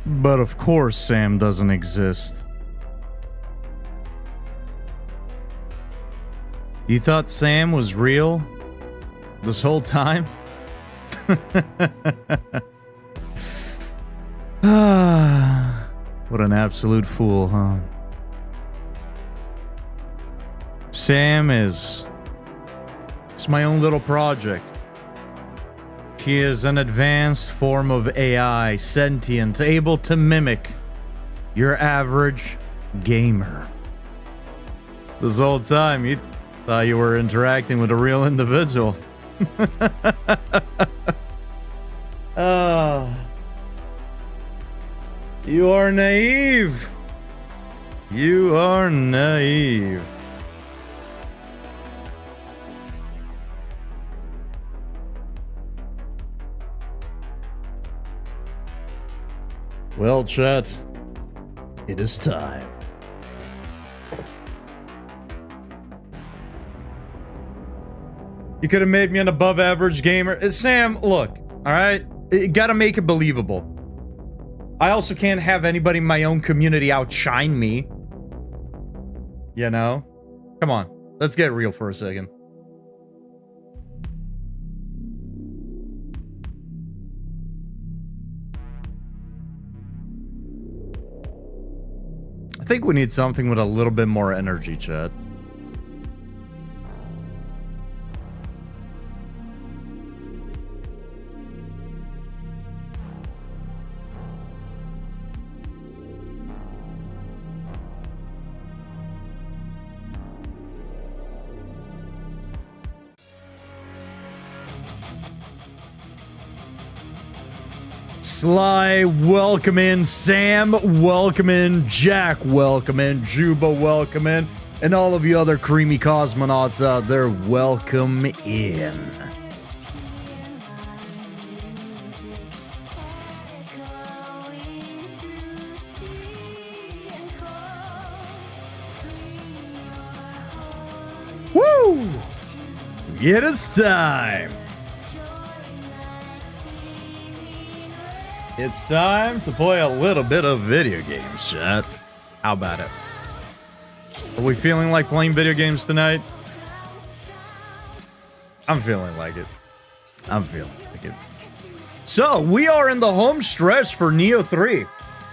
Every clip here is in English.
But of course Sam doesn't exist. You thought Sam was real this whole time? What an absolute fool, huh? Sam is... It's my own little project. She is an advanced form of AI, sentient, able to mimic your average gamer. This whole time, you thought you were interacting with a real individual. You are naive. You are naive. Well, chat, it is time. You could have made me an above average gamer. Sam, look, alright? You gotta make it believable. I also can't have anybody in my own community outshine me. You know? Come on, let's get real for a second. I think we need something with a little bit more energy, chat. Sly, welcome in. Sam, welcome in. Jack, welcome in. Juba, welcome in. And all of you other creamy cosmonauts out there, welcome in. Woo! It is time. It's time to play a little bit of video games, chat. How about it? Are we feeling like playing video games tonight? I'm feeling like it. I'm feeling like it. So, we are in the home stretch for Neo 3.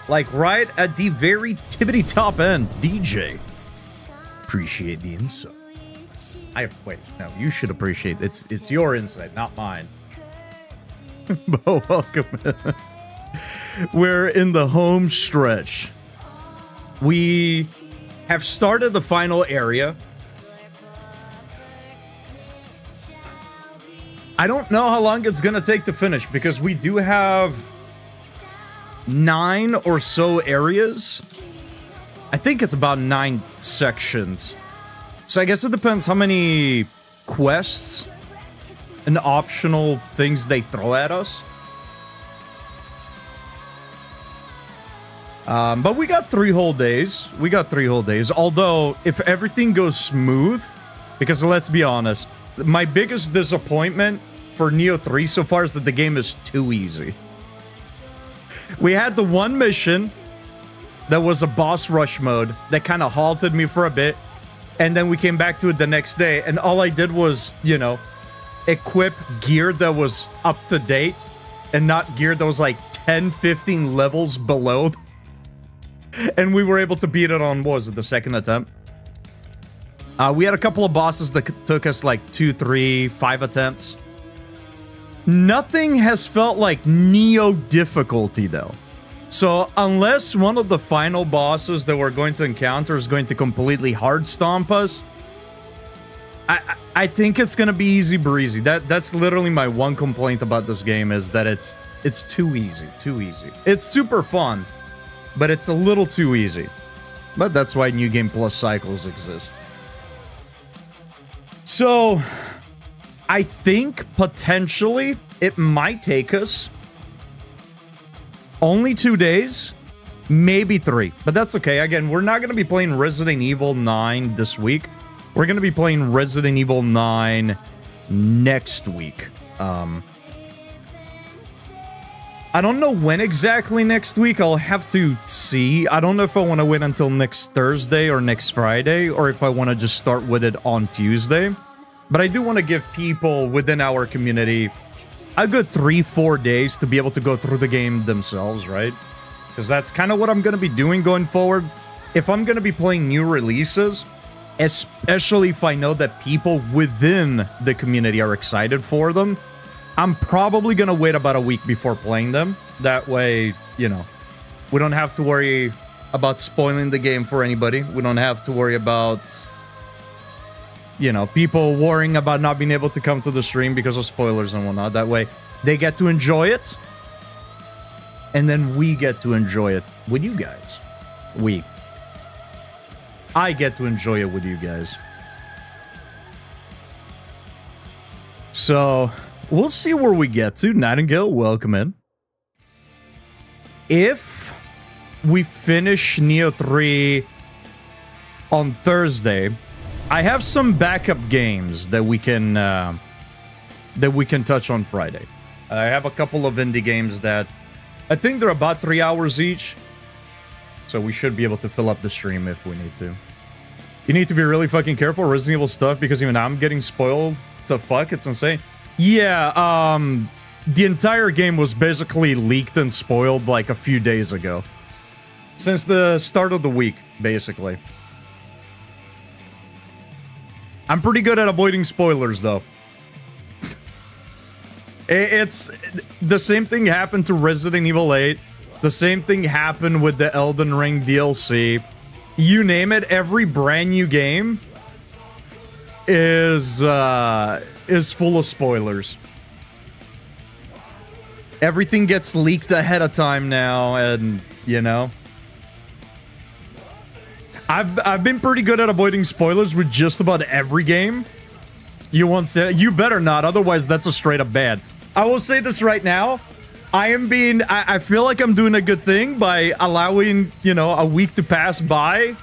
Like, right at the very tippity top end. DJ. Appreciate the insight. Wait, no, you should appreciate it. It's your insight, not mine. But welcome in. We're in the home stretch. We have started the final area. I don't know how long it's gonna take to finish because we do have 9 or so areas. I think it's about 9 sections. So I guess it depends how many quests and optional things they throw at us. But we got 3 whole days. We got 3 whole days. Although, if everything goes smooth, because let's be honest, my biggest disappointment for Neo 3 so far is that the game is too easy. We had the one mission that was a boss rush mode that kind of halted me for a bit. And then we came back to it the next day. And all I did was, you know, equip gear that was up to date and not gear that was like 10, 15 levels below. And we were able to beat it on, what was it, the second attempt? We had a couple of bosses that took us like 2, 3, 5 attempts. Nothing has felt like Neo difficulty though. So unless one of the final bosses that we're going to encounter is going to completely hard stomp us, I think it's gonna be easy breezy. That's literally my one complaint about this game, is that it's too easy, too easy. It's super fun, but it's a little too easy. But that's why New Game Plus cycles exist. So, I think potentially it might take us only 2 days, maybe 3. But that's okay. Again, we're not going to be playing Resident Evil 9 this week. We're going to be playing Resident Evil 9 next week. I don't know when exactly next week. I'll have to see. I don't know if I want to wait until next Thursday or next Friday, or if I want to just start with it on Tuesday. But I do want to give people within our community a good 3-4 days to be able to go through the game themselves, right? Because that's kind of what I'm going to be doing going forward. If I'm going to be playing new releases, especially if I know that people within the community are excited for them, I'm probably going to wait about a week before playing them. That way, you know, we don't have to worry about spoiling the game for anybody. We don't have to worry about, you know, people worrying about not being able to come to the stream because of spoilers and whatnot. That way, they get to enjoy it. And then we get to enjoy it with you guys. I get to enjoy it with you guys. So, we'll see where we get to. Nightingale, welcome in. If we finish Neo 3 on Thursday, I have some backup games that we can touch on Friday. I have a couple of indie games that I think they're about 3 hours each. So we should be able to fill up the stream if we need to. You need to be really fucking careful Resident Evil stuff because even I'm getting spoiled to fuck. It's insane. Yeah, the entire game was basically leaked and spoiled like a few days ago. Since the start of the week, basically. I'm pretty good at avoiding spoilers, though. It's... The same thing happened to Resident Evil 8. The same thing happened with the Elden Ring DLC. You name it, every brand new game is full of spoilers. Everything gets leaked ahead of time now, and, you know... I've been pretty good at avoiding spoilers with just about every game. You better not, otherwise that's a straight up ban. I will say this right now. I feel like I'm doing a good thing by allowing, you know, a week to pass by.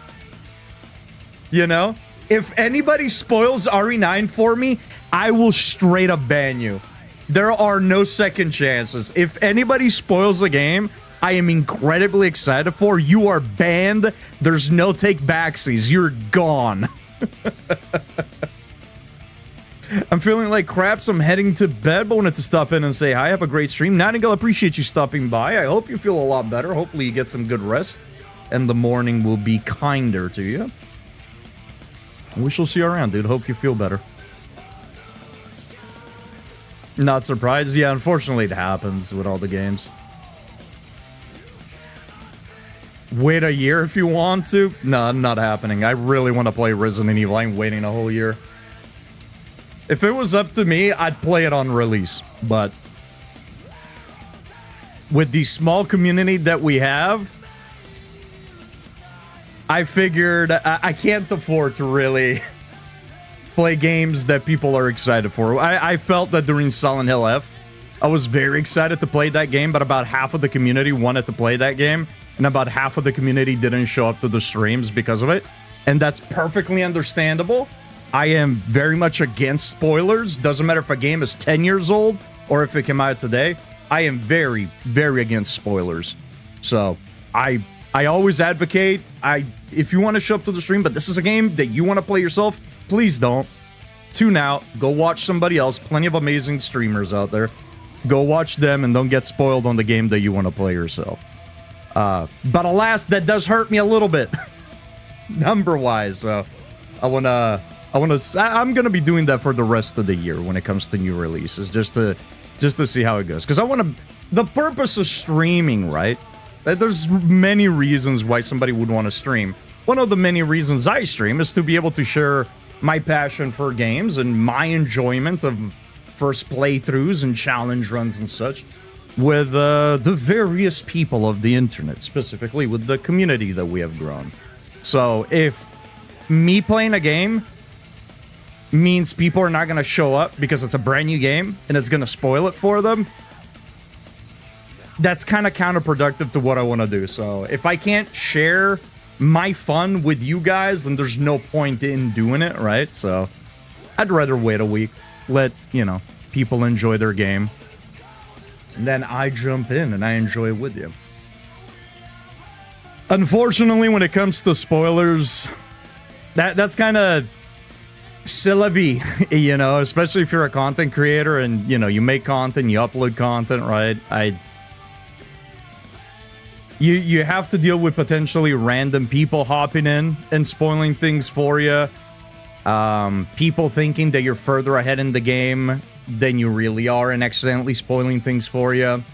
You know? If anybody spoils RE9 for me, I will straight up ban you. There are no second chances. If anybody spoils a game I am incredibly excited for, you are banned. There's no take backsies. You're gone. I'm feeling like crap, so I'm heading to bed, but wanted to stop in and say hi. Have a great stream. Nightingale, appreciate you stopping by. I hope you feel a lot better. Hopefully you get some good rest, and the morning will be kinder to you. We shall see you around, dude. Hope you feel better. Not surprised. Yeah, unfortunately it happens with all the games. Wait a year if you want to. No, not happening. I really want to play Resident Evil. I'm waiting a whole year. If it was up to me, I'd play it on release. But with the small community that we have, I figured I can't afford to really play games that people are excited for. I felt that during Silent Hill F, I was very excited to play that game, but about half of the community wanted to play that game, and about half of the community didn't show up to the streams because of it. And that's perfectly understandable. I am very much against spoilers. Doesn't matter if a game is 10 years old or if it came out today. I am very, very against spoilers. So, I always advocate, if you want to show up to the stream, but this is a game that you want to play yourself, please don't. Tune out. Go watch somebody else. Plenty of amazing streamers out there. Go watch them and don't get spoiled on the game that you want to play yourself. But alas, that does hurt me a little bit. Number-wise, so I'm gonna be doing that for the rest of the year when it comes to new releases, just to see how it goes. Because the purpose of streaming, right? There's many reasons why somebody would want to stream. One of the many reasons I stream is to be able to share my passion for games and my enjoyment of first playthroughs and challenge runs and such with the various people of the internet, specifically with the community that we have grown. So if me playing a game means people are not going to show up because it's a brand new game and it's going to spoil it for them, that's kind of counterproductive to what I want to do. So if I can't share my fun with you guys, then there's no point in doing it, right? So I'd rather wait a week, let, you know, people enjoy their game. And then I jump in and I enjoy it with you. Unfortunately, when it comes to spoilers, that's kind of c'est la vie, you know, especially if you're a content creator and, you know, you make content, you upload content, right? You have to deal with potentially random people hopping in and spoiling things for you. People thinking that you're further ahead in the game than you really are and accidentally spoiling things for you.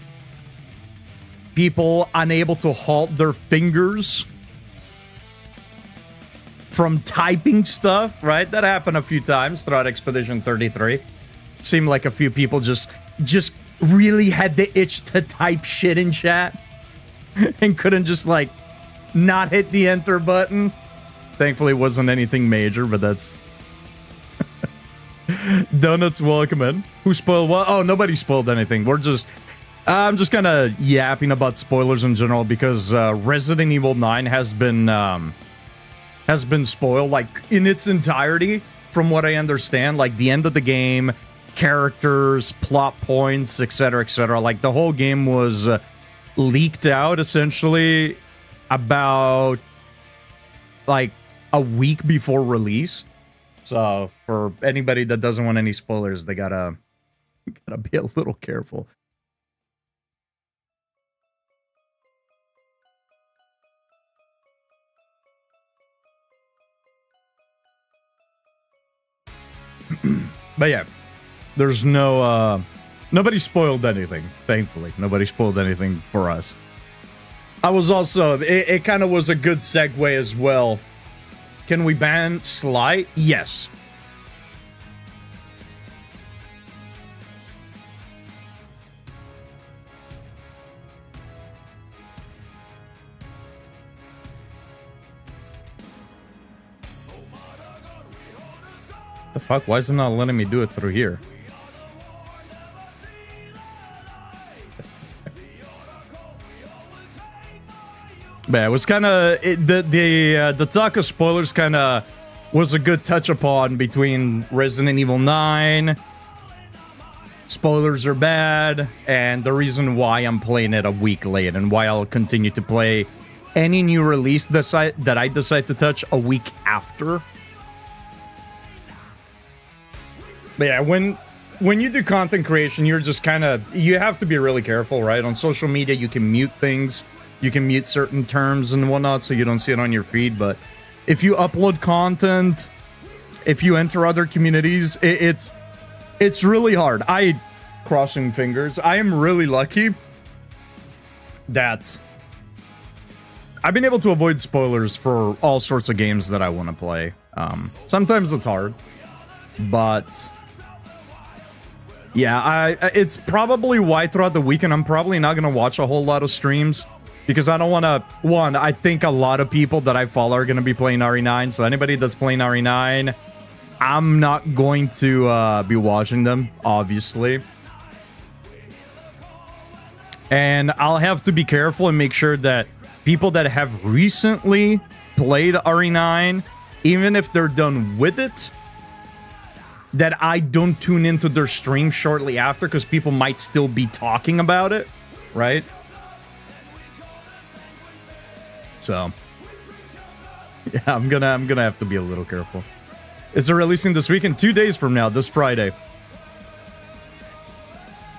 People unable to halt their fingers from typing stuff, right? That happened a few times throughout Expedition 33. Seemed like a few people just really had the itch to type shit in chat and couldn't just, like, not hit the enter button. Thankfully, it wasn't anything major, but that's... Donuts, welcome in. Who spoiled what? Oh, nobody spoiled anything. We're just... I'm just kind of yapping about spoilers in general because Resident Evil 9 has been spoiled, like, in its entirety, from what I understand. Like, the end of the game, characters, plot points, etc., etc. Like, the whole game was leaked out, essentially, about, like, a week before release. So, for anybody that doesn't want any spoilers, they gotta be a little careful. But yeah, there's no, nobody spoiled anything, thankfully. Nobody spoiled anything for us. I was also, it kind of was a good segue as well. Can we ban Sly? Yes. The fuck? Why is it not letting me do it through here? But yeah, it was kind of the talk of spoilers kind of was a good touch upon between Resident Evil 9. Spoilers are bad, and the reason why I'm playing it a week late and why I'll continue to play any new release that I decide to touch a week after. But yeah, when you do content creation, you're just kind of, you have to be really careful, right? On social media, you can mute things. You can mute certain terms and whatnot so you don't see it on your feed. But if you upload content, if you enter other communities, it's really hard. Crossing fingers, I am really lucky that I've been able to avoid spoilers for all sorts of games that I want to play. Sometimes it's hard, but... yeah, it's probably why throughout the weekend I'm probably not going to watch a whole lot of streams because I don't want to, one, I think a lot of people that I follow are going to be playing RE9, so anybody that's playing RE9, I'm not going to be watching them, obviously. And I'll have to be careful and make sure that people that have recently played RE9, even if they're done with it, that I don't tune into their stream shortly after because people might still be talking about it, right? So, yeah, I'm gonna have to be a little careful. Is it releasing this weekend? 2 days from now, this Friday.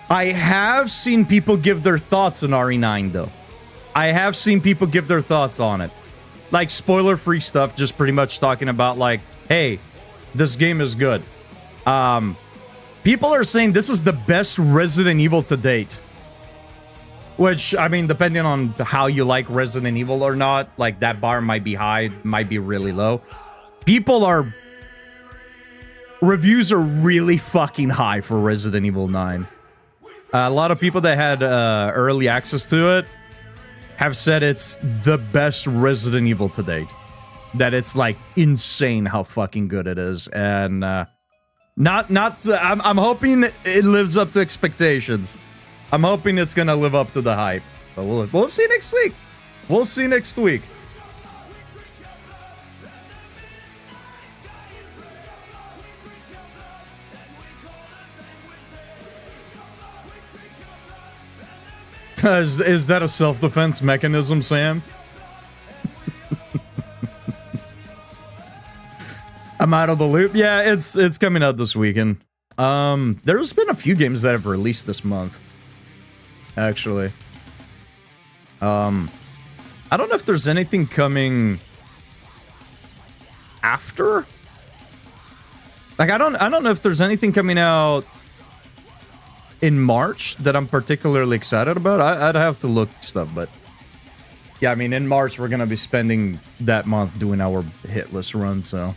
I have seen people give their thoughts on RE9, though. I have seen people give their thoughts on it. Like, spoiler-free stuff, just pretty much talking about, like, hey, this game is good. People are saying this is the best Resident Evil to date. Which, I mean, depending on how you like Resident Evil or not, like, that bar might be high, might be really low. Reviews are really fucking high for Resident Evil 9. A lot of people that had early access to it have said it's the best Resident Evil to date. That it's, like, insane how fucking good it is. And, I'm hoping it lives up to expectations. I'm hoping it's gonna live up to the hype. But we'll see next week. We'll see next week. Is that a self-defense mechanism, Sam? I'm out of the loop. Yeah, it's coming out this weekend. There's been a few games that have released this month, actually. I don't know if there's anything coming after. Like, I don't know if there's anything coming out in March that I'm particularly excited about. I'd have to look stuff, but yeah, I mean, in March we're gonna be spending that month doing our hit list run, so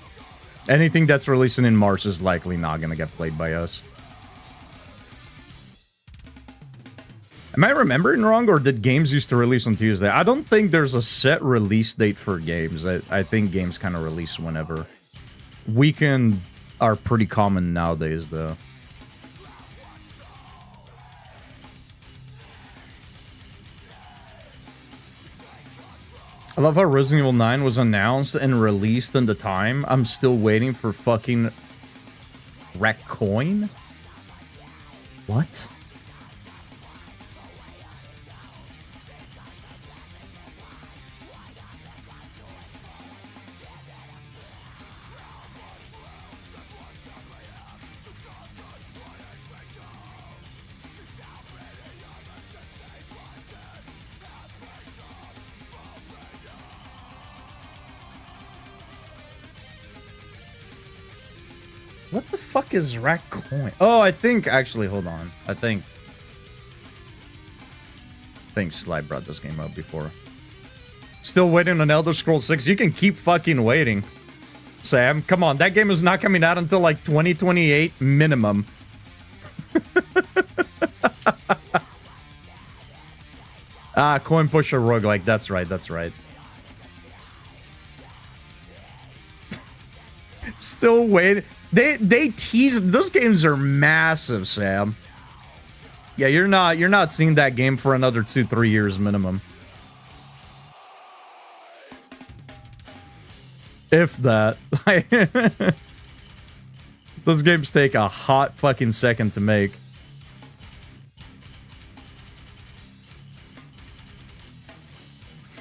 anything that's releasing in March is likely not gonna get played by us. Am I remembering wrong, or did games used to release on Tuesday? I don't think there's a set release date for games. I think games kind of release whenever. Weekend are pretty common nowadays, though. I love how Resident Evil 9 was announced and released in the time. I'm still waiting for fucking Wreckcoin? What? What the fuck is Wreckcoin? Oh, I think, actually, hold on. I think Sly brought this game up before. Still waiting on Elder Scrolls 6. You can keep fucking waiting, Sam. Come on, that game is not coming out until like 2028 minimum. Ah, Coin Pusher Roguelike. That's right, that's right. Still waiting. They tease. Those games are massive, Sam. Yeah, you're not seeing that game for another 2-3 years minimum. If that. Those games take a hot fucking second to make.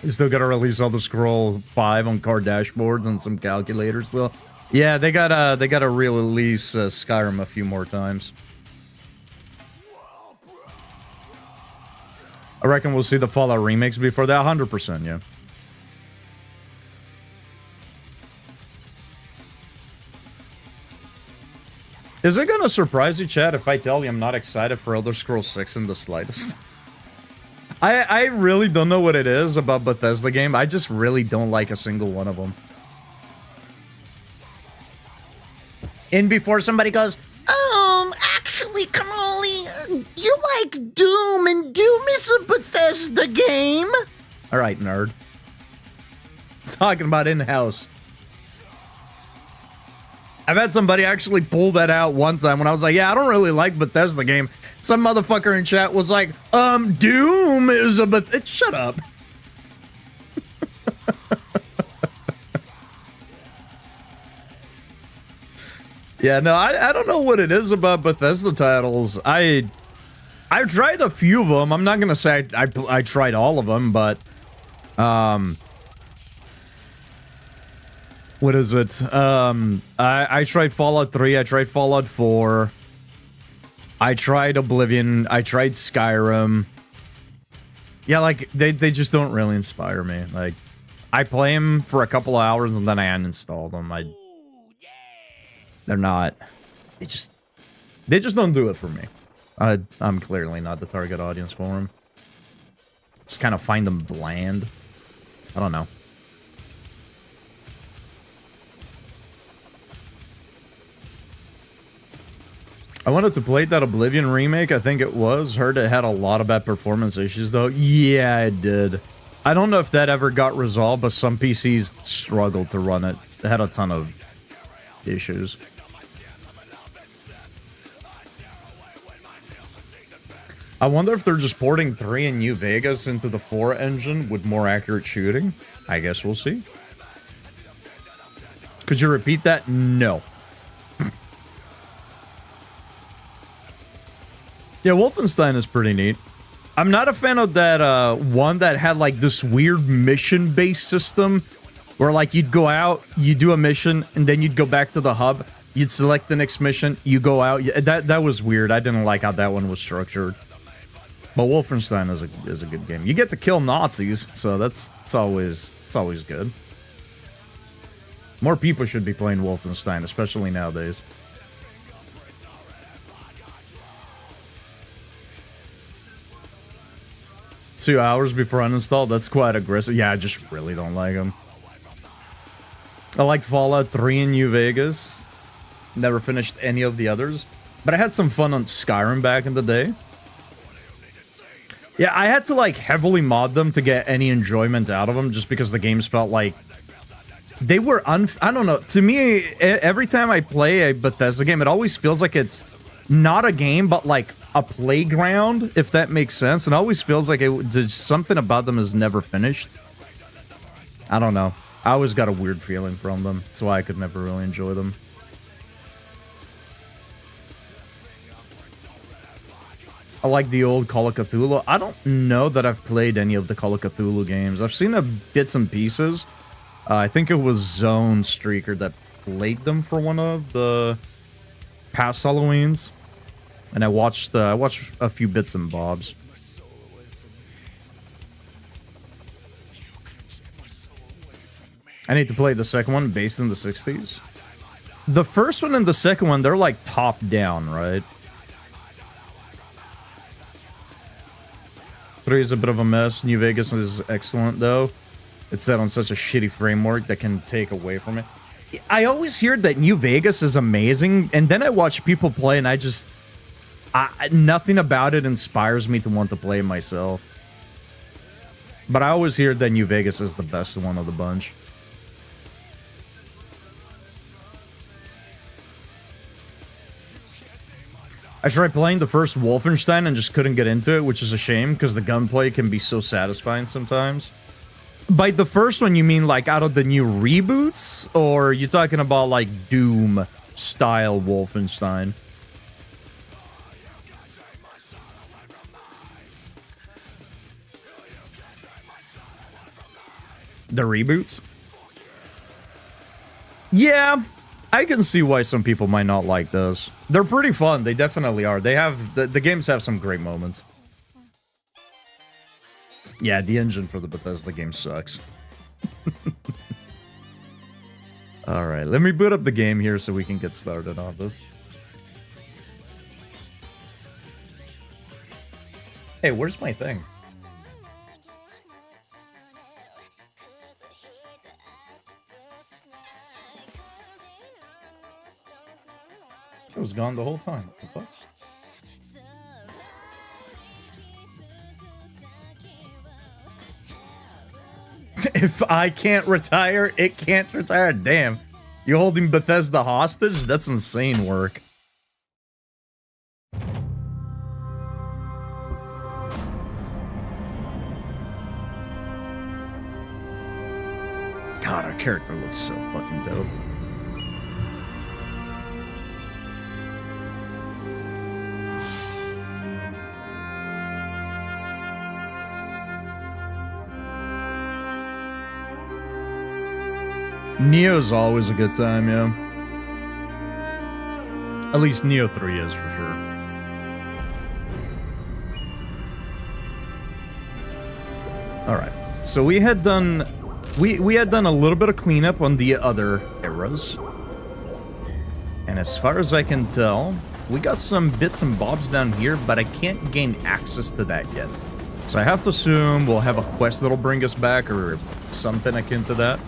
You still gotta release Elder Scroll 5 on car dashboards and some calculators still. Yeah, they gotta re-release Skyrim a few more times. I reckon we'll see the Fallout remakes before that. 100%, yeah. Is it gonna surprise you, Chad, if I tell you I'm not excited for Elder Scrolls 6 in the slightest? I really don't know what it is about Bethesda game. I just really don't like a single one of them. And before somebody goes, actually, Cannoli, you like Doom, and Doom is a Bethesda game. All right, nerd. Talking about in-house. I've had somebody actually pull that out one time when I was like, yeah, I don't really like Bethesda game. Some motherfucker in chat was like, Doom is a Bethesda. Shut up. Yeah, no, I don't know what it is about Bethesda titles. I've tried a few of them. I'm not gonna say I tried all of them, but what is it? I tried Fallout 3. I tried Fallout 4. I tried Oblivion. I tried Skyrim. Yeah, like they just don't really inspire me. Like, I play them for a couple of hours and then I uninstall them. They're not. They just don't do it for me. I'm clearly not the target audience for them. Just kind of find them bland. I don't know. I wanted to play that Oblivion remake, I think it was. Heard it had a lot of bad performance issues, though. Yeah, it did. I don't know if that ever got resolved, but some PCs struggled to run it. It had a ton of issues. I wonder if they're just porting 3 in New Vegas into the 4 engine with more accurate shooting. I guess we'll see. Could you repeat that? No. Yeah, Wolfenstein is pretty neat. I'm not a fan of that one that had like this weird mission-based system where like you'd go out, you do a mission, and then you'd go back to the hub. You'd select the next mission, you go out. That was weird. I didn't like how that one was structured. But Wolfenstein is a good game. You get to kill Nazis, so it's always good. More people should be playing Wolfenstein, especially nowadays. Two hours before uninstall, that's quite aggressive. Yeah, I just really don't like them. I like Fallout 3 in New Vegas. Never finished any of the others. But I had some fun on Skyrim back in the day. Yeah, I had to like heavily mod them to get any enjoyment out of them just because the games felt like they were I don't know. To me, every time I play a Bethesda game, it always feels like it's not a game, but like a playground, if that makes sense. It always feels like there's something about them is never finished. I don't know. I always got a weird feeling from them. That's why I could never really enjoy them. I like the old Call of Cthulhu. I don't know that I've played any of the Call of Cthulhu games. I've seen bits and pieces. I think it was Zone Streaker that played them for one of the past Halloweens. And I watched a few bits and bobs. I need to play the second one based in the 60s. The first one and the second one, they're like top down, right? 3 is a bit of a mess. New Vegas is excellent, though. It's set on such a shitty framework that can take away from it. I always hear that New Vegas is amazing, and then I watch people play, and nothing about it inspires me to want to play myself. But I always hear that New Vegas is the best one of the bunch. I tried playing the first Wolfenstein and just couldn't get into it, which is a shame, because the gunplay can be so satisfying sometimes. By the first one, you mean like out of the new reboots? Or are you talking about like Doom-style Wolfenstein? The reboots? Yeah, I can see why some people might not like those. They're pretty fun. They definitely are. They have the games have some great moments. Yeah, the engine for the Bethesda game sucks. All right, let me boot up the game here so we can get started on this. Hey, where's my thing? It was gone the whole time. What the fuck? If I can't retire, it can't retire. Damn. You holding Bethesda hostage? That's insane work. God, our character looks so fucking dope. Neo's always a good time, yeah. At least Neo 3 is, for sure. Alright, so we had done... We had done a little bit of cleanup on the other eras. And as far as I can tell, we got some bits and bobs down here, but I can't gain access to that yet. So I have to assume we'll have a quest that'll bring us back, or something akin to that.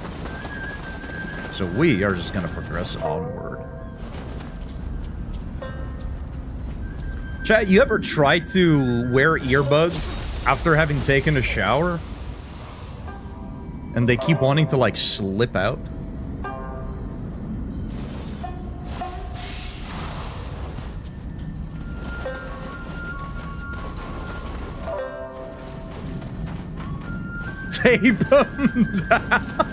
So we are just gonna progress onward. Chat, you ever try to wear earbuds after having taken a shower? And they keep wanting to, like, slip out? Tape them down.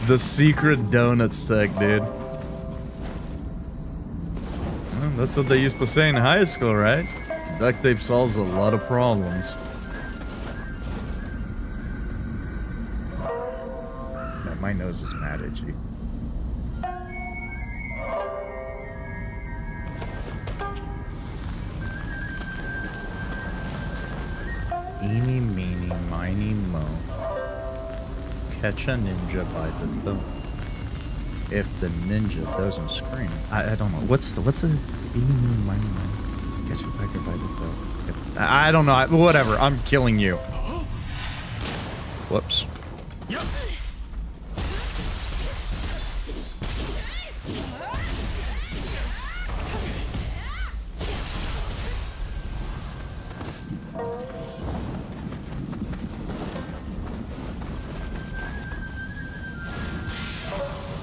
The secret donut stick, dude. man. That's what they used to say in high school, right? Duct tape solves a lot of problems. Man, my nose is mad itchy. Eeny, meeny, miny, mo. Catch a ninja by the toe. If the ninja doesn't scream. I don't know. What's the eeny, meeny, miny, mo? Catch a tiger by the toe. I don't know. Whatever. I'm killing you. Whoops.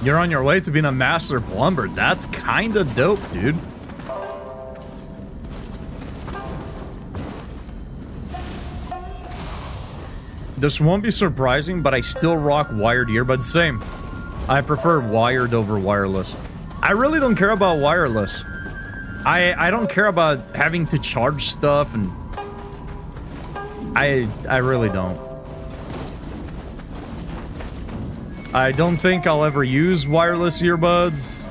You're on your way to being a master plumber. That's kind of dope, dude. This won't be surprising, but I still rock wired earbuds. Same. I prefer wired over wireless. I really don't care about wireless. I don't care about having to charge stuff, and I really don't. I don't think I'll ever use wireless earbuds.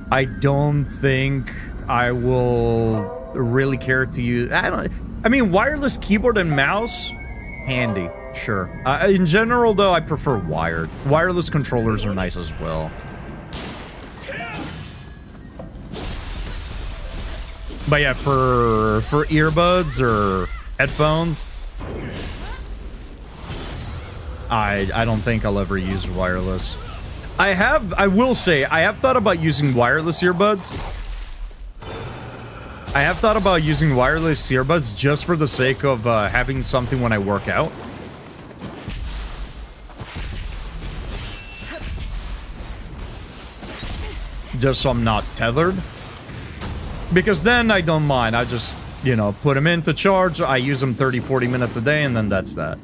I don't think I will really care to use. I mean, wireless keyboard and mouse, handy, sure. In general, though, I prefer wired. Wireless controllers are nice as well. But yeah, for earbuds or headphones, I don't think I'll ever use wireless. I will say, I have thought about using wireless earbuds. I have thought about using wireless earbuds just for the sake of having something when I work out. Just so I'm not tethered. Because then I don't mind. I just, you know, put them in to charge. I use them 30, 40 minutes a day, and then that's that.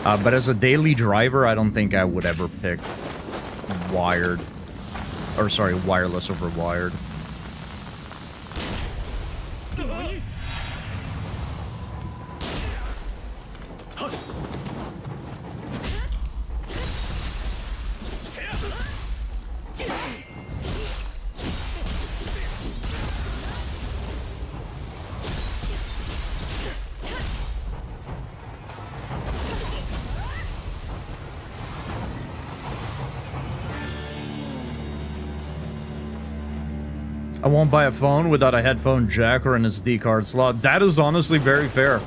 But as a daily driver, I don't think I would ever pick wired. Or sorry, wireless over wired. I won't buy a phone without a headphone jack or an SD card slot. That is honestly very fair.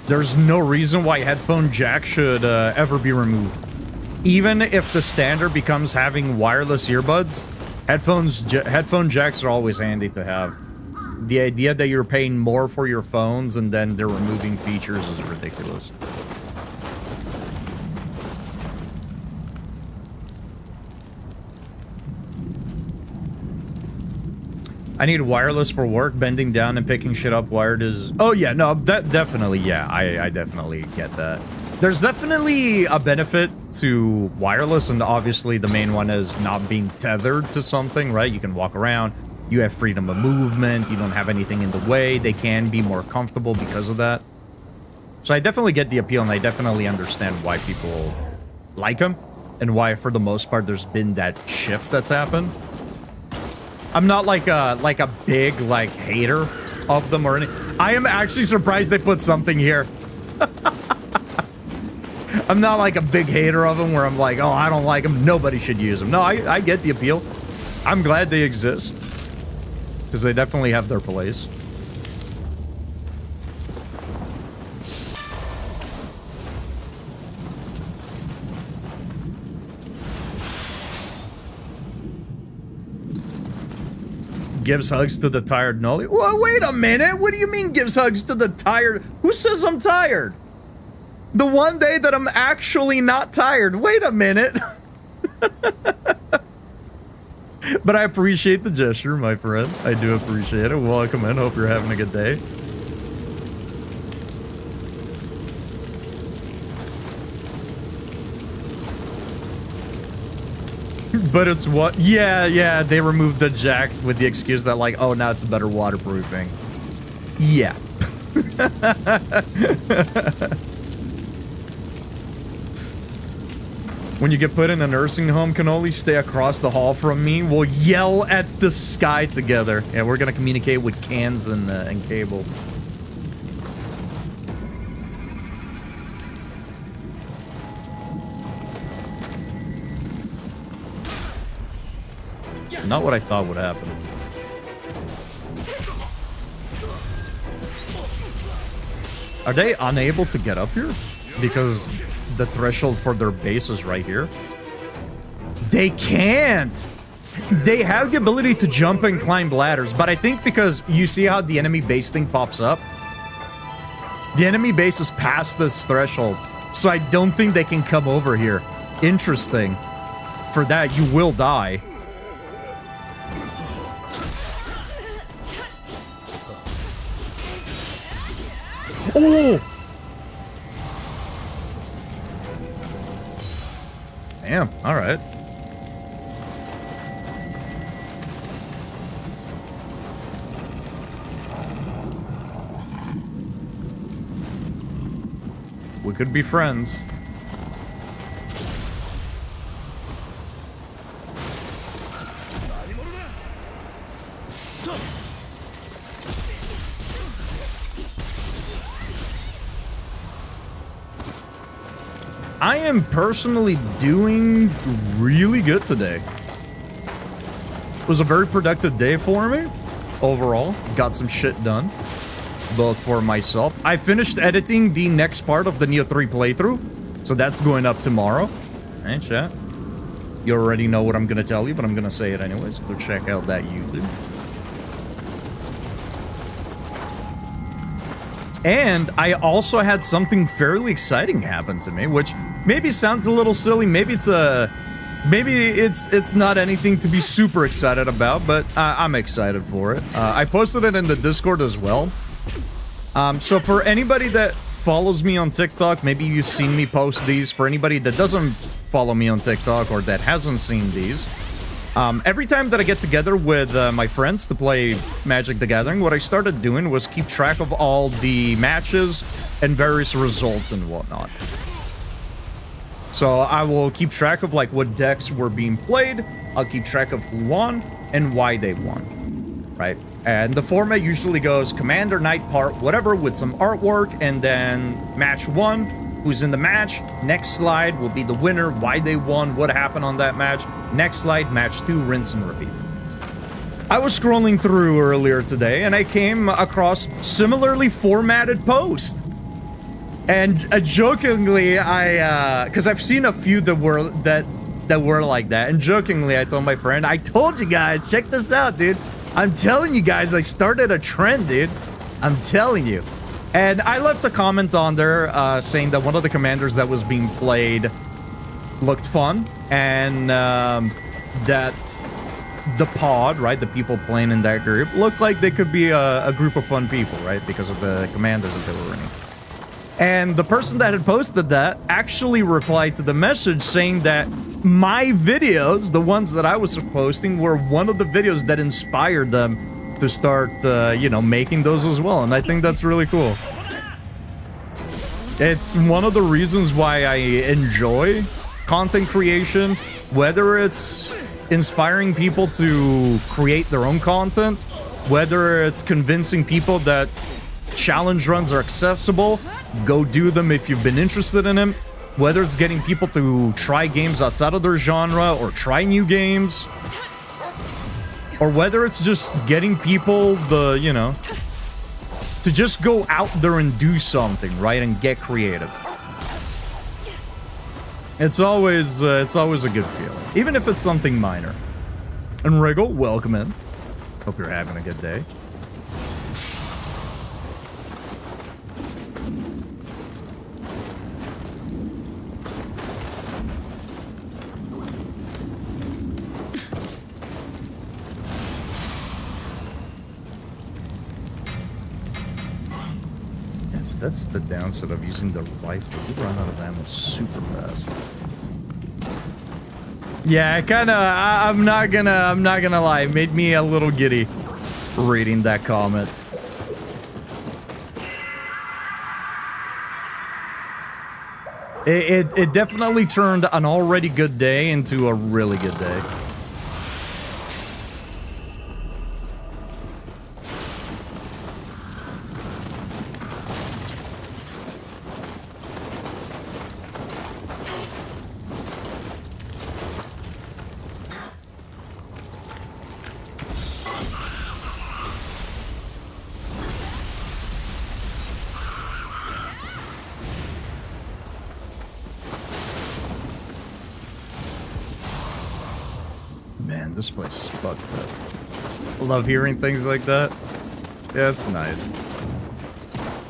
There's no reason why headphone jack should ever be removed. Even if the standard becomes having wireless earbuds, headphone jacks are always handy to have. The idea that you're paying more for your phones and then they're removing features is ridiculous. I need wireless for work. Bending down and picking shit up wired is... Oh, yeah, no, that definitely, yeah, I definitely get that. There's definitely a benefit to wireless, and obviously the main one is not being tethered to something, right? You can walk around, you have freedom of movement, you don't have anything in the way. They can be more comfortable because of that. So I definitely get the appeal, and I definitely understand why people like them, and why, for the most part, there's been that shift that's happened. I'm not like a big hater of them or anything. I am actually surprised they put something here. I'm not like a big hater of them where I'm like, oh, I don't like them. Nobody should use them. No, I get the appeal. I'm glad they exist because they definitely have their place. Gives hugs to the tired Nolly. Well, wait a minute. What do you mean gives hugs to the tired? Who says I'm tired? The one day that I'm actually not tired. Wait a minute. But I appreciate the gesture, my friend. I do appreciate it. Welcome in. Hope you're having a good day. But it's what? Yeah, they removed the jack with the excuse that like, oh, now it's better waterproofing. Yeah. When you get put in a nursing home, can only stay across the hall from me. We'll yell at the sky together. Yeah, we're gonna communicate with cans and cable. Not what I thought would happen. Are they unable to get up here? Because the threshold for their base is right here. They can't! They have the ability to jump and climb ladders, but I think because you see how the enemy base thing pops up? The enemy base is past this threshold, so I don't think they can come over here. Interesting. For that, you will die. Oh! Damn, alright. We could be friends. I am personally doing really good today. It was a very productive day for me. Overall, got some shit done. Both for myself. I finished editing the next part of the Neo 3 playthrough. So that's going up tomorrow. Alright, chat. You already know what I'm gonna tell you, but I'm gonna say it anyways. Go check out that YouTube. And I also had something fairly exciting happen to me, which maybe sounds a little silly. Maybe it's not anything to be super excited about, but I'm excited for it. I posted it in the Discord as well. So for anybody that follows me on TikTok, maybe you've seen me post these. For anybody that doesn't follow me on TikTok or that hasn't seen these, every time that I get together with my friends to play Magic the Gathering, what I started doing was keep track of all the matches and various results and whatnot. So I will keep track of like what decks were being played, I'll keep track of who won and why they won, right? And the format usually goes Commander, Knight, part, whatever, with some artwork, and then match 1, who's in the match. Next slide will be the winner, why they won, what happened on that match. Next slide, match 2, rinse and repeat. I was scrolling through earlier today, and I came across similarly formatted post. And jokingly, because I've seen a few that were like that, and jokingly, I told my friend, I told you guys, check this out, dude. I'm telling you guys, I started a trend, dude. I'm telling you. And I left a comment on there saying that one of the commanders that was being played looked fun, and that the pod, right, the people playing in that group, looked like they could be a group of fun people, right, because of the commanders that they were running. And the person that had posted that actually replied to the message saying that my videos, the ones that I was posting, were one of the videos that inspired them to start, you know, making those as well. And I think that's really cool. It's one of the reasons why I enjoy content creation, whether it's inspiring people to create their own content, whether it's convincing people that challenge runs are accessible, go do them if you've been interested in them, whether it's getting people to try games outside of their genre or try new games, or whether it's just getting people the, you know, to just go out there and do something, right, and get creative. It's always a good feeling, even if it's something minor. And Wriggle, welcome in. Hope you're having a good day. That's the downside of using the rifle. You run out of ammo super fast. Yeah, I'm not gonna lie, it made me a little giddy reading that comment. It definitely turned an already good day into a really good day. Man, this place is fucked up. I love hearing things like that. Yeah, it's nice.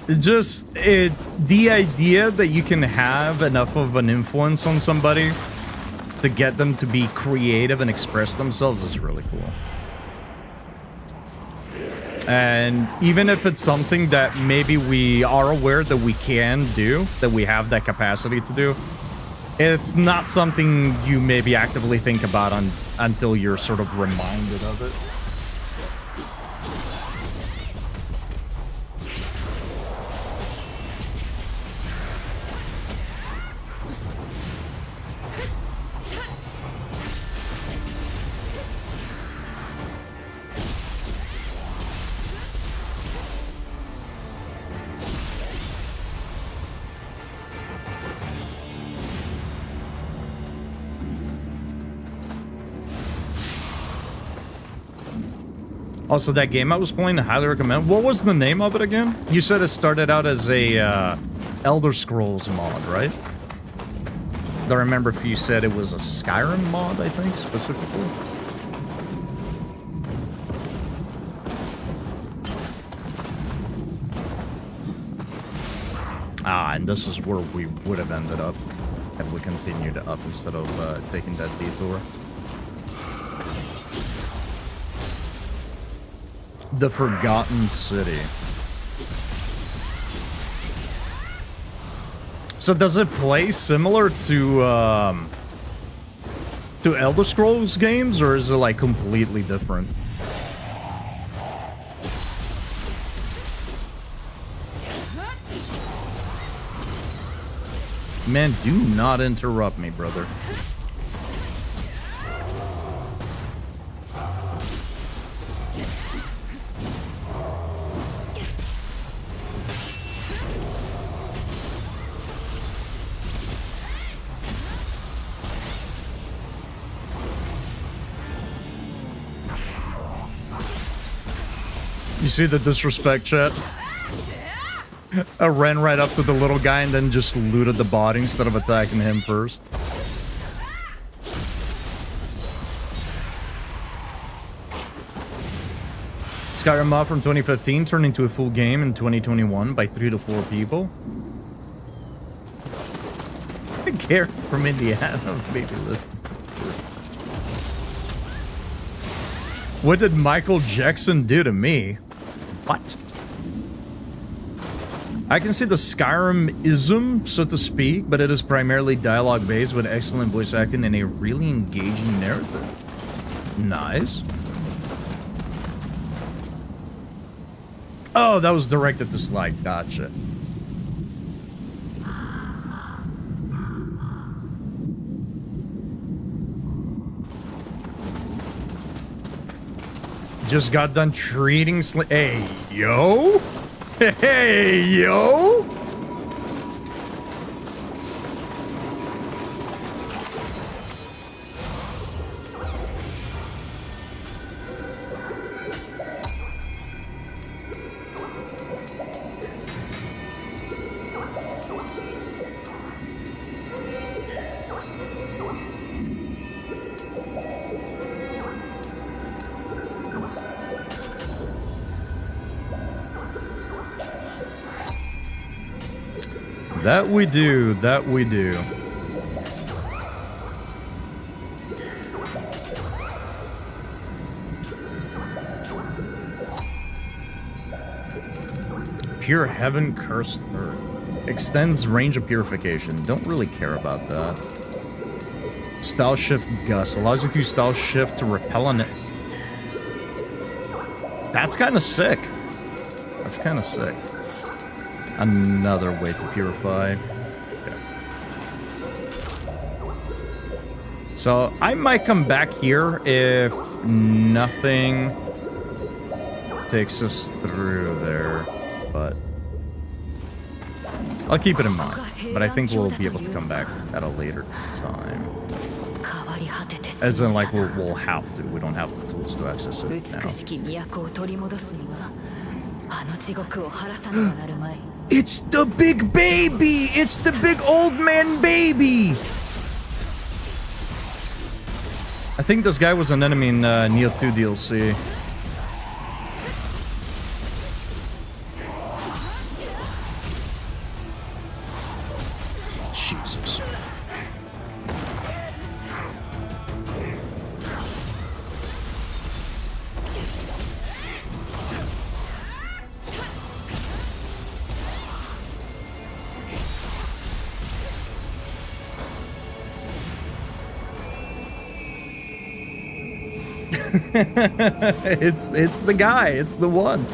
The idea that you can have enough of an influence on somebody to get them to be creative and express themselves is really cool. And even if it's something that maybe we are aware that we can do, that we have that capacity to do, it's not something you maybe actively think about until you're sort of reminded of it. Also, that game I was playing, I highly recommend. What was the name of it again? You said it started out as a Elder Scrolls mod, right? I don't remember if you said it was a Skyrim mod, I think, specifically. Ah, and this is where we would have ended up had we continued up instead of taking that detour. The Forgotten City. So does it play similar to Elder Scrolls games, or is it like completely different? Man, do not interrupt me, brother. You see the disrespect, chat? I ran right up to the little guy and then just looted the body instead of attacking him first. Skyrim mod from 2015 turned into a full game in 2021 by 3 to 4 people. Gary from Indiana, maybe listen. What did Michael Jackson do to me? What? I can see the Skyrim-ism, so to speak, but it is primarily dialogue-based with excellent voice acting and a really engaging narrative. Nice. Oh, that was directed to Slide. Gotcha. Just got done treating Hey, yo? Hey, yo? That we do, that we do. Pure heaven, cursed earth. Extends range of purification. Don't really care about that. Style shift gust. Allows you to style shift to repel on it. That's kind of sick. That's kind of sick. Another way to purify. Okay. So I might come back here if nothing takes us through there, but I'll keep it in mind. But I think we'll be able to come back at a later time. As in, like, we'll have to. We don't have the tools to access it now. It's the big baby! It's the big old man baby! I think this guy was an enemy in Neo 2 DLC. Jesus. It's the guy. It's the one.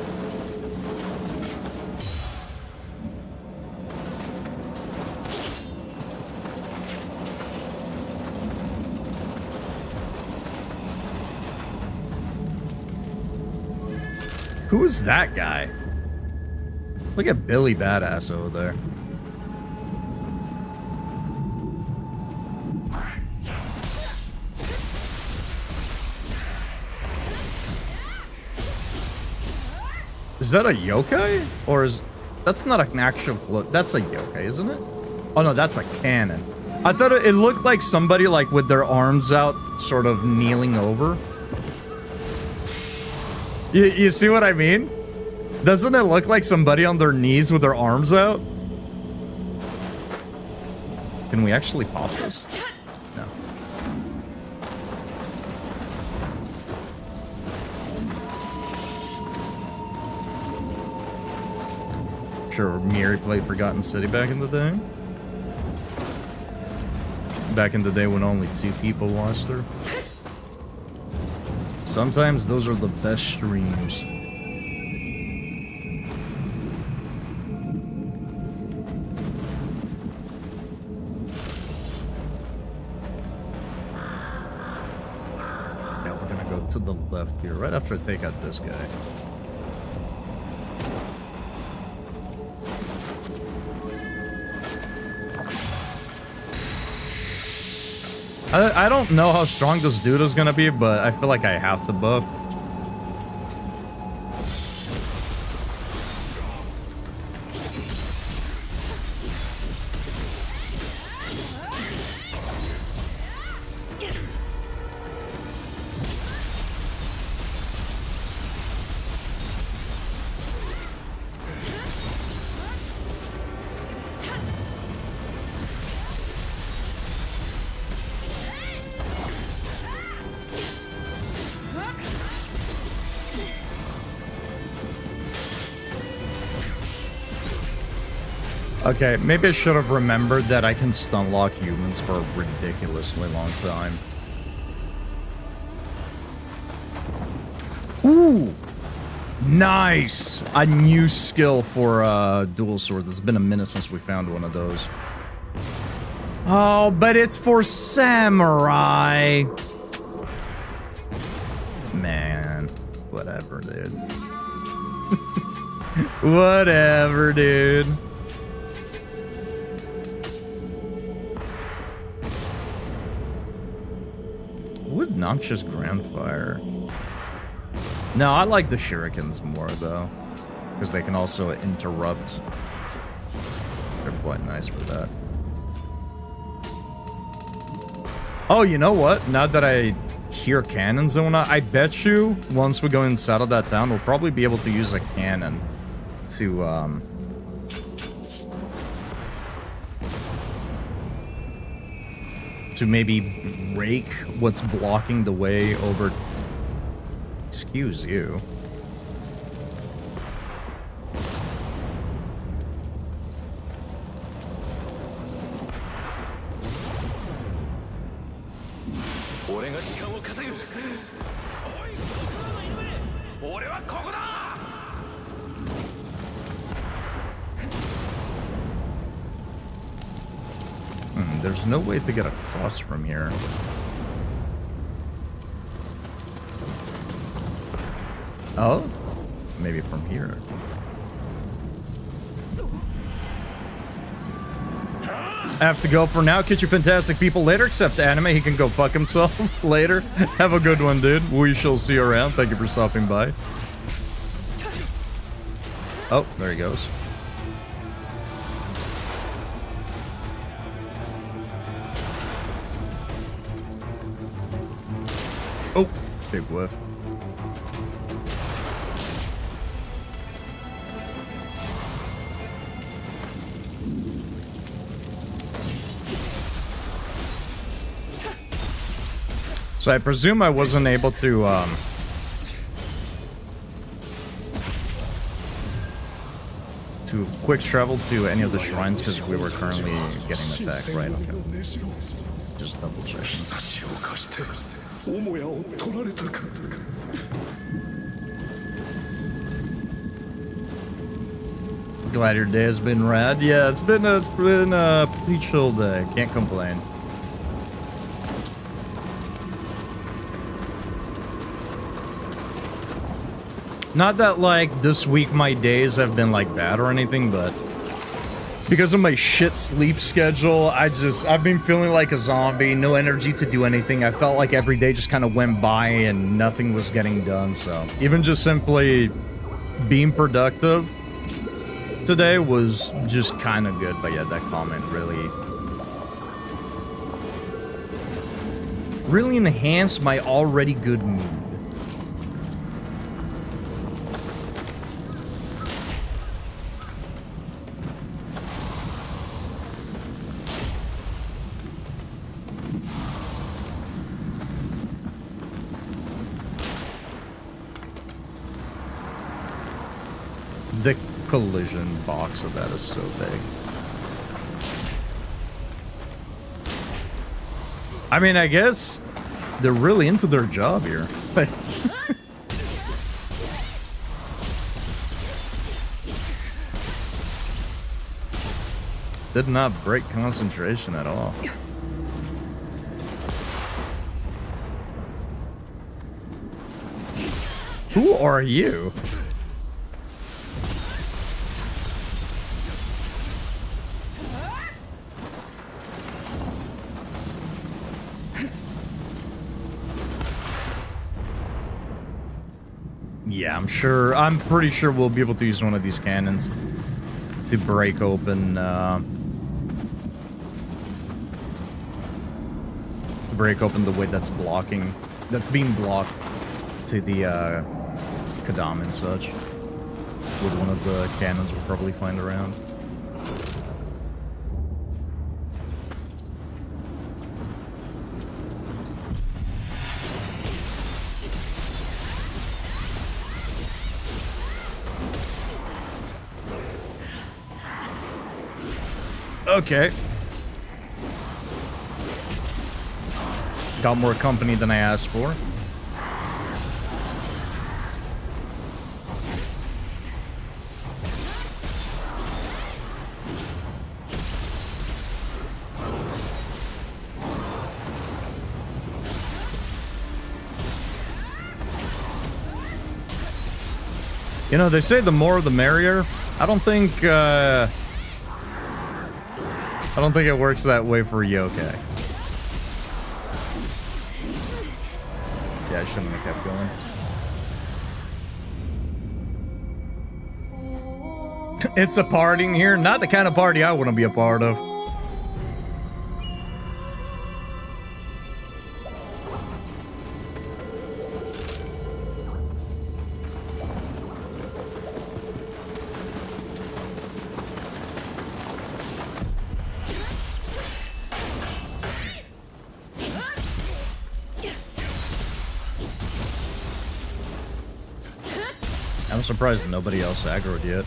Who is that guy? Look at Billy Badass over there. Is that a yokai? Or is... That's not an actual... That's a yokai, isn't it? Oh no, that's a cannon. I thought it looked like somebody like with their arms out, sort of kneeling over. You see what I mean? Doesn't it look like somebody on their knees with their arms out? Can we actually pop this? No. Sure, Miri played Forgotten City back in the day. Back in the day when only 2 people watched her. Sometimes those are the best streams. Yeah, we're gonna go to the left here, right after I take out this guy. I don't know how strong this dude is gonna be, but I feel like I have to buff. Okay, maybe I should have remembered that I can stun lock humans for a ridiculously long time. Ooh! Nice! A new skill for dual swords. It's been a minute since we found one of those. Oh, but it's for samurai! Man, whatever, dude. Whatever, dude. Would noxious ground fire? No, I like the shurikens more though, because they can also interrupt. They're quite nice for that. Oh, you know what? Now that I hear cannons and whatnot, I bet you once we go inside of that town, we'll probably be able to use a cannon to maybe break what's blocking the way over. Excuse you. There's no way to get across from here. Oh? Maybe from here. I have to go for now. Catch you fantastic people later, except Anime. He can go fuck himself later. Have a good one, dude. We shall see you around. Thank you for stopping by. Oh, there he goes. Oh, big whiff. So I presume I wasn't able to quick travel to any of the shrines because we were currently getting attacked, right? Okay. Just double checking. Glad your day has been rad. Yeah, it's been a pretty chill day. Can't complain. Not that, like, this week my days have been, like, bad or anything, but because of my shit sleep schedule, I've been feeling like a zombie, no energy to do anything. I felt like every day just kind of went by and nothing was getting done, so even just simply being productive today was just kind of good, but yeah, that comment really enhanced my already good mood. The collision box of that is so big. I mean, I guess they're really into their job here. Did not break concentration at all. Who are you? Yeah, I'm pretty sure we'll be able to use one of these cannons to break open, the way that's being blocked to the, Kadam and such. With one of the cannons we'll probably find around. Okay. Got more company than I asked for. You know, they say the more the merrier. I don't think it works that way for Yokai. Yeah, I shouldn't have kept going. It's a party in here. Not the kind of party I want to be a part of. I'm surprised nobody else aggroed yet.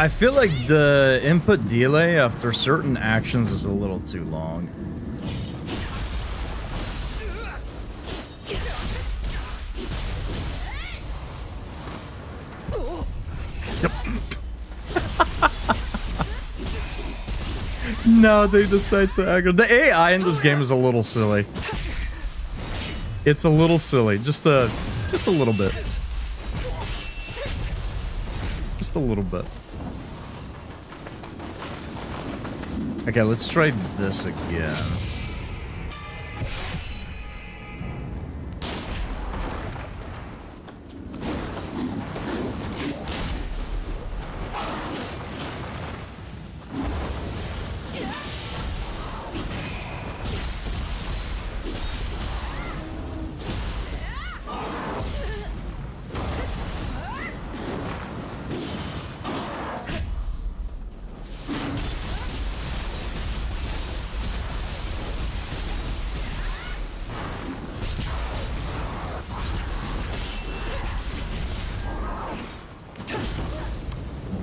I feel like the input delay after certain actions is a little too long. No, they decide to aggro. The AI in this game is a little silly. It's a little silly. Just a little bit. Just a little bit. Okay, let's try this again.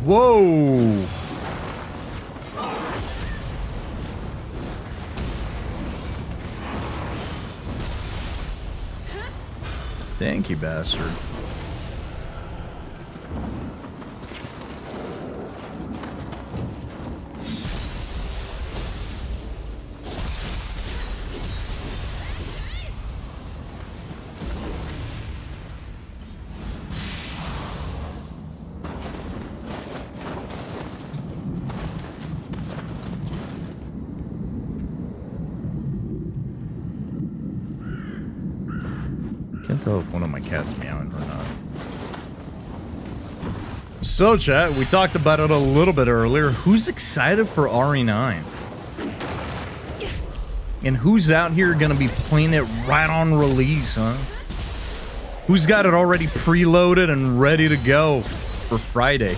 Whoa! Tanky bastard. Can't tell if one of my cats meowing or not. So, chat, we talked about it a little bit earlier. Who's excited for RE9? And who's out here gonna be playing it right on release, huh? Who's got it already preloaded and ready to go for Friday?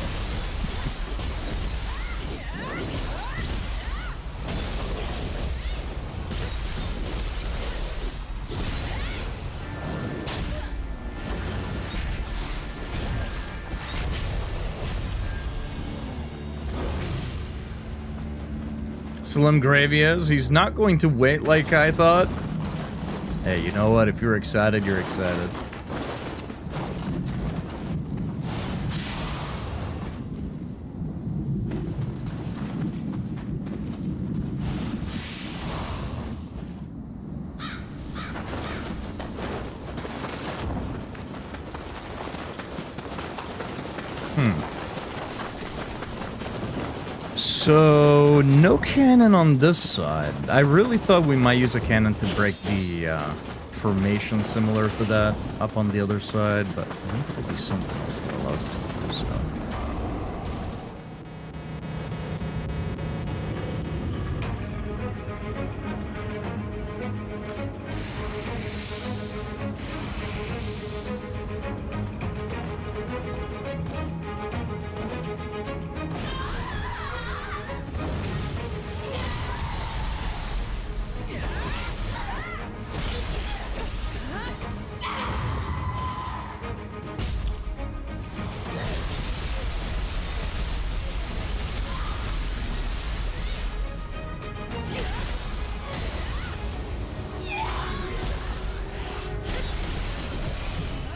Slim Gravy is. He's not going to wait like I thought. Hey, you know what? If you're excited, you're excited. So, no cannon on this side. I really thought we might use a cannon to break the formation similar to that up on the other side, but I think there'll be something else that allows us to do so.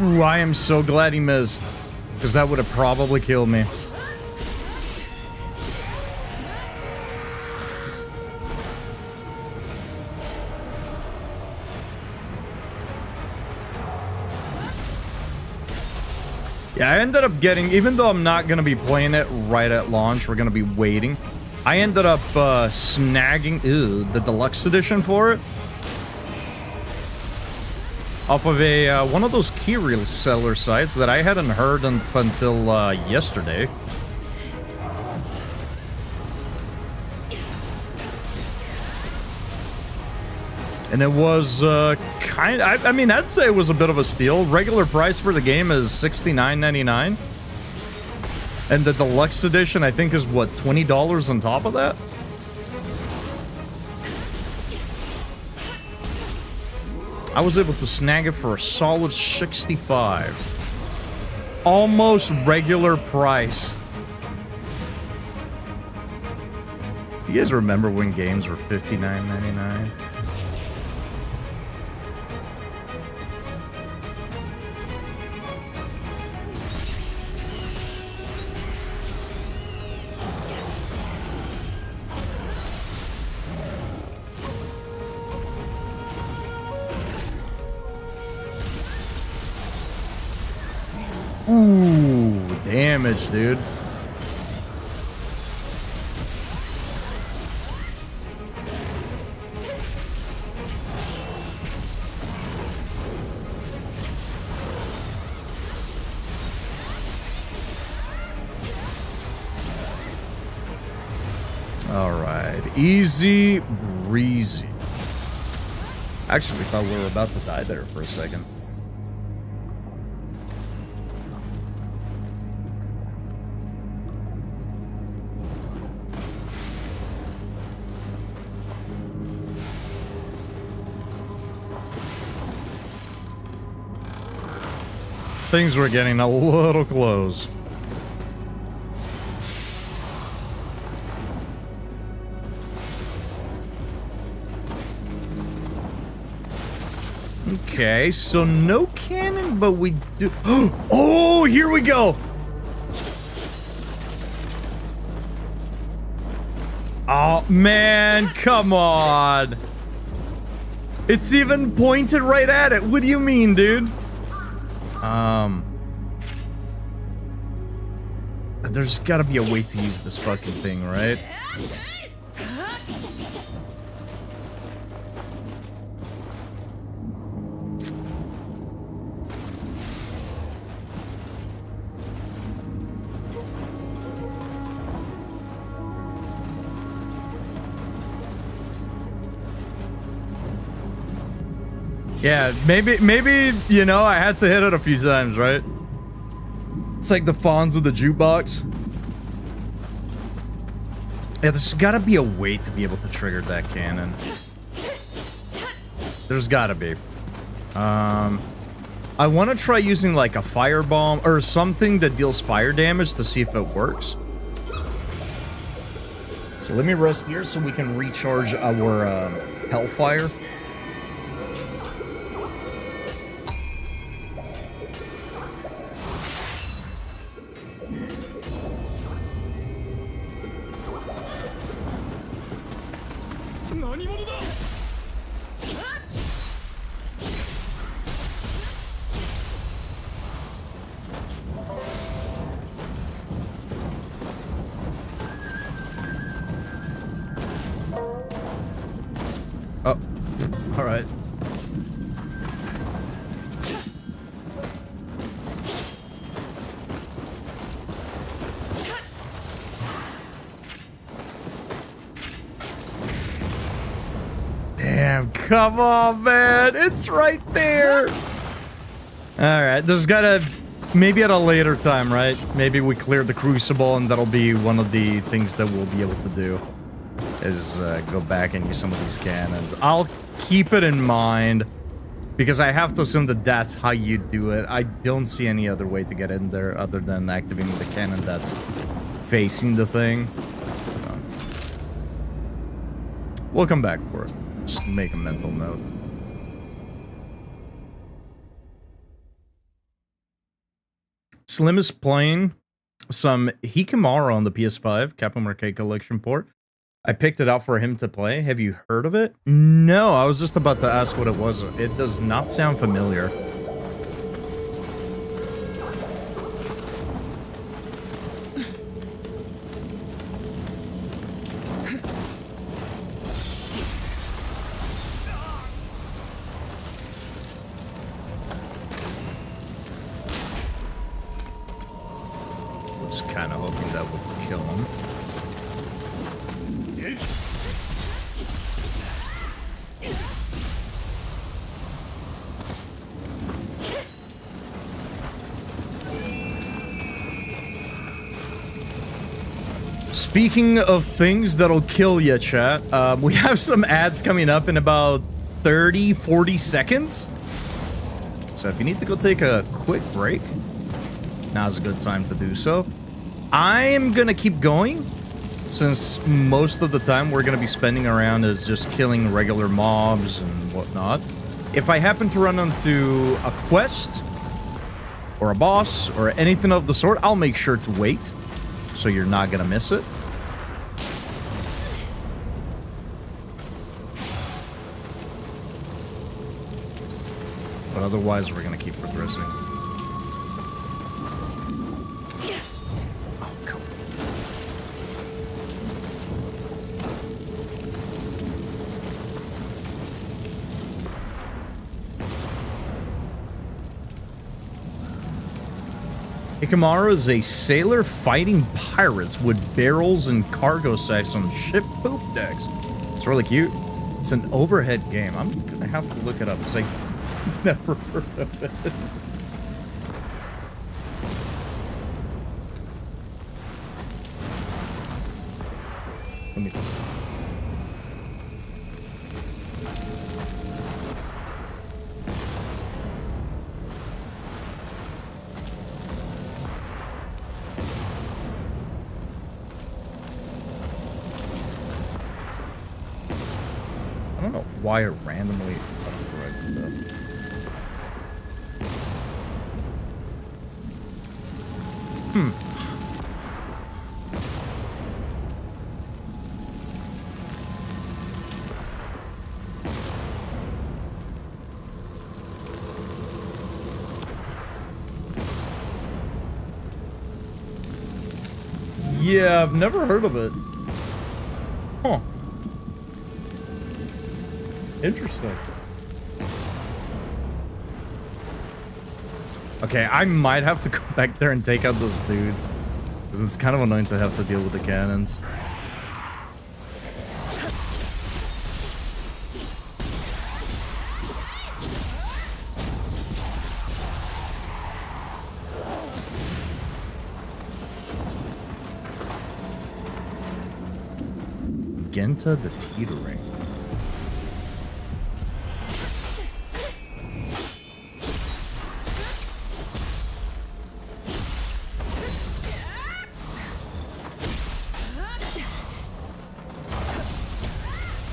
Ooh, I am so glad he missed, because that would have probably killed me. Yeah, I ended up getting, even though I'm not going to be playing it right at launch, we're going to be waiting. I ended up snagging the deluxe edition for it. Off of a one of those key reseller sites that I hadn't heard until yesterday. And it was I mean, I'd say it was a bit of a steal. Regular price for the game is $69.99. And the deluxe edition, I think, is what, $20 on top of that? I was able to snag it for a solid $65. Almost regular price. You guys remember when games were $59.99? Ooh, damage, dude. All right, easy breezy. Actually, thought we were about to die there for a second. Things were getting a little close. Okay, so no cannon, but we do. Oh, here we go. Oh, man, come on. It's even pointed right at it. What do you mean, dude? There's gotta be a way to use this fucking thing, right? Yeah, maybe, you know, I had to hit it a few times, right? It's like the Fonz with the jukebox. Yeah, there's gotta be a way to be able to trigger that cannon. There's gotta be. I want to try using like a firebomb or something that deals fire damage to see if it works. So let me rest here so we can recharge our Hellfire. Oh, all right. Damn, come on, man. It's right there. All right, there's gotta, maybe at a later time, right? Maybe we clear the Crucible and that'll be one of the things that we'll be able to do. Is go back and use some of these cannons. I'll keep it in mind because I have to assume that that's how you do it. I don't see any other way to get in there other than activating the cannon that's facing the thing. We'll come back for it. Just make a mental note. Slim is playing some Hikimaro on the PS5, Capcom Arcade Collection port. I picked it out for him to play. Have you heard of it? No, I was just about to ask what it was. It does not sound familiar. Was kind of hoping that would kill him. Speaking of things that'll kill ya, chat, we have some ads coming up in about 30-40 seconds. So if you need to go take a quick break, now's a good time to do so. I am gonna keep going, since most of the time we're going to be spending around is just killing regular mobs and whatnot. If I happen to run into a quest or a boss or anything of the sort, I'll make sure to wait so you're not going to miss it. But otherwise, we're going to keep progressing. Oh, cool. Ikamaru is a sailor fighting pirates with barrels and cargo sacks on ship poop decks. It's really cute. It's an overhead game. I'm going to have to look it up because I never heard of it. Let me see. I don't know why it randomly autocorrected that. Yeah, I've never heard of it. Huh. Interesting. Okay, I might have to go back there and take out those dudes. Because it's kind of annoying to have to deal with the cannons. Genta the Teetering.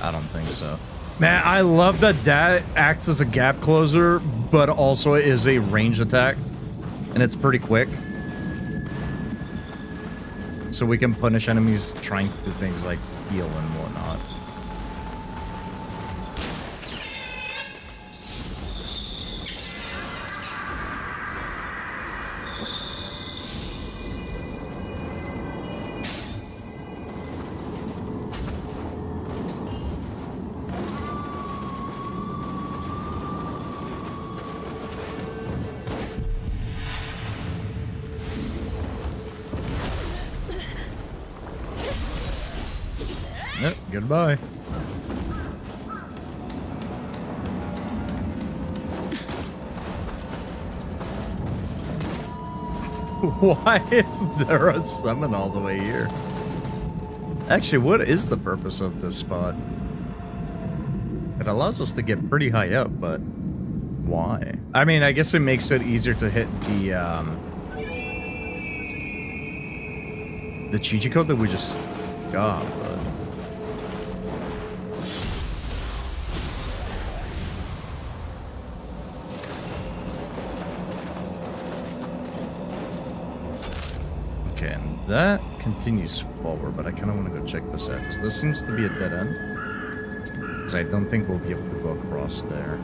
I don't think so. Man, I love that that acts as a gap closer, but also is a range attack. And it's pretty quick. So we can punish enemies trying to do things like heal and whatnot. Yep, goodbye. Why is there a summon all the way here? Actually, what is the purpose of this spot? It allows us to get pretty high up, but why? I mean, I guess it makes it easier to hit the Chichiko that we just got, but... Okay, and that continues forward, but I kind of want to go check this out, because this seems to be a dead end. Because I don't think we'll be able to go across there.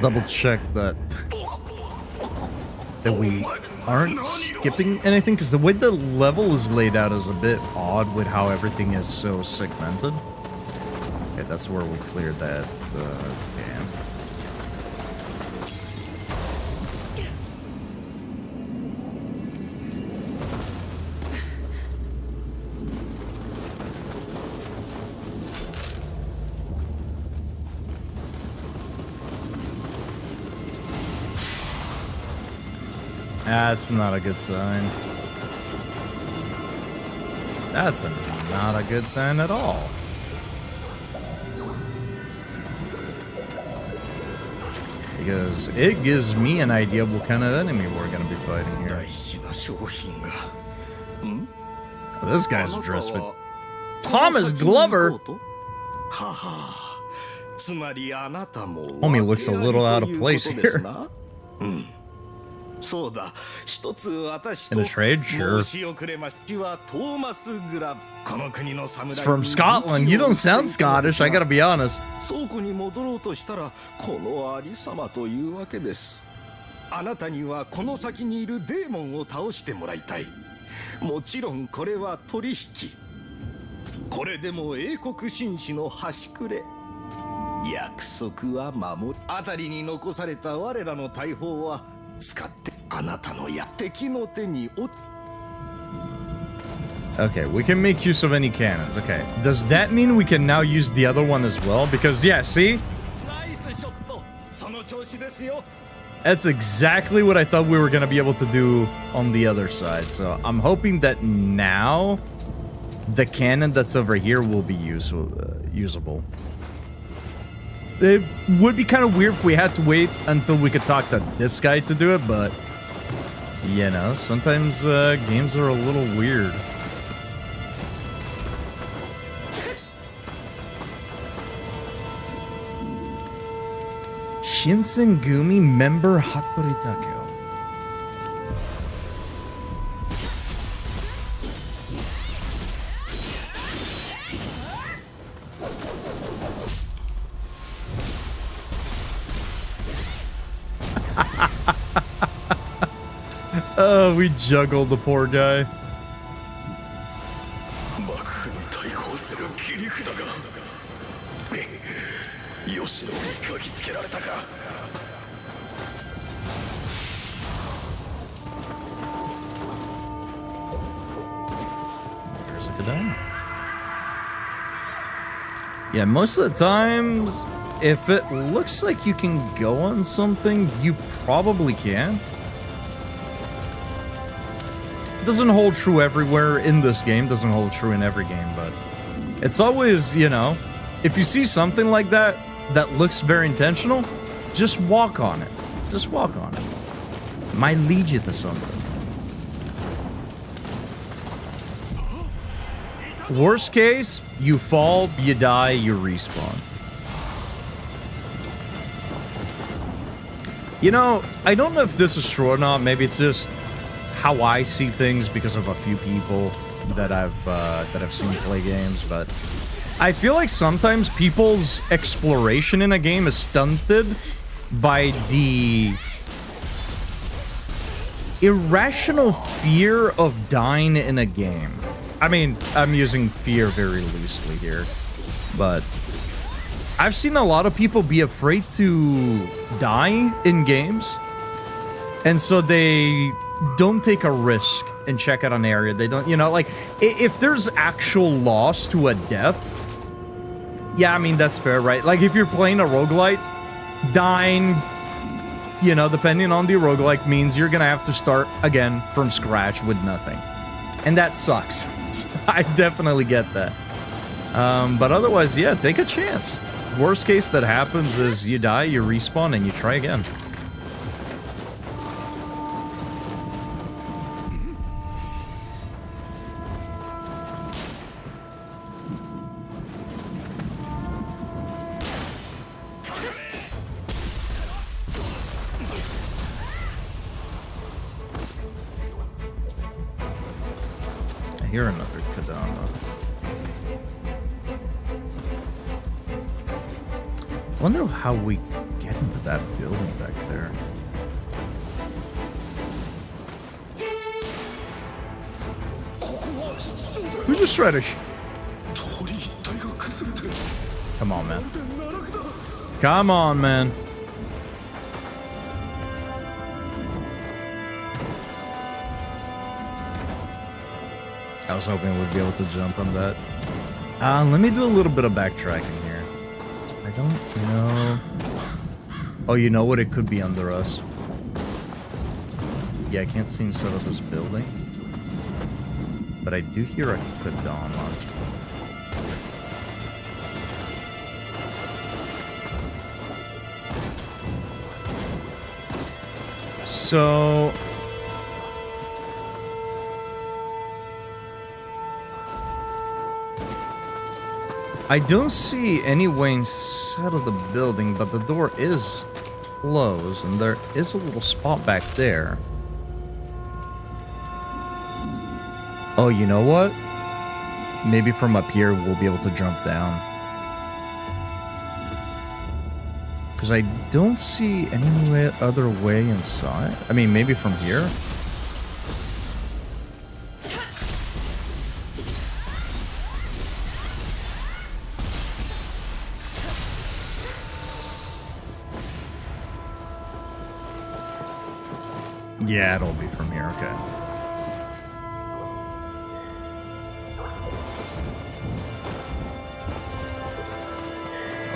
Double check that we aren't skipping anything, because the way the level is laid out is a bit odd with how everything is so segmented. Okay, that's where we cleared that dam. That's not a good sign. That's not a good sign at all. Because it gives me an idea of what kind of enemy we're going to be fighting here. Oh, this guy's dressed with Thomas Glover. Homie looks a little out of place here. In a trade, sure. It's from Scotland. You don't sound Scottish, I gotta be honest. Okay, we can make use of any cannons. Okay, does that mean we can now use the other one as well? Because, yeah, see? That's exactly what I thought we were going to be able to do on the other side. So I'm hoping that now the cannon that's over here will be usable. It would be kind of weird if we had to wait until we could talk to this guy to do it, but, you know, sometimes games are a little weird. Shinsengumi member Hatoritake. Oh, we juggled the poor guy. There's a Kadama. Yeah, most of the times, if it looks like you can go on something, you probably can. Doesn't hold true everywhere in this game, doesn't hold true in every game, but it's always, you know, if you see something like that that looks very intentional, just walk on it. Just walk on it. Might lead you to something. Worst case, you fall, you die, you respawn. You know, I don't know if this is true or not, maybe it's just how I see things because of a few people that I've seen play games, but I feel like sometimes people's exploration in a game is stunted by the irrational fear of dying in a game. I mean, I'm using fear very loosely here, but I've seen a lot of people be afraid to die in games, and so they don't take a risk and check out an area. They don't, you know, like, if there's actual loss to a death, yeah, I mean, that's fair, right? Like, if you're playing a roguelite, dying, you know, depending on the roguelike, means you're gonna have to start again from scratch with nothing. And that sucks. I definitely get that. But otherwise, yeah, take a chance. Worst case that happens is you die, you respawn, and you try again. I hear another Kadama. I wonder how we get into that building back there. Who just tried to Come on, man. Come on, man. I was hoping we'd be able to jump on that. Let me do a little bit of backtracking here. I don't know. Oh, you know what? It could be under us. Yeah, I can't see inside of this building. But I do hear a Kodama. So... I don't see any way inside of the building, but the door is closed, and there is a little spot back there. Oh, you know what? Maybe from up here we'll be able to jump down. Because I don't see any other way inside. I mean, maybe from here? Yeah, it'll be from here, okay.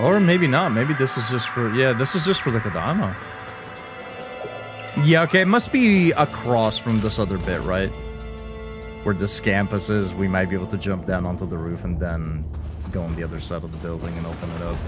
Or maybe not. Maybe this is just for... Yeah, this is just for the Kodama. Yeah, okay. It must be across from this other bit, right? Where this campus is. We might be able to jump down onto the roof and then go on the other side of the building and open it up.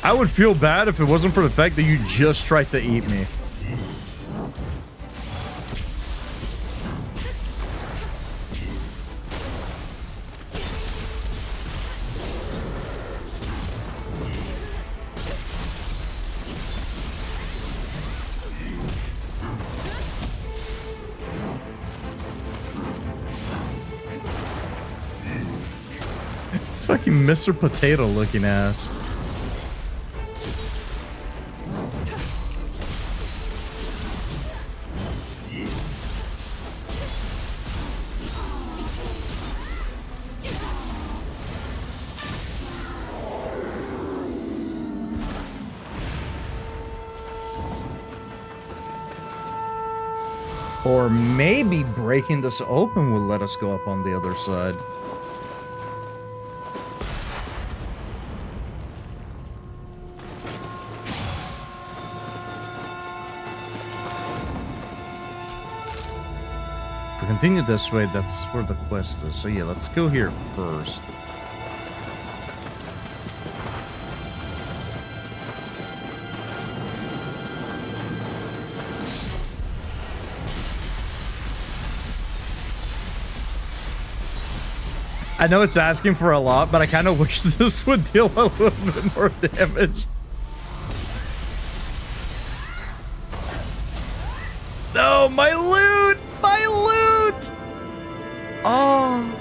I would feel bad if it wasn't for the fact that you just tried to eat me. It's fucking Mr. Potato looking ass. Or maybe breaking this open will let us go up on the other side. If we continue this way, that's where the quest is. So yeah, let's go here first. I know it's asking for a lot, but I kind of wish this would deal a little bit more damage. No, my loot! My loot! Oh.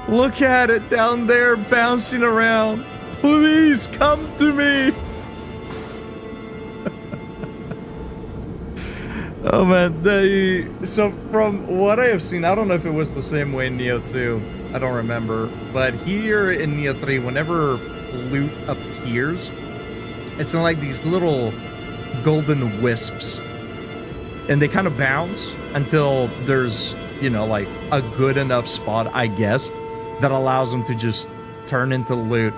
Look at it down there bouncing around. Please come to me. Oh man, so from what I have seen, I don't know if it was the same way in Neo 2, I don't remember, but here in Neo 3, whenever loot appears, it's in like these little golden wisps, and they kind of bounce until there's, you know, like a good enough spot, I guess, that allows them to just turn into loot.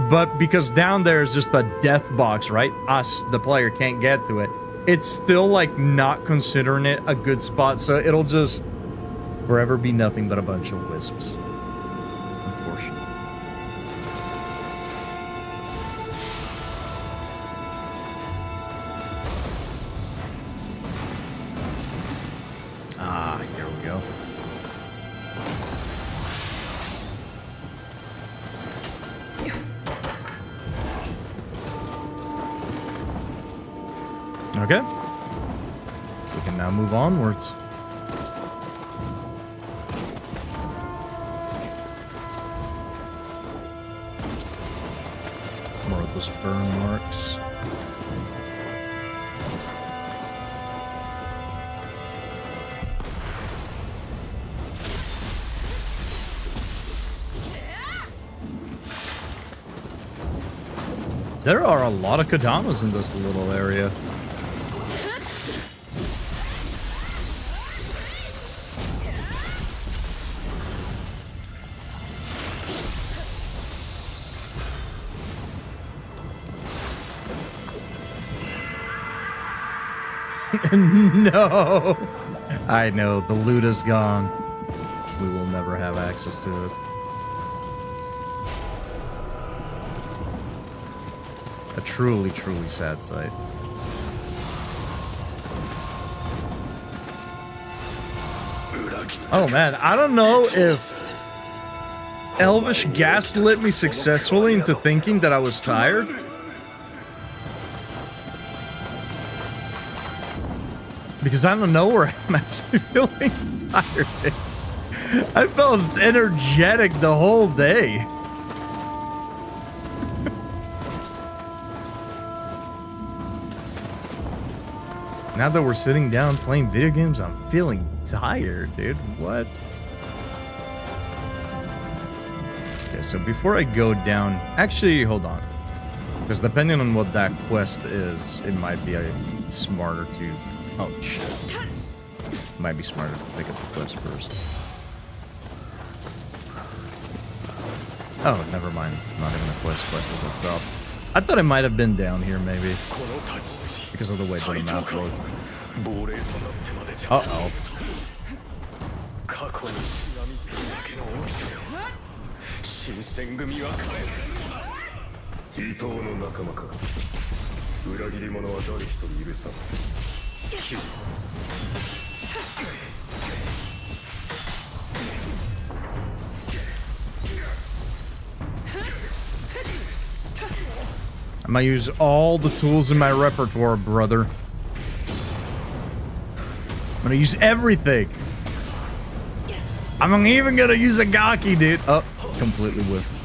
But because down there is just a death box, right? Us, the player, can't get to it. It's still, like, not considering it a good spot, so it'll just forever be nothing but a bunch of wisps. Unfortunately. Ah, here we go. Okay. We can now move onwards. More of those burn marks. There are a lot of Kodamas in this little area. No! I know, the loot is gone. We will never have access to it. A truly, truly sad sight. Oh man, I don't know if Elvish gaslit me successfully into thinking that I was tired. Because out of nowhere, I'm actually feeling tired. I felt energetic the whole day. Now that we're sitting down playing video games, I'm feeling tired, dude. What? Okay, so before I go down... Actually, hold on. Because depending on what that quest is, it might be smarter to... Oh, shit. Might be smarter to pick up the quest first. Oh, never mind. It's not even a quest. Quest is up top. I thought it might have been down here, maybe. Because of the way the map looked. Uh-oh. I'm gonna use all the tools in my repertoire, brother. I'm gonna use everything. I'm even gonna use a Gaki, dude. Oh, completely whiffed.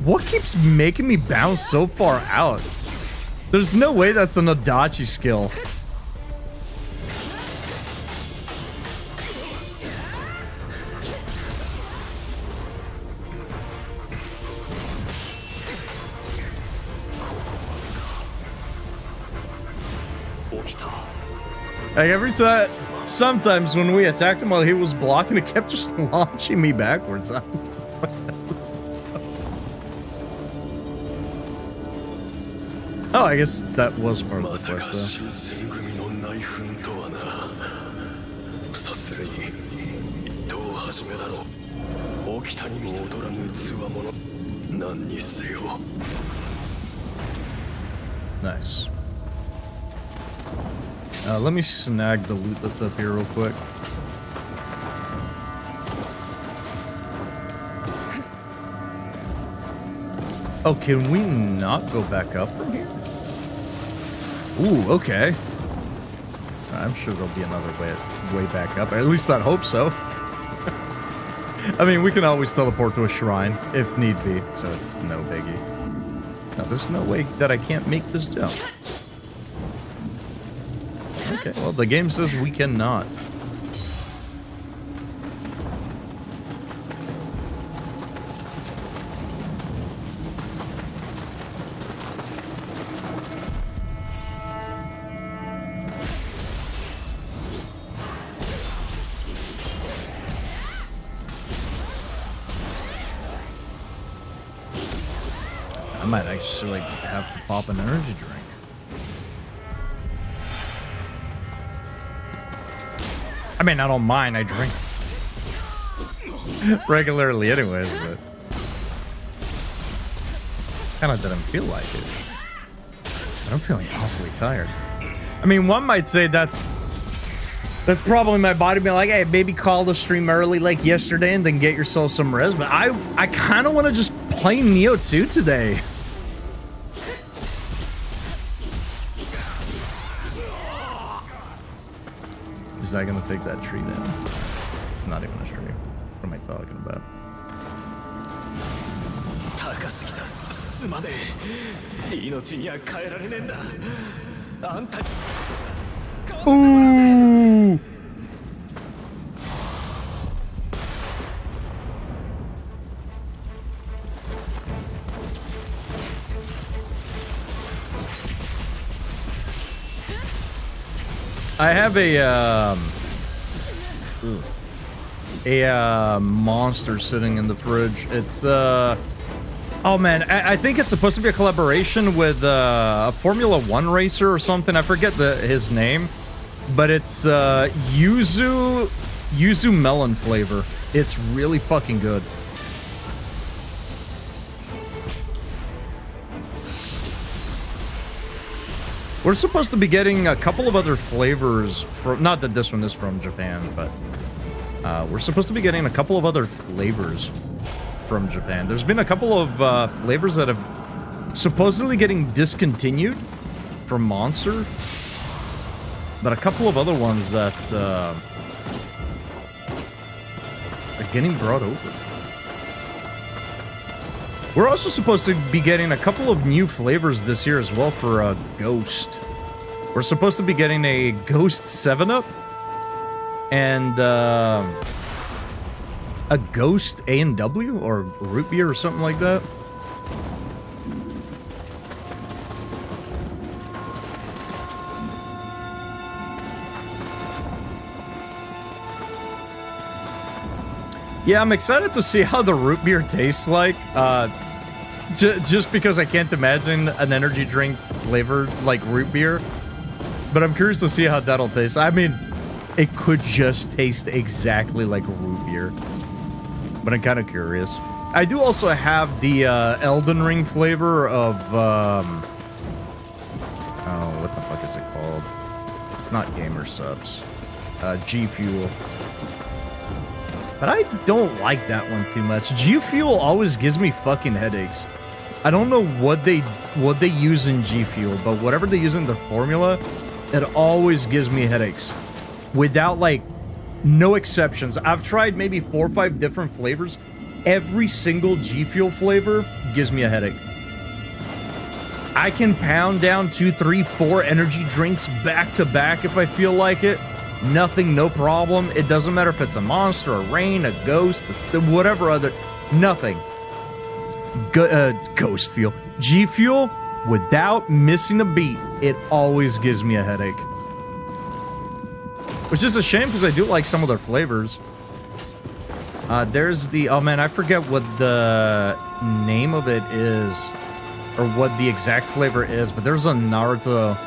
What keeps making me bounce so far out? There's no way that's an Adachi skill. Like every time, sometimes when we attacked him while he was blocking, it kept just launching me backwards. Oh, I guess that was part of the quest, though. Nice. Let me snag the loot that's up here real quick. Oh, can we not go back up from here? Ooh, okay. I'm sure there'll be another way back up. At least I hope so. I mean, we can always teleport to a shrine if need be, so it's no biggie. No, there's no way that I can't make this jump. Okay, well, the game says we cannot. I might actually have to pop an energy drink. I mean, I don't mind. I drink regularly anyways, but kind of didn't feel like it. I'm feeling awfully tired. I mean, one might say that's probably my body being like, hey, maybe call the stream early like yesterday and then get yourself some rest. But I kind of want to just play Neo 2 today. Is that gonna take that tree down? It's not even a tree. What am I talking about? Ooh! I have a monster sitting in the fridge. It's oh man, I think it's supposed to be a collaboration with a Formula One racer or something. I forget his name, but it's yuzu melon flavor. It's really fucking good. We're supposed to be getting a couple of other flavors from, not that this one is from Japan, but we're supposed to be getting a couple of other flavors from Japan. There's been a couple of flavors that have supposedly getting discontinued from Monster, but a couple of other ones that are getting brought over. We're also supposed to be getting a couple of new flavors this year as well for Ghost. We're supposed to be getting a Ghost 7-Up and a Ghost A&W or root beer or something like that. Yeah, I'm excited to see how the root beer tastes like. Just because I can't imagine an energy drink flavored like root beer. But I'm curious to see how that'll taste. I mean, it could just taste exactly like root beer. But I'm kind of curious. I do also have the Elden Ring flavor of... oh, what the fuck is it called? It's not Gamer Subs. G Fuel. But I don't like that one too much. G Fuel always gives me fucking headaches. I don't know what they use in G Fuel, but whatever they use in the formula, it always gives me headaches. Without, like, no exceptions. I've tried maybe 4 or 5 different flavors. Every single G Fuel flavor gives me a headache. I can pound down 2, 3, 4 energy drinks back to back if I feel like it. Nothing, no problem. It doesn't matter if it's a Monster, a Rain, a Ghost, whatever other... Nothing. Ghost Fuel. G Fuel, without missing a beat, it always gives me a headache. Which is a shame, because I do like some of their flavors. There's the... Oh, man, I forget what the name of it is. Or what the exact flavor is, but there's a Naruto...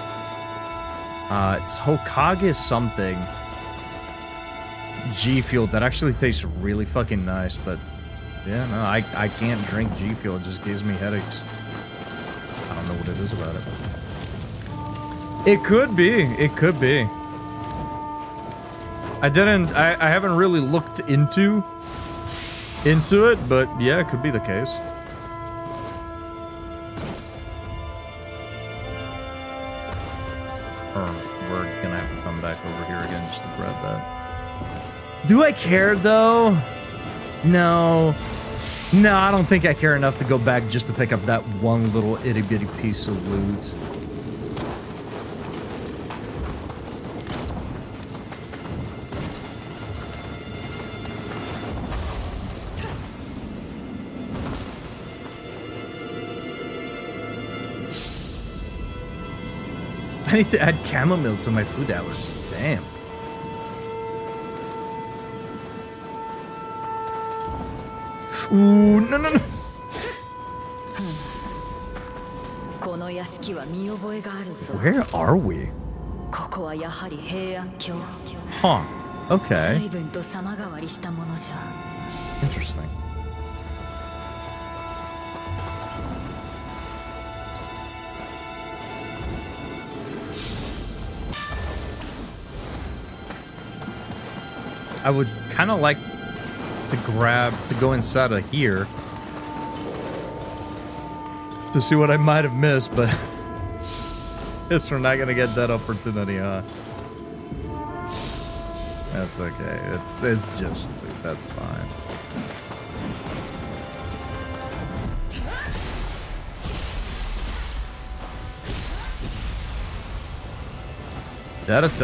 it's Hokage something. G Fuel that actually tastes really fucking nice, but yeah, no, I can't drink G Fuel. It just gives me headaches. I don't know what it is about it. It could be. It could be. I haven't really looked into it, but yeah, it could be the case. We're gonna have to come back over here again just to grab that. Do I care though? No. No, I don't think I care enough to go back just to pick up that one little itty bitty piece of loot. I need to add chamomile to my food allergies. Damn. Ooh, no, no, no. Where are we? Huh. Okay. Interesting. I would kind of like to go inside of here to see what I might have missed, but guess we're not gonna get that opportunity, huh? That's okay. It's just that's fine.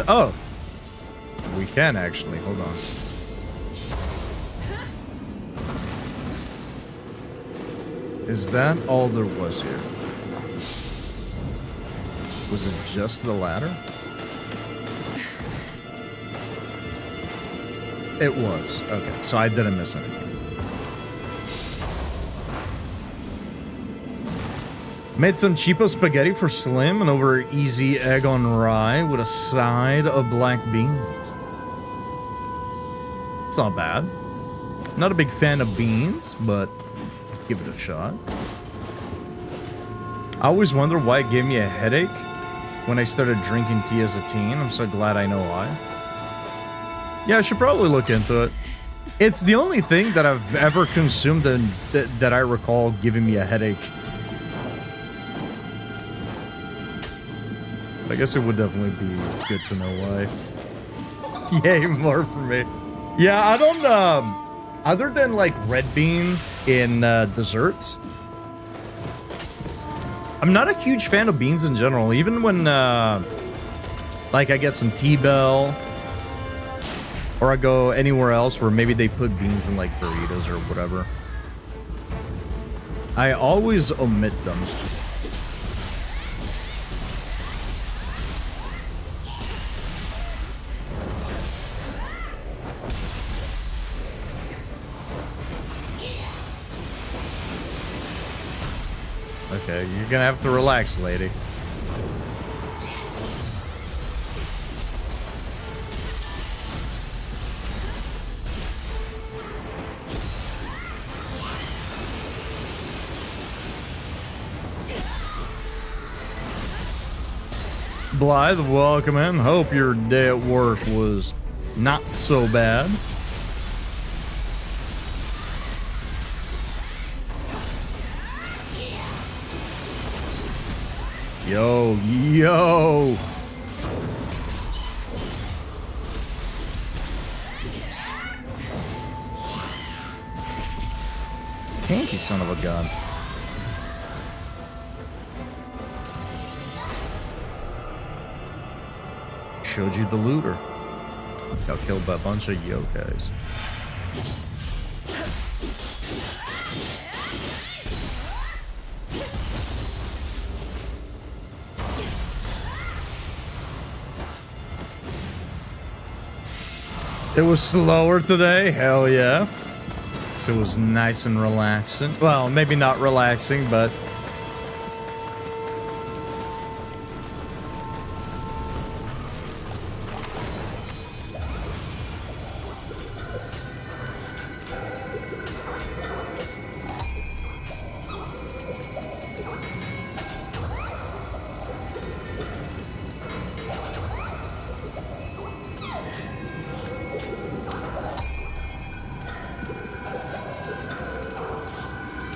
Oh, we can actually. Hold on. Is that all there was here? Was it just the ladder? It was. Okay, so I didn't miss anything. Made some cheapo spaghetti for Slim and over easy egg on rye with a side of black beans. It's not bad. Not a big fan of beans, but give it a shot. I always wonder why it gave me a headache when I started drinking tea as a teen. I'm so glad I know why. Yeah, I should probably look into it. It's the only thing that I've ever consumed that I recall giving me a headache. I guess it would definitely be good to know why. Yay, more for me. Yeah, I don't, other than like red bean in desserts, I'm not a huge fan of beans in general. Even when, like I get some T-Bell, or I go anywhere else where maybe they put beans in like burritos or whatever, I always omit them. Okay, you're gonna have to relax, lady. Blythe, welcome in. Hope your day at work was not so bad. Yo, yo. Tanky son of a gun. Showed you the looter. Got killed by a bunch of yokais. It was slower today, hell yeah. So it was nice and relaxing. Well, maybe not relaxing, but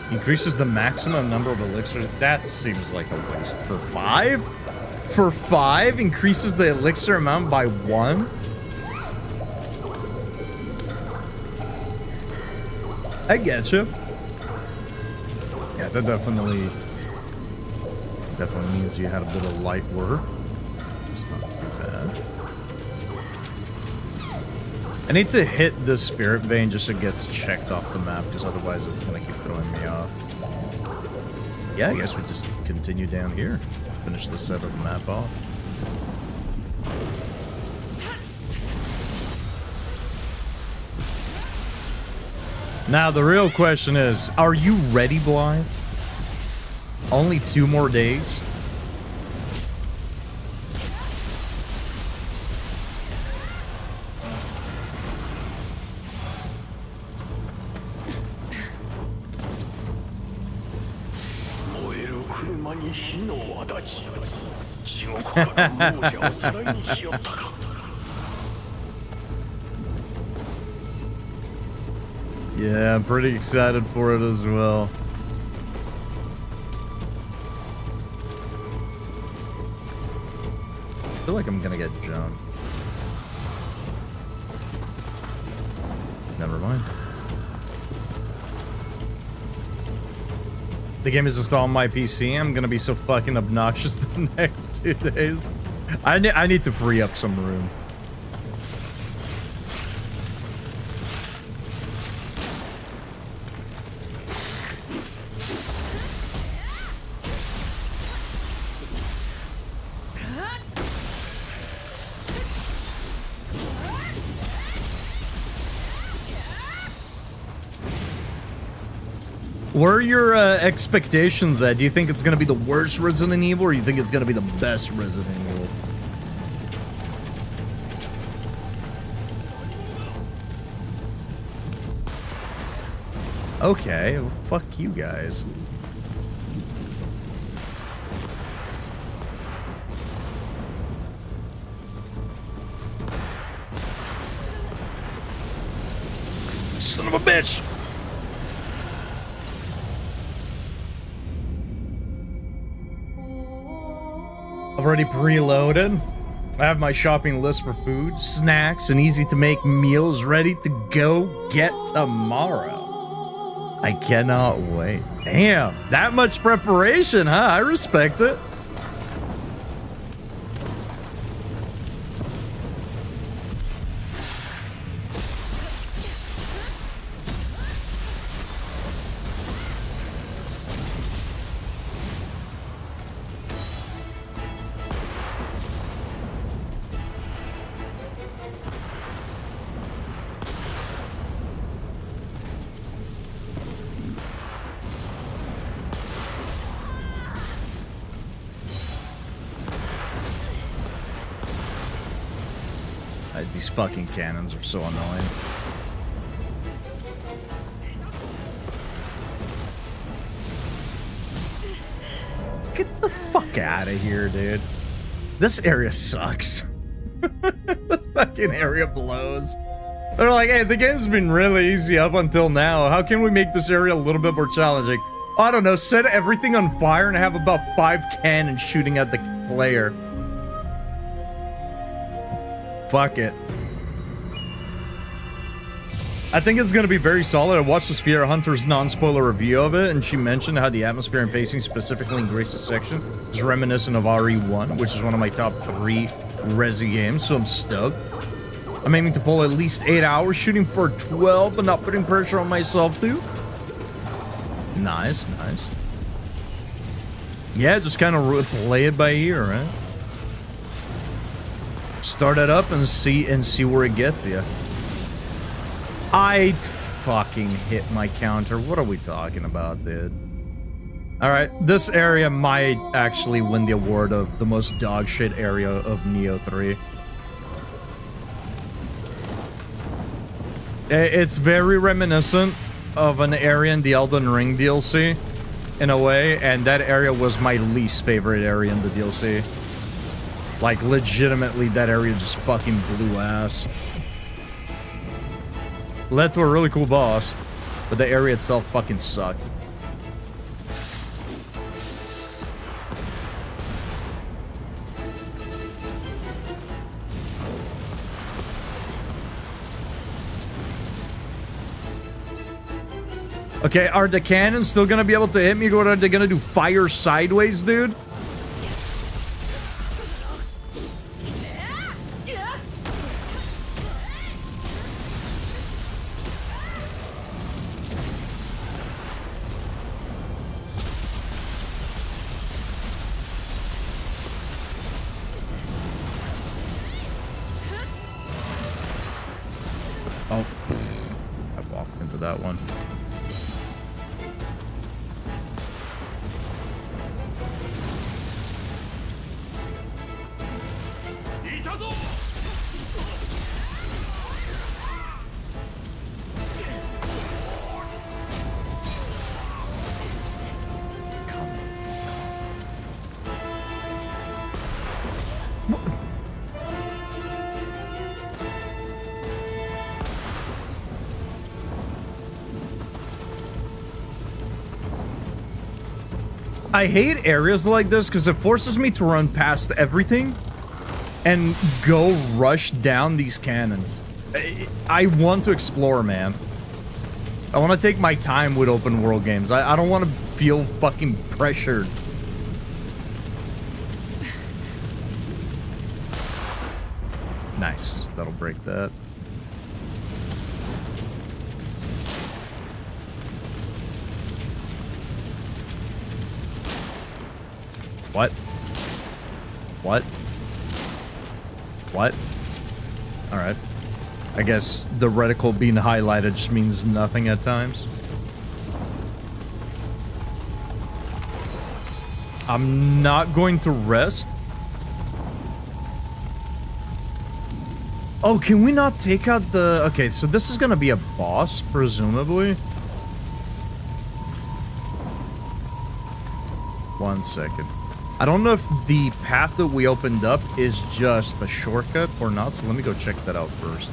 increases the maximum number of elixirs. That seems like a waste. For 5? For 5? Increases the elixir amount by 1? I get you. Yeah, that definitely means you had a bit of light work. It's not too bad. I need to hit the spirit vein just so it gets checked off the map, because otherwise it's gonna keep throwing me off. Yeah, I guess we just continue down here. Finish this set of the map off. Now the real question is, are you ready, Blythe? Only 2 more days? Yeah, I'm pretty excited for it as well. I feel like I'm gonna get jumped. Never mind. The game is installed on my PC. I'm gonna be so fucking obnoxious the next 2 days. I need to free up some room. What are your expectations at? Do you think it's gonna be the worst Resident Evil, or you think it's gonna be the best Resident Evil? Okay, well, fuck you guys. Son of a bitch! Already preloaded. I have my shopping list for food, snacks, and easy to make meals ready to go get tomorrow. I cannot wait. Damn, that much preparation, huh? I respect it. These fucking cannons are so annoying. Get the fuck out of here, dude. This area sucks. This fucking area blows. They're like, hey, the game's been really easy up until now. How can we make this area a little bit more challenging? I don't know, set everything on fire and have about 5 cannons shooting at the player. Fuck it. I think it's gonna be very solid. I watched the Sphere Hunter's non-spoiler review of it, and she mentioned how the atmosphere and pacing, specifically in Grace's section, is reminiscent of RE1, which is one of my top 3 Resi games, so I'm stoked. I'm aiming to pull at least 8 hours, shooting for 12, but not putting pressure on myself too. Nice, nice. Yeah, just kind of play it by ear, right? Start it up and see where it gets you. I fucking hit my counter. What are we talking about, dude? Alright, this area might actually win the award of the most dog shit area of Neo 3. It's very reminiscent of an area in the Elden Ring DLC, in a way, and that area was my least favorite area in the DLC. Like, legitimately, that area just fucking blew ass. Led to a really cool boss, but the area itself fucking sucked. Okay, are the cannons still gonna be able to hit me? What are they gonna do? Fire sideways, dude? Oh, I walked into that one. I hate areas like this because it forces me to run past everything and go rush down these cannons. I want to explore, man. I want to take my time with open world games. I don't want to feel fucking pressured. Nice. That'll break that. What? What? What? Alright. I guess the reticle being highlighted just means nothing at times. I'm not going to rest. Oh, can we not take out the... Okay, so this is gonna be a boss, presumably. 1 second. I don't know if the path that we opened up is just the shortcut or not, so let me go check that out first.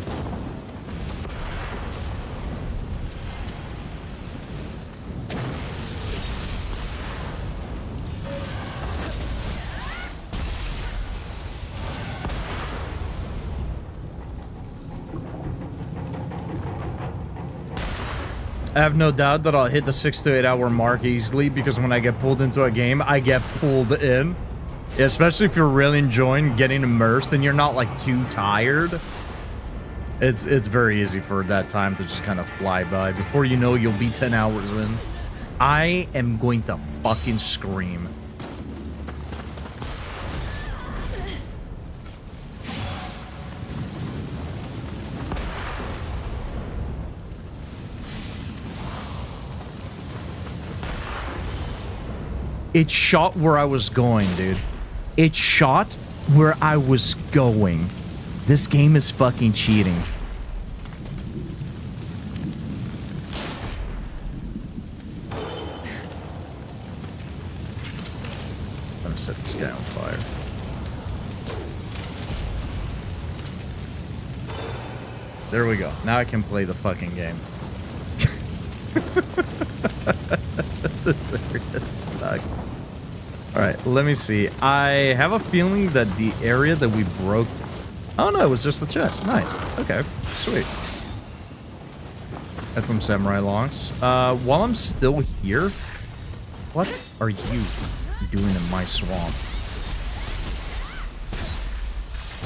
I have no doubt that I'll hit the 6 to 8 hour mark easily because when I get pulled into a game, I get pulled in. Yeah, especially if you're really enjoying getting immersed and you're not like too tired. It's very easy for that time to just kind of fly by. Before you know, you'll be 10 hours in. I am going to fucking scream. It shot where I was going, dude. It shot where I was going. This game is fucking cheating. I'm gonna set this guy on fire. There we go. Now I can play the fucking game. This is Alright, let me see. I have a feeling that the area that we broke... Oh no, it was just the chest. Nice. Okay, sweet. Had some samurai longs. While I'm still here, what are you doing in my swamp?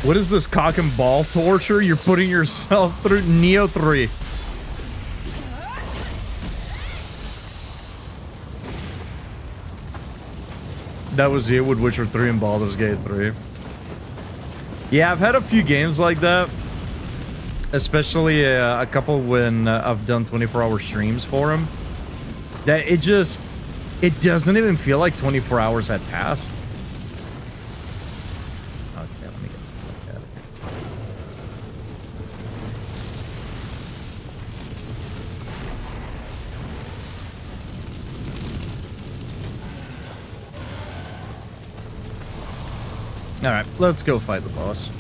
What is this cock and ball torture you're putting yourself through? Neo 3. That was it with Witcher 3 and Baldur's Gate 3. Yeah, I've had a few games like that. Especially a couple when I've done 24-hour streams for them. That it doesn't even feel like 24 hours had passed. Okay, let me get the fuck out of here. Alright, let's go fight the boss.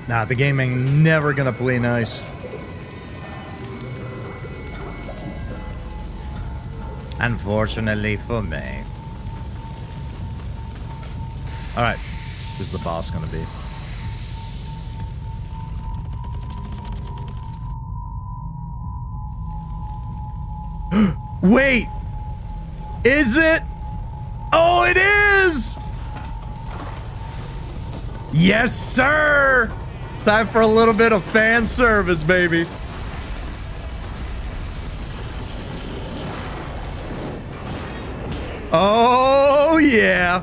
Nah, the game ain't never gonna play nice. Unfortunately for me. Alright. Who's the boss gonna be? Wait! Is it? Oh, it is! Yes, sir! Time for a little bit of fan service, baby. Oh, yeah.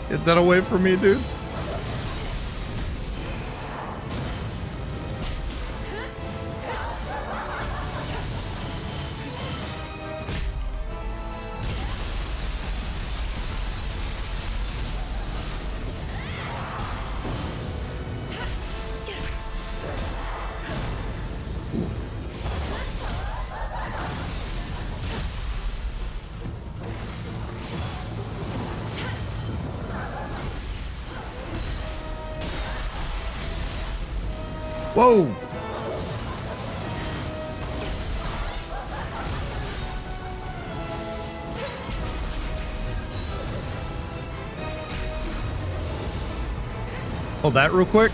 Get that away from me, dude. Whoa! Hold that real quick.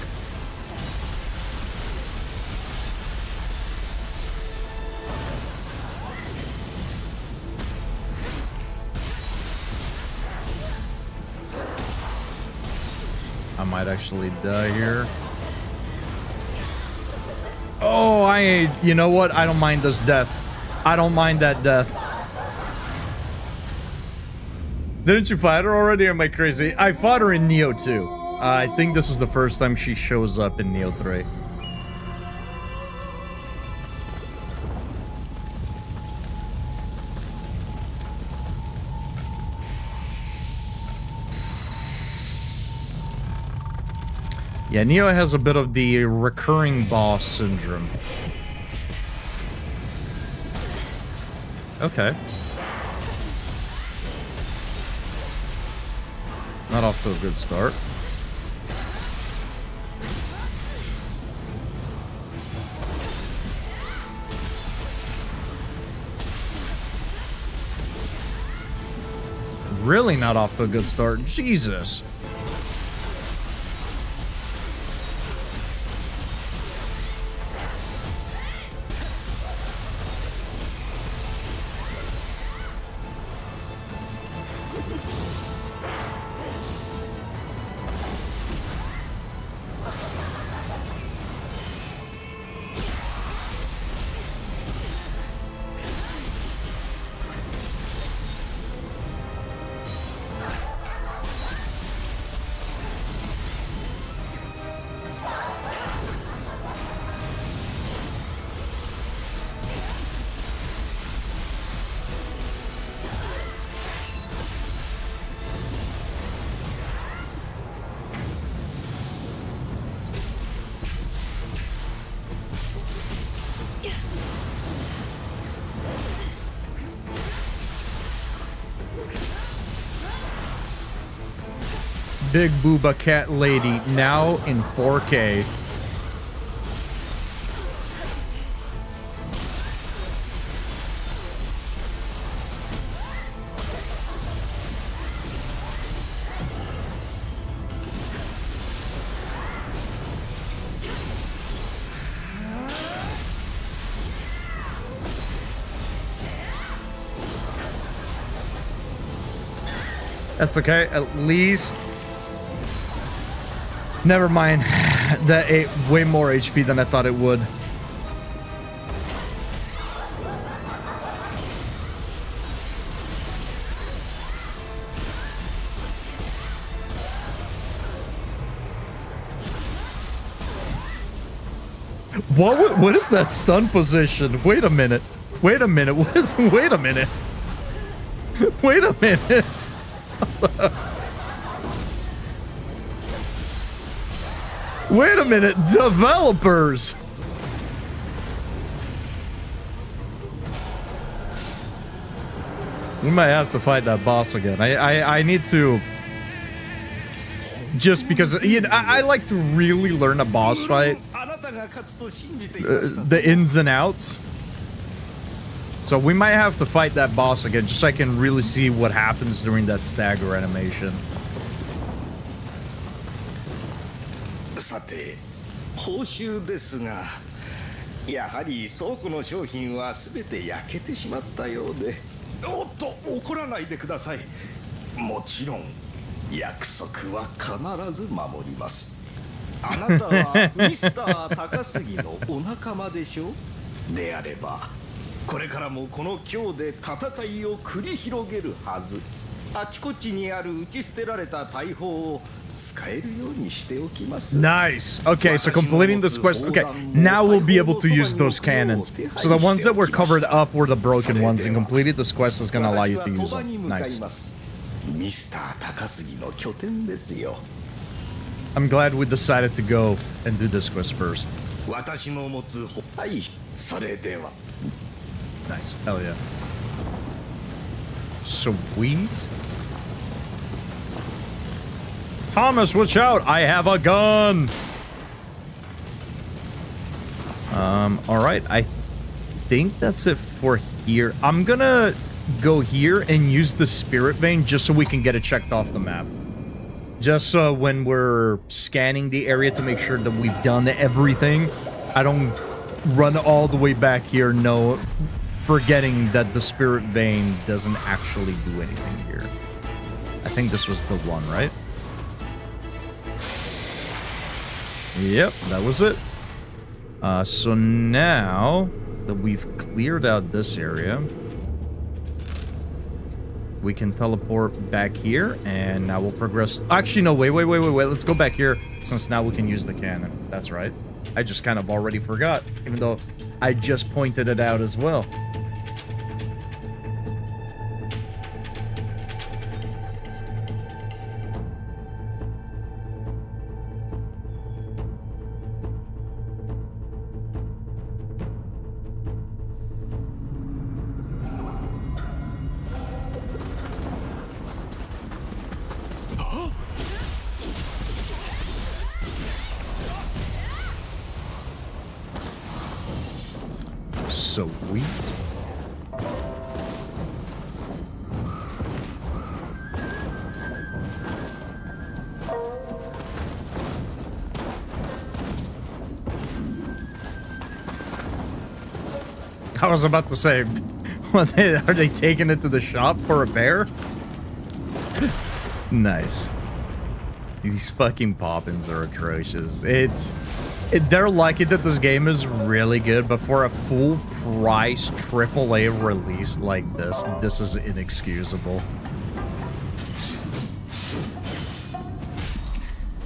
I might actually die here. Oh, you know what? I don't mind this death. I don't mind that death. Didn't you fight her already, or am I crazy? I fought her in Neo 2. I think this is the first time she shows up in Neo 3. Yeah, Neo has a bit of the recurring boss syndrome. Okay. Not off to a good start. Really not off to a good start. Jesus. Big Booba Cat Lady, now in 4K. That's okay, at least... Never mind. That ate way more HP than I thought it would. What is that stun position? Wait a minute. Wait a minute. What is... Wait a minute. Wait a minute. Wait a minute, developers! We might have to fight that boss again. I need to... Just because, you know, I like to really learn a boss fight. The ins and outs. So we might have to fight that boss again, just so I can really see what happens during that stagger animation. さて報酬ですがやはり倉庫の商品は全て焼けてしまったようでおっと怒らないでくださいもちろん約束は必ず守りますあなたはミスター高杉のお仲間でしょであればこれからもこの今日で戦いを繰り広げるはずあちこちにある打ち捨てられた大砲を Nice. Okay, so completing this quest. Okay, now we'll be able to use those cannons. So the ones that were covered up were the broken ones, and completing this quest is going to allow you to use them. Nice. I'm glad we decided to go and do this quest first. Nice. Hell yeah. Sweet. Thomas, watch out! I have a gun! All right. I think that's it for here. I'm gonna go here and use the spirit vein just so we can get it checked off the map. Just so when we're scanning the area to make sure that we've done everything, I don't run all the way back here, forgetting that the spirit vein doesn't actually do anything here. I think this was the one, right? Yep, that was it. So now that we've cleared out this area, we can teleport back here, and now we'll progress. Actually, no, wait. Let's go back here, since now we can use the cannon. That's right. I just kind of already forgot, even though I just pointed it out as well. Sweet. I was about to say, are they taking it to the shop for a bear? Nice. These fucking poppins are atrocious. They're lucky that this game is really good, but for a full price AAA release like this is inexcusable.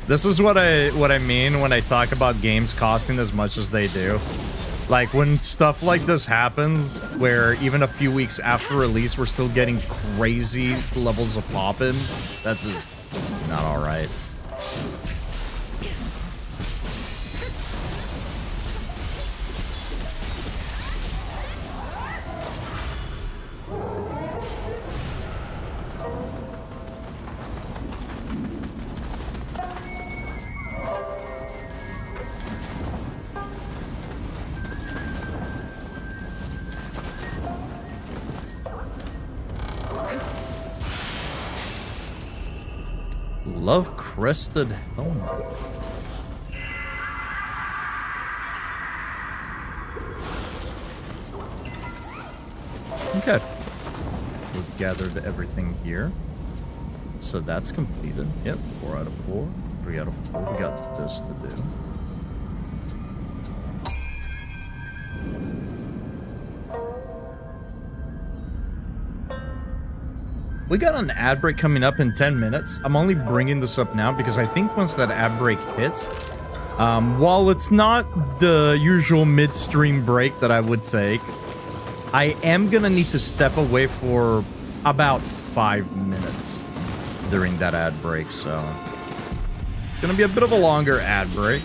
This is what I mean when I talk about games costing as much as they do. Like, when stuff like this happens, where even a few weeks after release, we're still getting crazy levels of poppin', that's just not alright. Love crested helmet. Okay. We've gathered everything here. So that's completed. Yep, 4 out of 4. 3 out of 4. We got this to do. We got an ad break coming up in 10 minutes. I'm only bringing this up now because I think once that ad break hits, while it's not the usual midstream break that I would take, I am gonna need to step away for about 5 minutes during that ad break, so it's gonna be a bit of a longer ad break.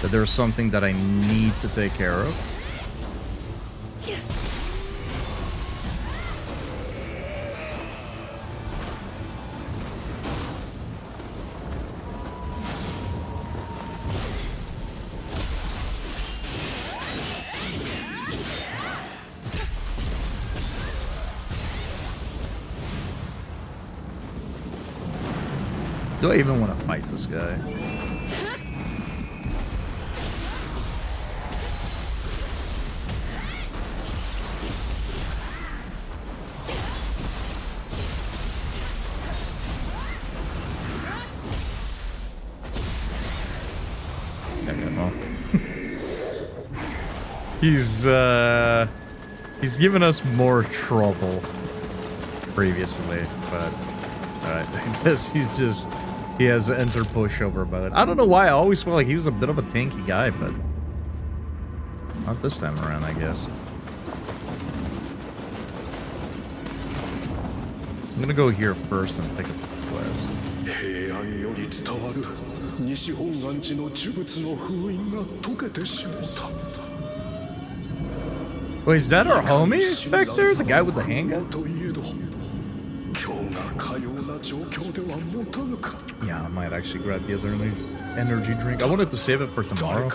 But there's something that I need to take care of. Do I even want to fight this guy? He's given us more trouble previously, but alright, I guess he has enter pushover mode. I don't know why I always felt like he was a bit of a tanky guy, but not this time around, I guess. I'm gonna go here first and pick up the quest. Wait, is that our homie back there? The guy with the handgun? Yeah, I might actually grab the other energy drink. I wanted to save it for tomorrow.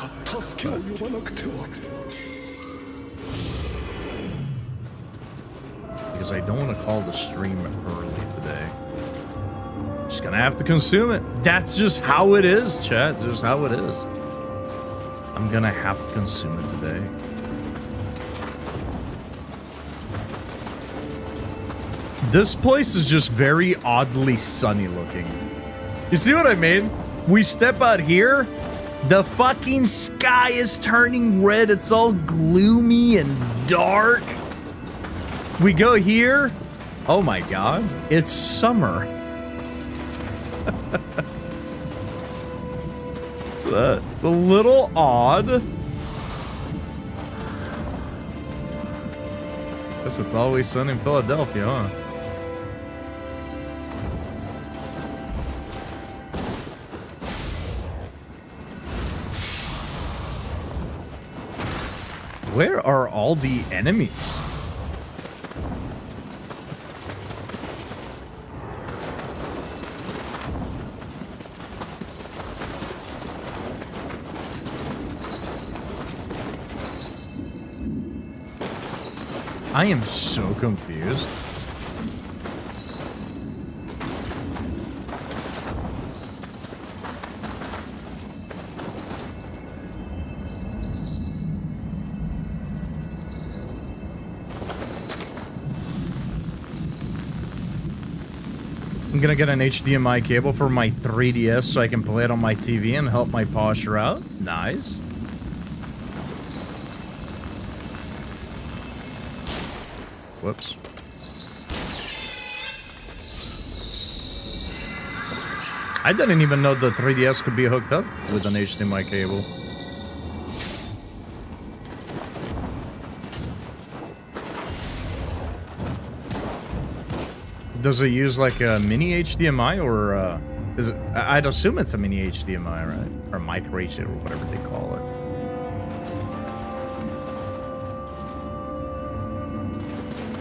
Because I don't want to call the stream early today. Just gonna have to consume it. That's just how it is, chat. It's just how it is. I'm gonna have to consume it today. This place is just very oddly sunny looking. You see what I mean? We step out here, the fucking sky is turning red. It's all gloomy and dark. We go here. Oh my god, it's summer. It's a little odd. Guess it's always sunny in Philadelphia, huh? Where are all the enemies? I am so confused. I'm gonna get an HDMI cable for my 3DS so I can play it on my TV and help my posture out. Nice. Whoops. I didn't even know the 3DS could be hooked up with an HDMI cable. Does it use like a mini HDMI or is it? I'd assume it's a mini HDMI, right? Or micro HDMI or whatever they call it.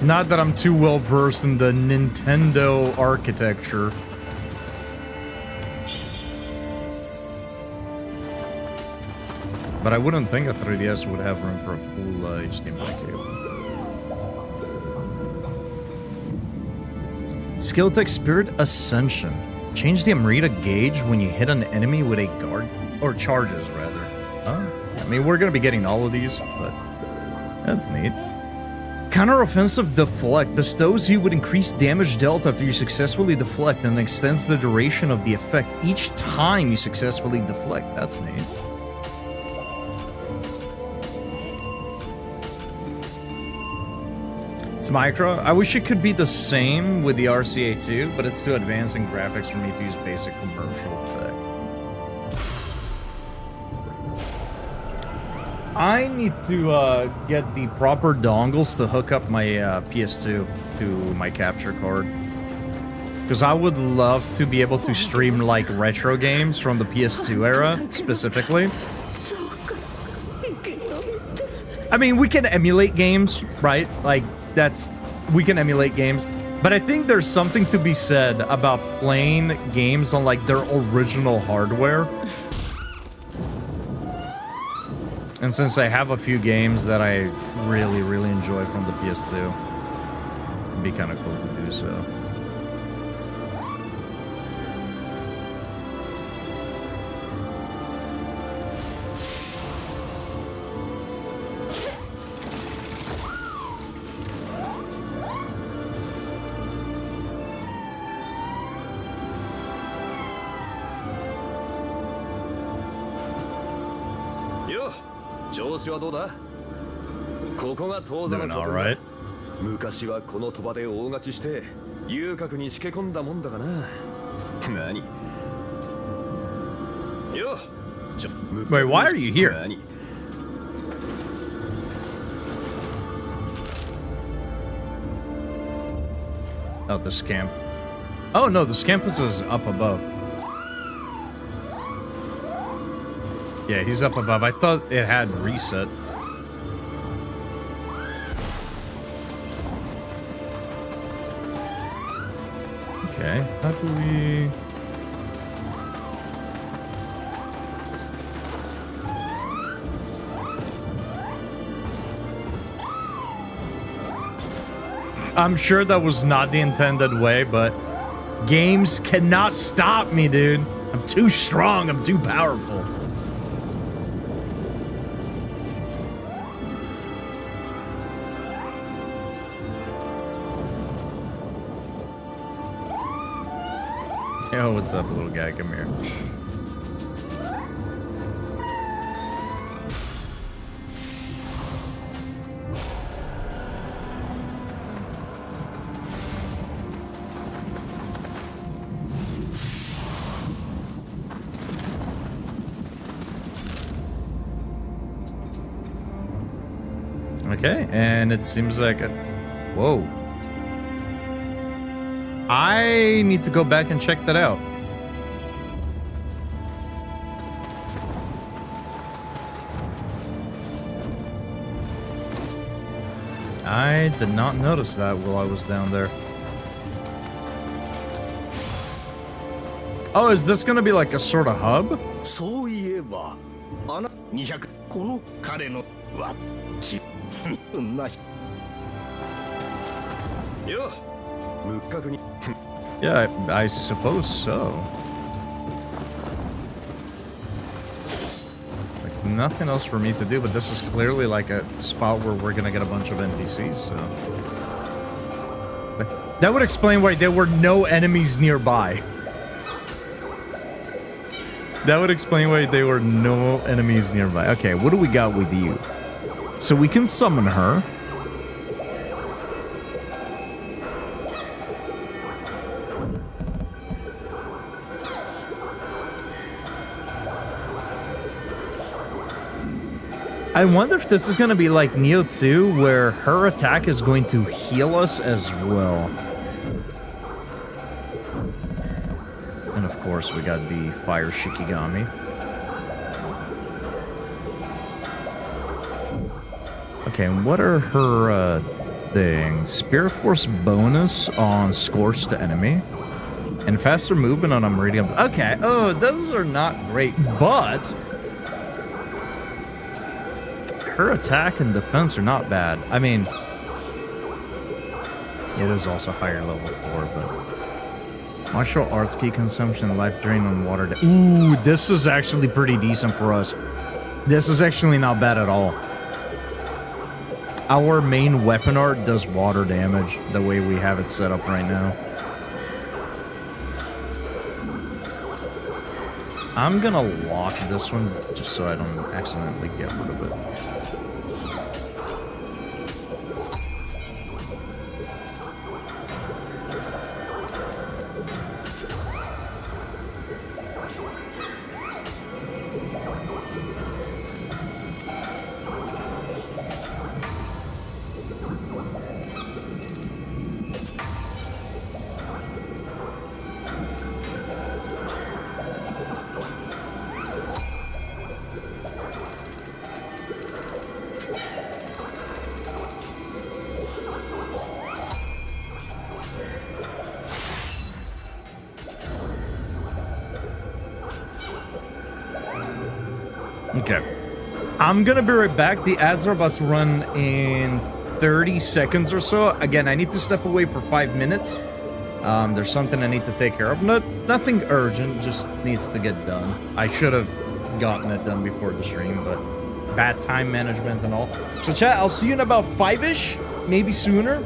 Not that I'm too well versed in the Nintendo architecture. But I wouldn't think a 3DS would have room for a full HDMI cable. Skill Tech Spirit Ascension. Change the Amrita gauge when you hit an enemy with a guard. Or charges, rather. Huh? I mean, we're gonna be getting all of these, but that's neat. Counter-offensive deflect bestows you with increased damage dealt after you successfully deflect and extends the duration of the effect each time you successfully deflect. That's neat. It's micro. I wish it could be the same with the RCA2, but it's too advanced in graphics for me to use basic commercial effect. I need to get the proper dongles to hook up my PS2 to my capture card. Because I would love to be able to stream like retro games from the PS2 era, specifically. I mean, we can emulate games, right? Like, we can emulate games. But I think there's something to be said about playing games on like their original hardware. And since I have a few games that I really, really enjoy from the PS2, it'd be kind of cool to do so. Doing all right. 昔はこの賭場で大勝ちして遊郭にしけ込んだもんだがな。何？よ。Wait, why are you here? Oh, the scamp. Oh no, the scamp is up above. Yeah, he's up above. I thought it had reset. Okay, how do we... I'm sure that was not the intended way, but games cannot stop me, dude. I'm too strong. I'm too powerful. Yo, what's up, little guy? Come here. Okay, and it seems like a... Whoa. I need to go back and check that out. I did not notice that while I was down there. Oh, is this gonna be like a sort of hub? そういえばあな200この彼のわちなよ無角に Yeah, I suppose so. Like, nothing else for me to do, but this is clearly like a spot where we're gonna get a bunch of NPCs, so... That would explain why there were no enemies nearby. That would explain why there were no enemies nearby. Okay, what do we got with you? So we can summon her. I wonder if this is going to be like Neo 2, where her attack is going to heal us as well. And of course, we got the Fire Shikigami. Okay, and what are her things? Spirit Force bonus on Scorched enemy. And faster movement on a Meridian. Okay, oh, those are not great, but... her attack and defense are not bad. I mean... it is also higher level 4, but... martial arts key consumption, life drain on water... Ooh, this is actually pretty decent for us. This is actually not bad at all. Our main weapon art does water damage the way we have it set up right now. I'm gonna lock this one just so I don't accidentally get rid of it. Okay. I'm gonna be right back. The ads are about to run in 30 seconds or so. Again, I need to step away for 5 minutes. There's something I need to take care of. Nothing urgent, just needs to get done. I should have gotten it done before the stream, but bad time management and all. So chat, I'll see you in about 5-ish, maybe sooner.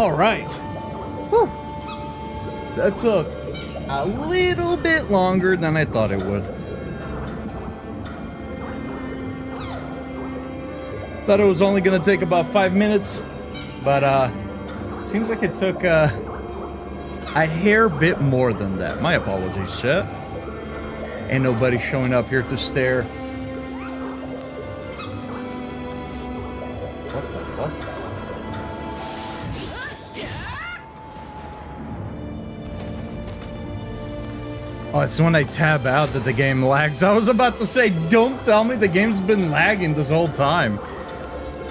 All right. Whew. That took a little bit longer than I thought it would. Thought it was only gonna take about 5 minutes, but seems like it took a hair bit more than that. My apologies, chat. Ain't nobody showing up here to stare. What the fuck? Oh, it's when I tab out that the game lags. I was about to say, don't tell me the game's been lagging this whole time.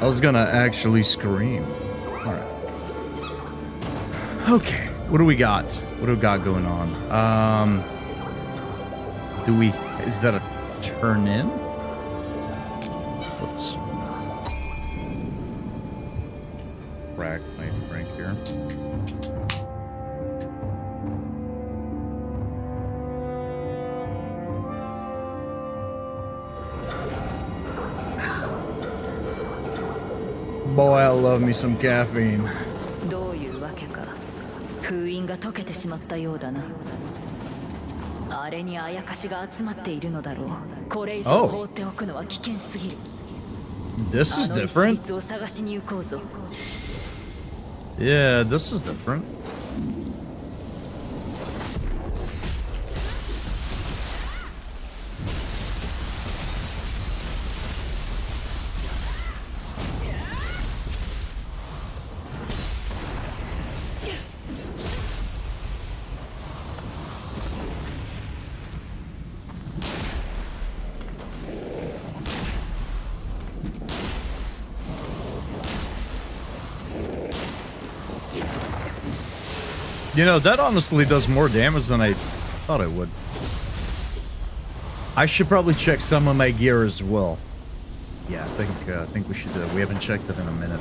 I was gonna actually scream. Alright. Okay, what do we got? What do we got going on? Is that a turn in? Whoops. Crack my drink here. Boy, I love me some caffeine. どういうわけか封印が解けてしまったようだな。あれにあやかしが集まっているのだろう。これ以上放っておくのは危険すぎる。 This is あの different. 秘密を探しに行こうぞ。 Yeah, this is different. You know, that honestly does more damage than I thought it would. I should probably check some of my gear as well. Yeah, I think we should do it. We haven't checked it in a minute.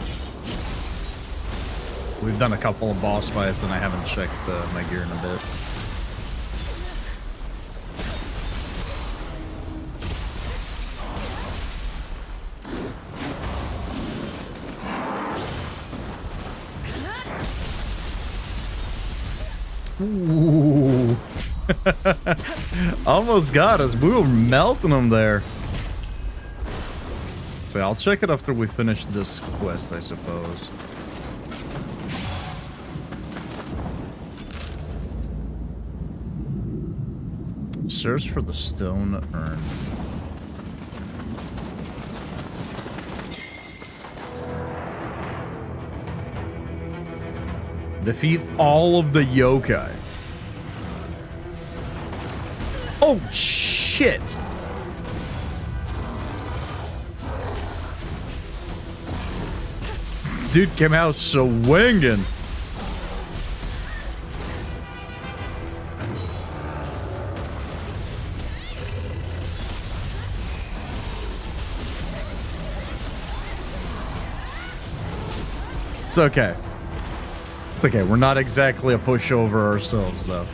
We've done a couple of boss fights and I haven't checked my gear in a bit. Ooh. Almost got us. We were melting them there. So I'll check it after we finish this quest, I suppose. Search for the stone urn. Defeat all of the yokai. Oh, shit! Dude came out swinging. It's okay. It's okay, we're not exactly a pushover ourselves, though.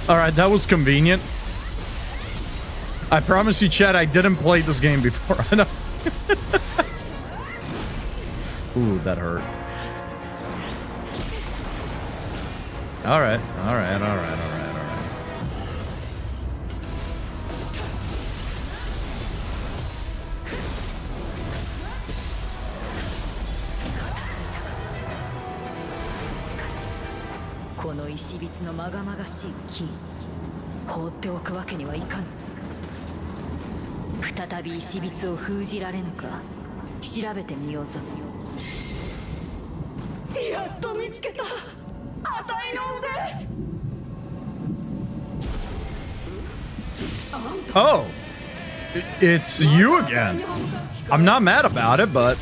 Alright, that was convenient. I promise you, chat, I didn't play this game before. I know. Ooh, that hurt. Alright, alright, alright, alright, alright. Oh, it's you again. I'm not mad about it, but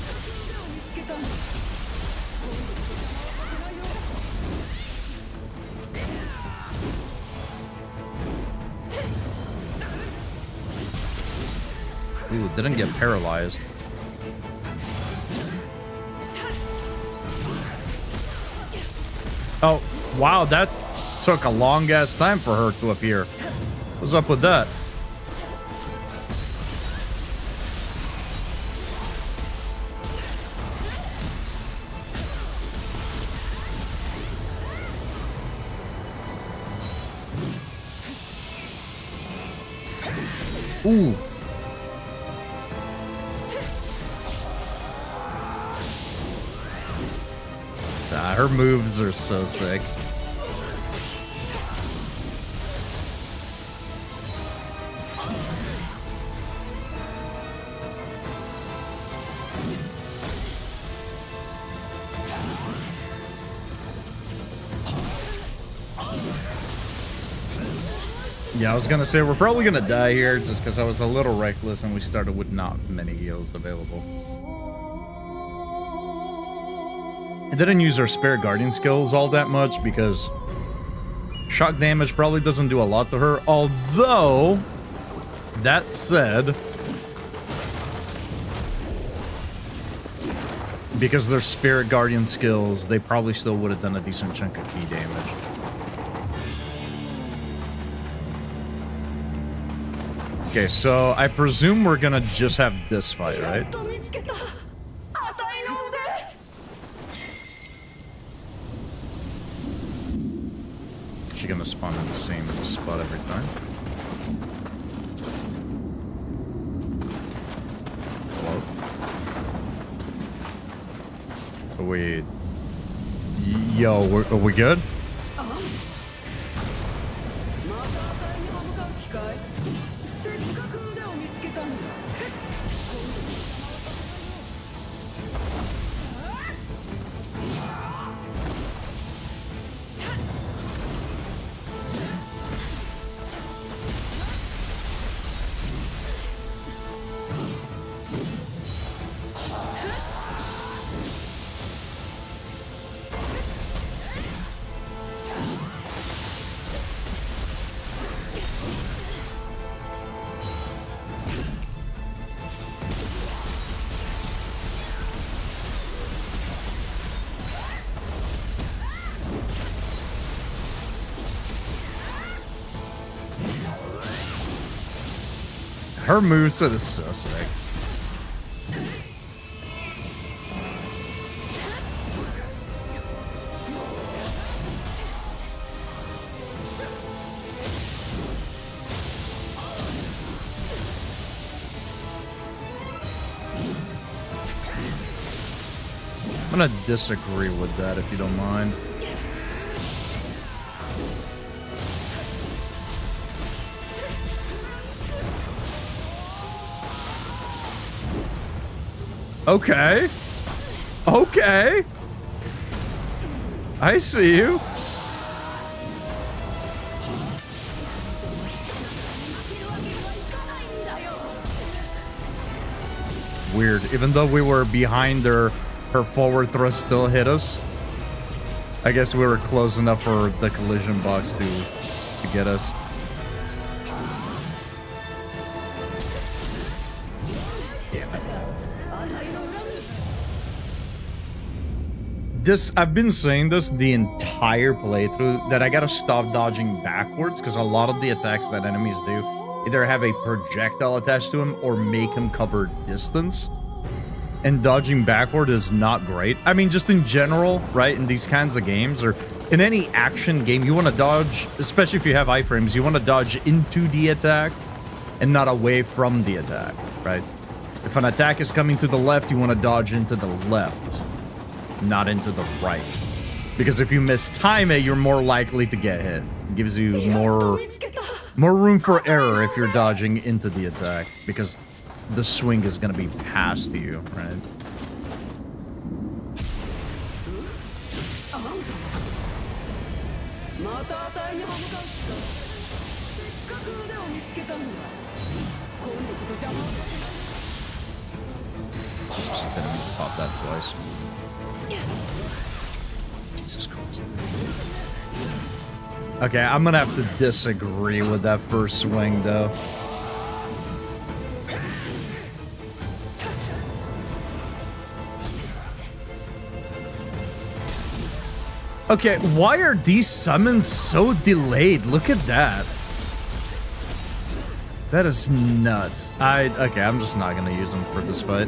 Ooh, didn't get paralyzed. Oh, wow, that took a long ass time for her to appear. What's up with that? Ooh. Her moves are so sick. Yeah, I was gonna say we're probably gonna die here just because I was a little reckless and we started with not many heals available. I didn't use our Spirit Guardian skills all that much because shock damage probably doesn't do a lot to her. Although, that said, because they're Spirit Guardian skills, they probably still would have done a decent chunk of key damage. Okay, so I presume we're gonna just have this fight, right? Is she gonna spawn in the same spot every time? Hello? Are we... Yo, are we good? Her moveset is so sick. I'm gonna disagree with that if you don't mind. Okay. Okay. I see you. Weird. Even though we were behind her, her forward thrust still hit us. I guess we were close enough for the collision box to get us. I've been saying this the entire playthrough, that I gotta stop dodging backwards, because a lot of the attacks that enemies do either have a projectile attached to him or make him cover distance. And dodging backward is not great. I mean, just in general, right? In these kinds of games, or in any action game, you want to dodge, especially if you have iframes, you want to dodge into the attack and not away from the attack, right? If an attack is coming to the left, you want to dodge into the left, not into the right, because if you mistime it, you're more likely to get hit. It gives you more room for error if you're dodging into the attack, because the swing is going to be past you, right? Oops, didn't pop that twice. Jesus Christ. Okay, I'm gonna have to disagree with that first swing, though. Okay, why are these summons so delayed? Look at that. That is nuts. Okay, I'm just not gonna use them for this fight.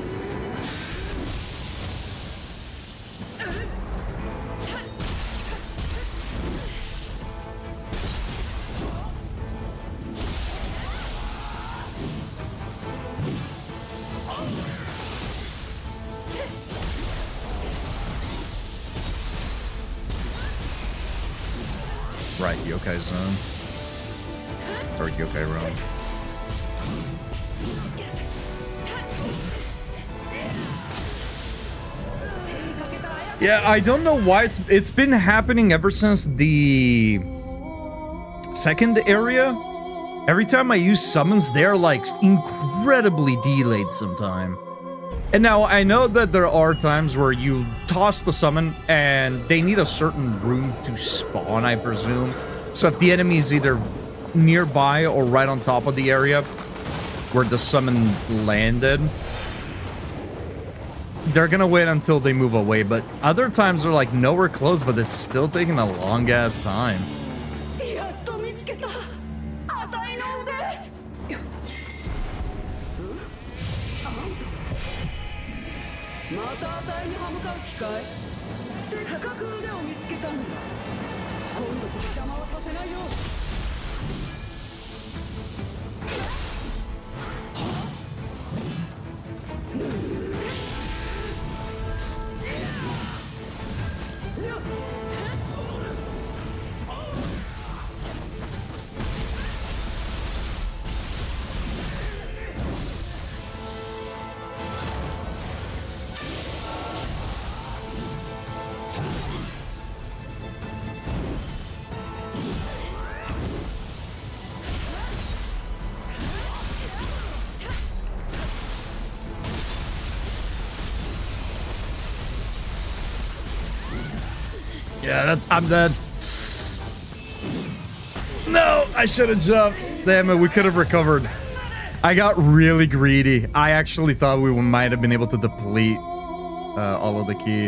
Right, yokai zone. Or yokai realm. Yeah, I don't know why it's been happening ever since the second area. Every time I use summons, they're like incredibly delayed sometime. And now I know that there are times where you toss the summon and they need a certain room to spawn, I presume. So if the enemy is either nearby or right on top of the area where the summon landed, they're gonna wait until they move away. But other times they're like nowhere close, but it's still taking a long ass time. Yeah, I'm dead. No, I should have jumped. Damn it, we could have recovered. I got really greedy. I actually thought we might have been able to deplete all of the ki.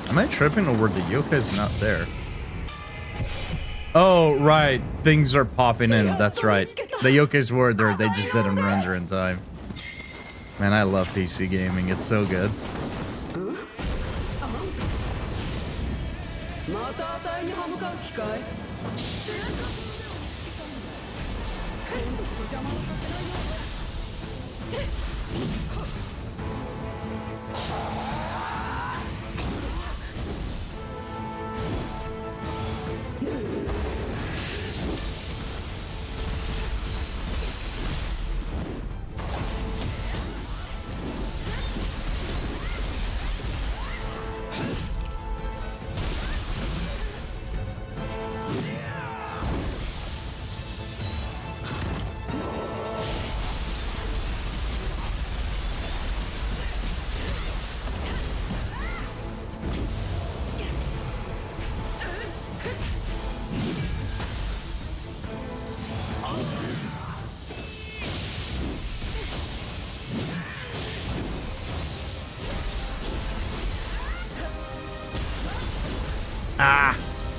Am I tripping or were the yokai's not there? Oh, right. Things are popping in. That's right. The yokais were there. They just didn't render in time. Man, I love PC gaming. It's so good.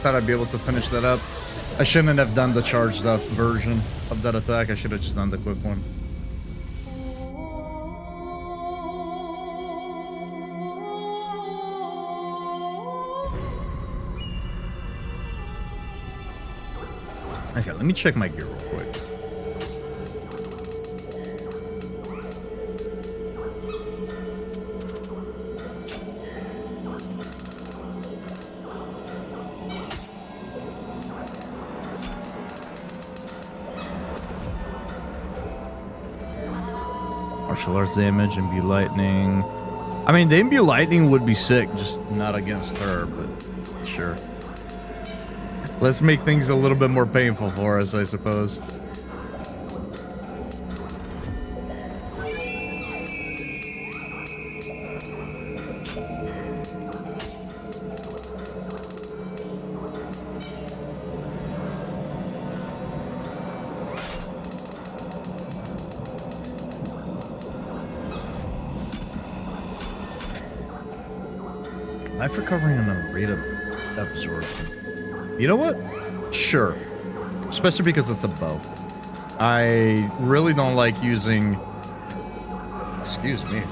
Thought I'd be able to finish that up. I shouldn't have done the charged up version of that attack. I should have just done the quick one. Okay, let me check my gear real quick. Martial arts damage, imbue lightning. I mean, the imbue lightning would be sick, just not against her, but sure. Let's make things a little bit more painful for us, I suppose. Life recovery and a rate of absorption. You know what? Sure. Especially because it's a bow. I really don't like using... Excuse me.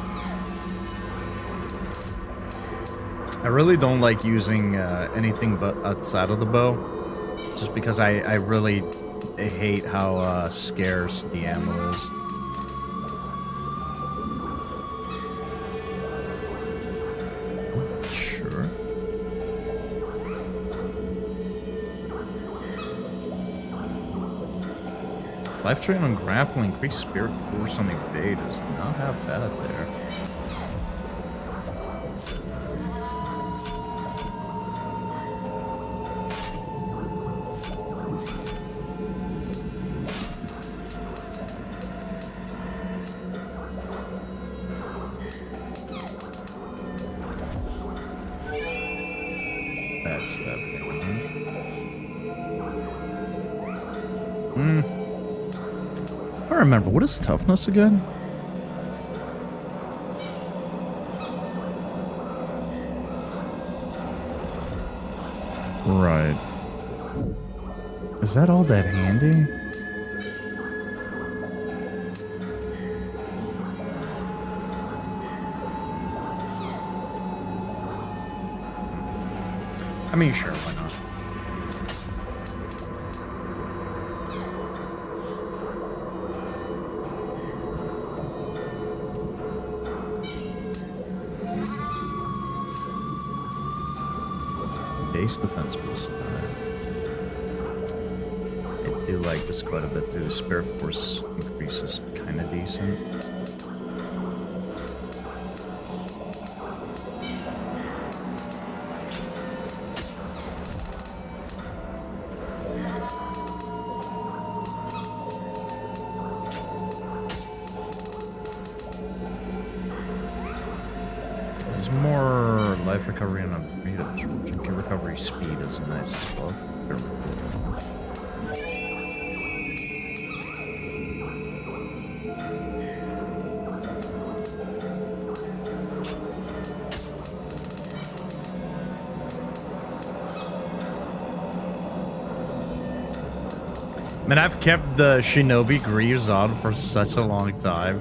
I really don't like using anything but outside of the bow. Just because I really hate how scarce the ammo is. Sure. Life train on grapple, increase spirit force on evade does not have that there. Backstab damage. I remember, what is toughness again? Right. Is that all that handy? I mean, sure, why not? Base defense boost. I do like this quite a bit too. Spare force increase is kind of decent. There's more life recovery and a rate of absorption. Recovery speed is nice as well. Man, I've kept the Shinobi Greaves on for such a long time.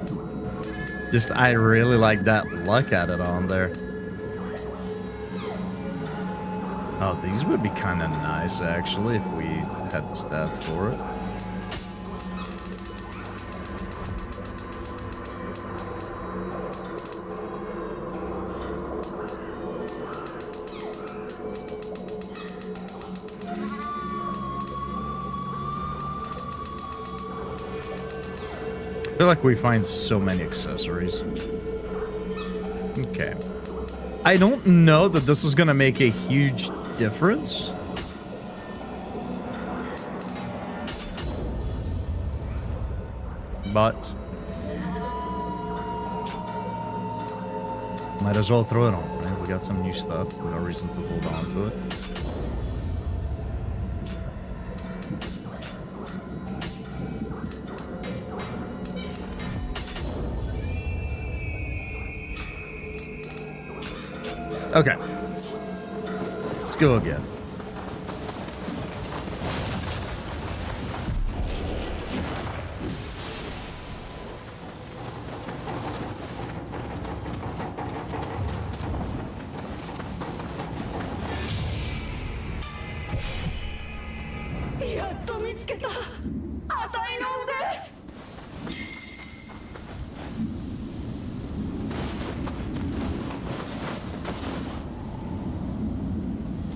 Just, I really like that look at it on there. Oh, these would be kind of nice, actually, if we had the stats for it. I feel like we find so many accessories. Okay. I don't know that this is gonna make a huge difference. But might as well throw it on, right? We got some new stuff. No reason to hold on to it. Okay. Let's go again.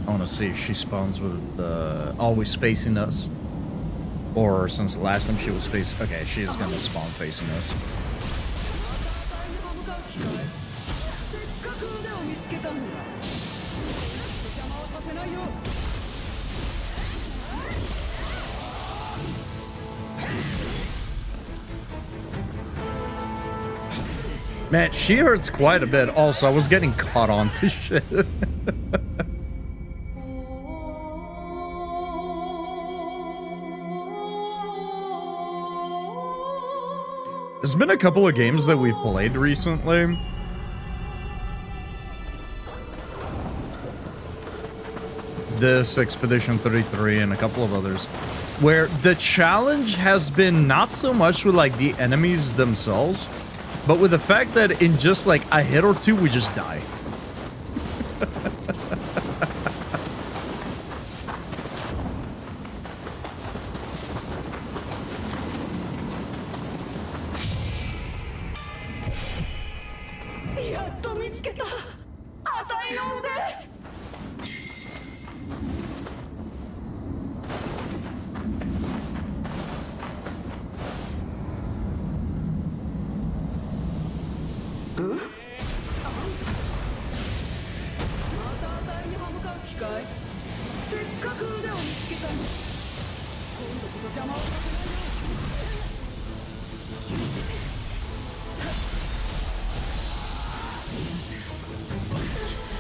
I want to see if she spawns with always facing us, or since the last time she was facing. Okay, she is gonna spawn facing us. Man, she hurts quite a bit. Also, I was getting caught on to shit. There's been a couple of games that we've played recently this, Expedition 33, and a couple of others, where the challenge has been not so much with like the enemies themselves, but with the fact that in just like a hit or two, we just die.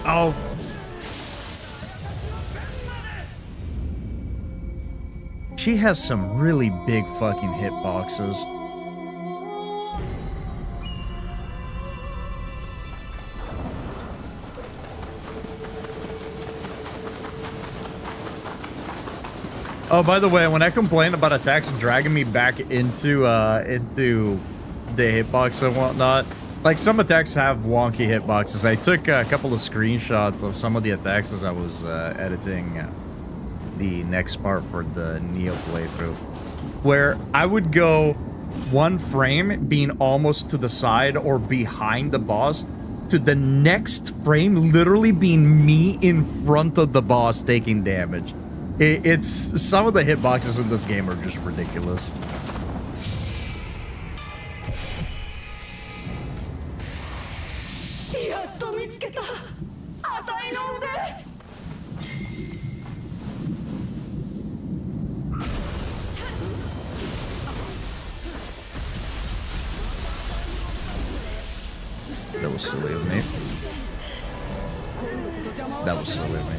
Oh. She has some really big fucking hitboxes. Oh, by the way, when I complain about attacks dragging me back into the hitbox and whatnot, like some attacks have wonky hitboxes. I took a couple of screenshots of some of the attacks as I was editing the next part for the Neo playthrough, where I would go one frame being almost to the side or behind the boss to the next frame literally being me in front of the boss taking damage. It's some of the hitboxes in this game are just ridiculous. That was silly of me. That was silly of me.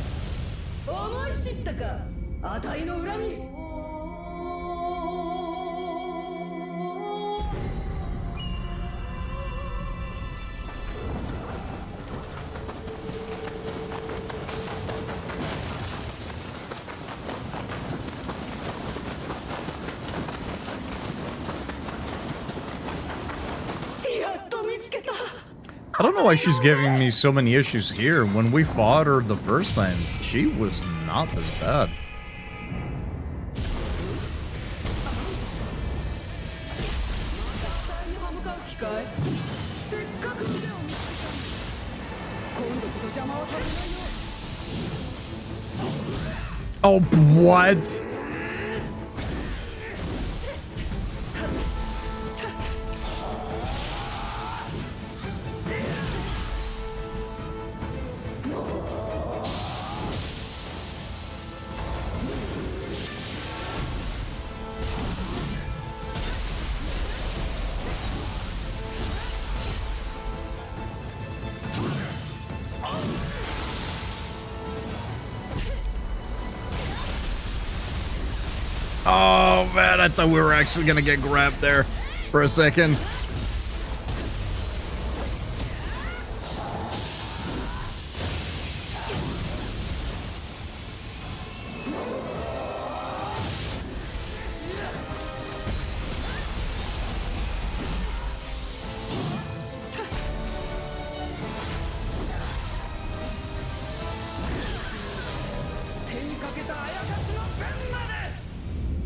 I don't know why she's giving me so many issues here. When we fought her the first time, she was not as bad. Oh, what? Oh man, I thought we were actually gonna get grabbed there for a second.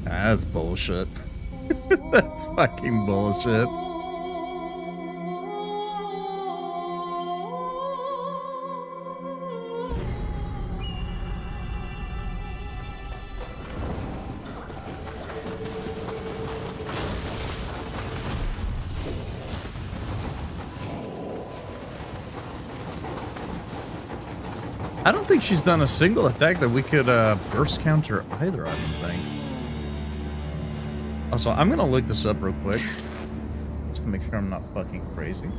That's bullshit. That's fucking bullshit. I don't think she's done a single attack that we could burst counter either, I don't think. Also, I'm gonna look this up real quick, just to make sure I'm not fucking crazy.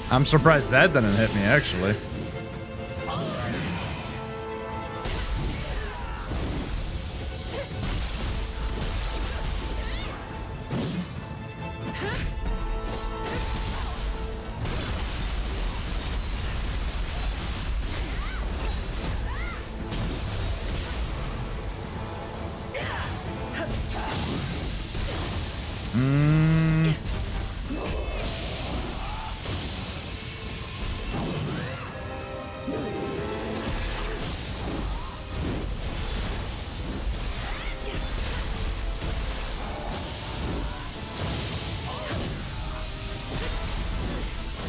I'm surprised that didn't hit me, actually.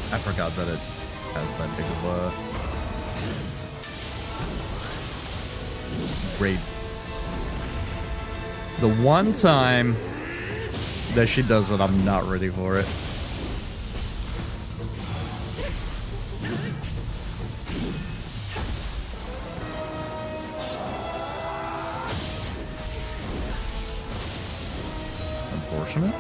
I forgot that it has that big of a raid. The one time that she does it, I'm not ready for it. It's unfortunate.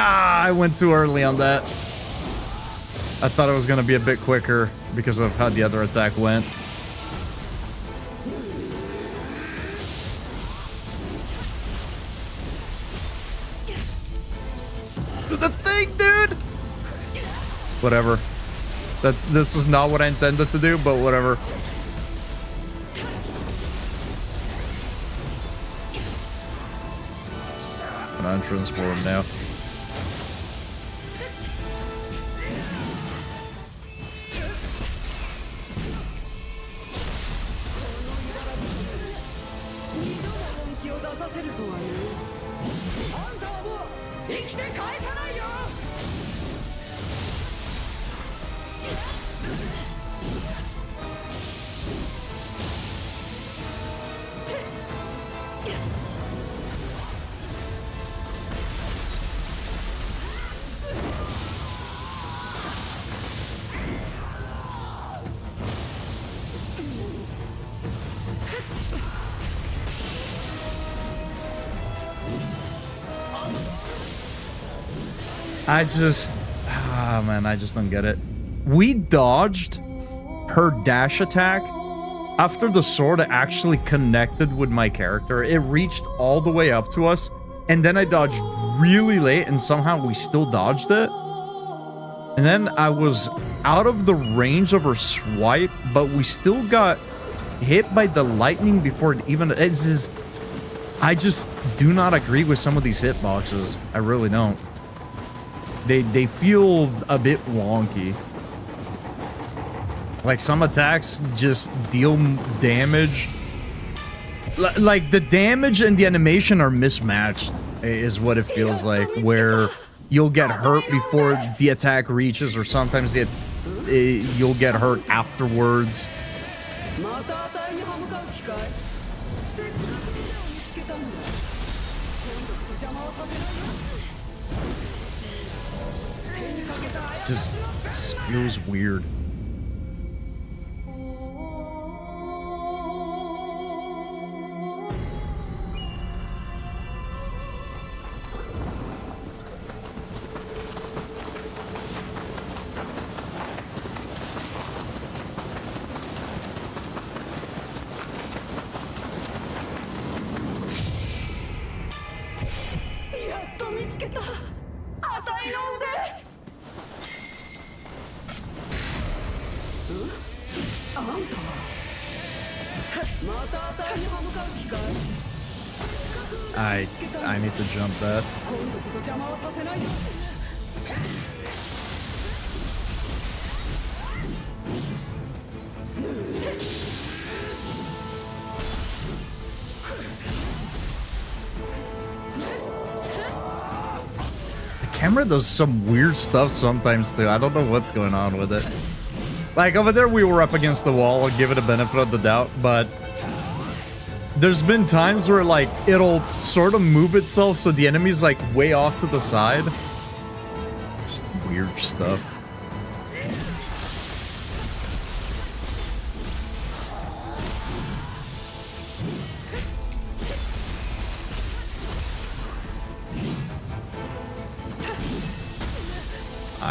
Ah, I went too early on that. I thought it was going to be a bit quicker because of how the other attack went. The thing, dude! Whatever. This is not what I intended to do, but whatever. I'm untransformed now. Man, I just don't get it. We dodged her dash attack after the sword actually connected with my character. It reached all the way up to us, and then I dodged really late, and somehow we still dodged it. And then I was out of the range of her swipe, but we still got hit by the lightning before it even... It's just... I just do not agree with some of these hitboxes. I really don't. They feel a bit wonky. Like, some attacks just deal damage. Like, the damage and the animation are mismatched, is what it feels like. Where you'll get hurt before the attack reaches, or sometimes you'll get hurt afterwards. Just feels weird. I need to jump that. The camera does some weird stuff sometimes too. I don't know what's going on with it. Like over there we were up against the wall. I'll give it a benefit of the doubt, but there's been times where, like, it'll sort of move itself so the enemy's, like, way off to the side. Just weird stuff.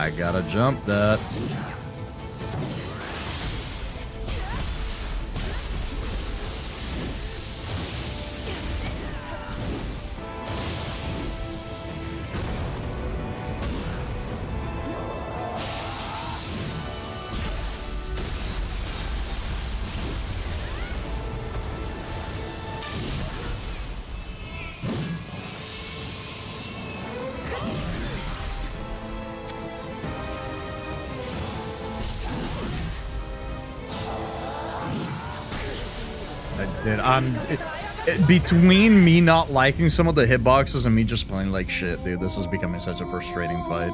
I gotta jump that. Dude, between me not liking some of the hitboxes and me just playing like shit, dude, this is becoming such a frustrating fight.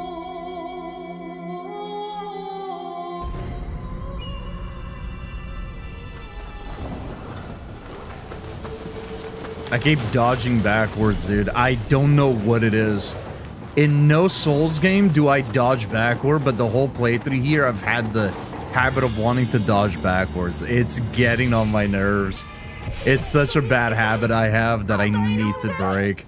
I keep dodging backwards, dude. I don't know what it is. In no Souls game do I dodge backward, but the whole playthrough here, I've had the habit of wanting to dodge backwards. It's getting on my nerves. It's such a bad habit I have that I need to break.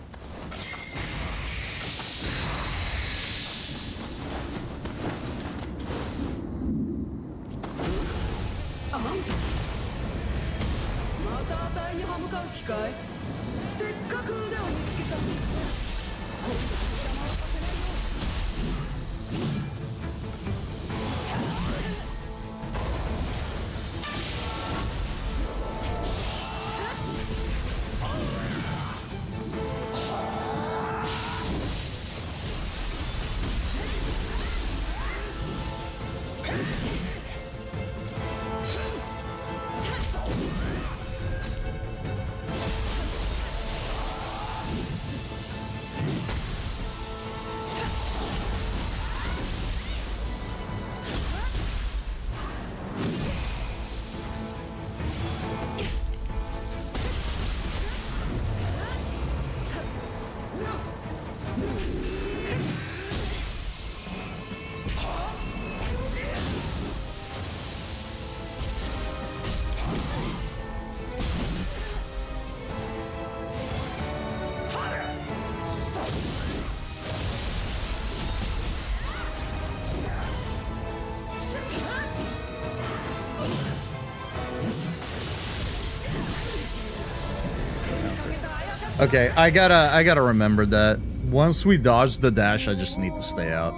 Okay, I gotta remember that. Once we dodge the dash, I just need to stay out.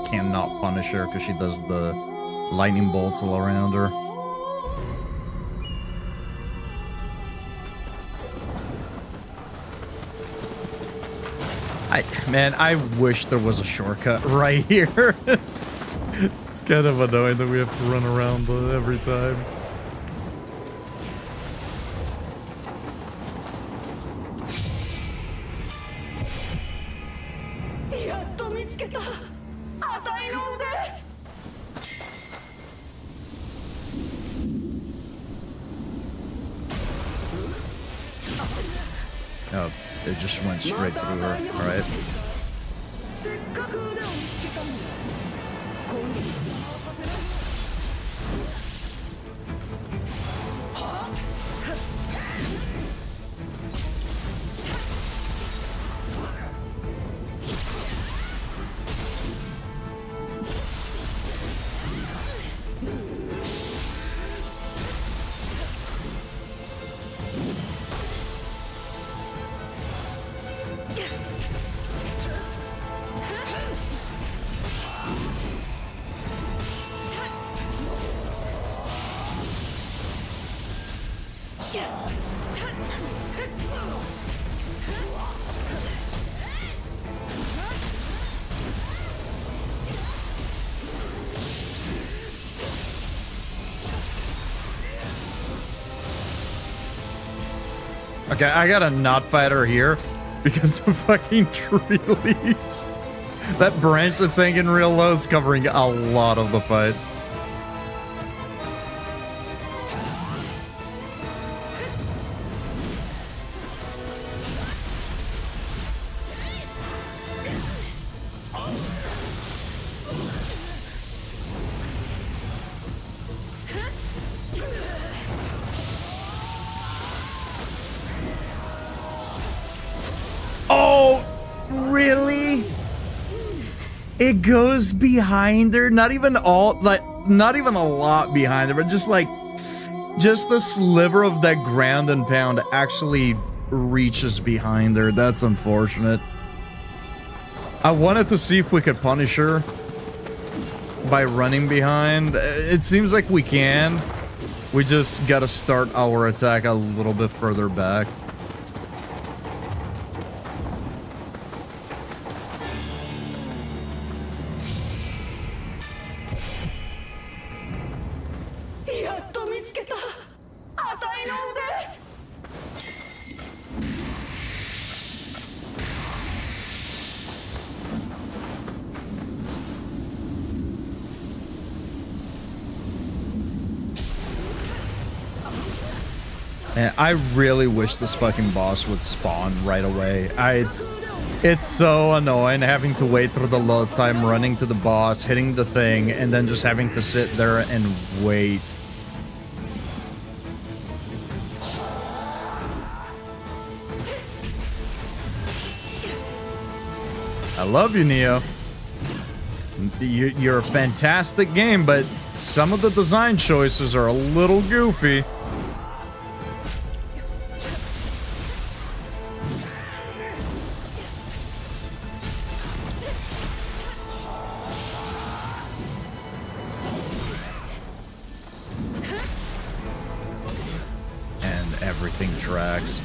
Cannot punish her because she does the lightning bolts all around her. Man, I wish there was a shortcut right here. It's kind of annoying that we have to run around every time. Oh, it just went straight through her, alright. Okay, I gotta not fight her here because the fucking tree leaves. That branch that's hanging real low is covering a lot of the fight. It goes behind her, not even all, like, not even a lot behind her, but just like, just the sliver of that ground and pound actually reaches behind her. That's unfortunate. I wanted to see if we could punish her by running behind. It seems like we can. We just gotta start our attack a little bit further back. And I really wish this fucking boss would spawn right away. It's so annoying having to wait through the load time, running to the boss, hitting the thing, and then just having to sit there and wait. I love you, Neo. You're a fantastic game, but some of the design choices are a little goofy. Everything tracks.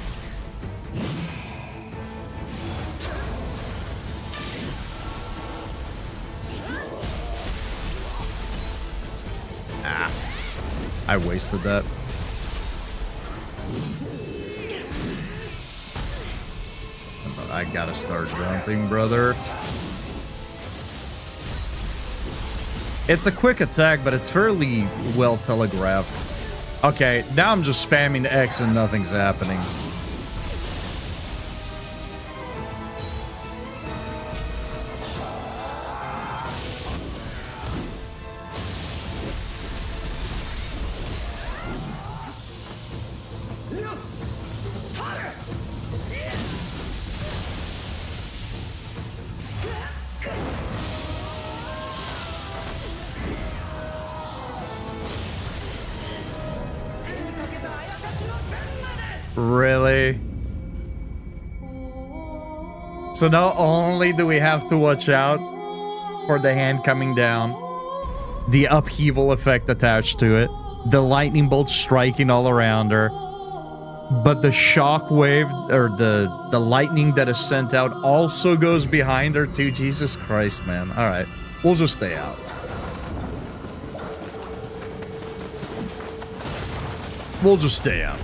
Ah, I wasted that. I gotta start jumping, brother. It's a quick attack, but it's fairly well telegraphed. Okay, now I'm just spamming X and nothing's happening. Really? So not only do we have to watch out for the hand coming down, the upheaval effect attached to it, the lightning bolts striking all around her, but the shock wave or the lightning that is sent out also goes behind her too. Jesus Christ, man. All right, we'll just stay out. We'll just stay out.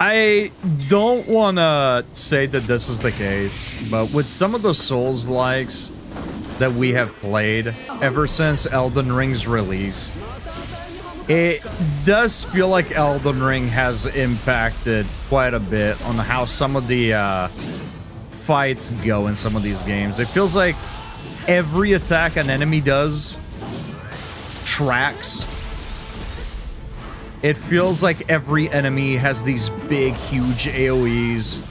I don't want to say that this is the case, but with some of the Souls-likes that we have played ever since Elden Ring's release, it does feel like Elden Ring has impacted quite a bit on how some of the fights go in some of these games. It feels like every attack an enemy does tracks. It feels like every enemy has these big, huge AoEs.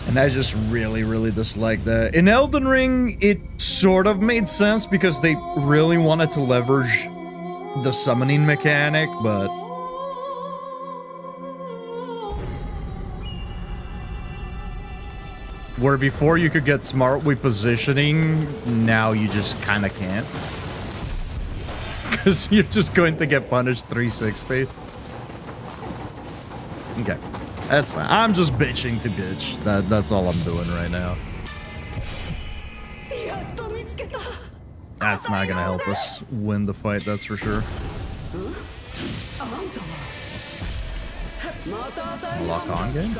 And I just really dislike that. In Elden Ring, it sort of made sense because they really wanted to leverage the summoning mechanic, but where before you could get smart with positioning, now you just kind of can't. Because you're just going to get punished 360. Okay. That's fine. I'm just bitching to bitch. That's all I'm doing right now. That's not gonna help us win the fight, that's for sure. Lock on game?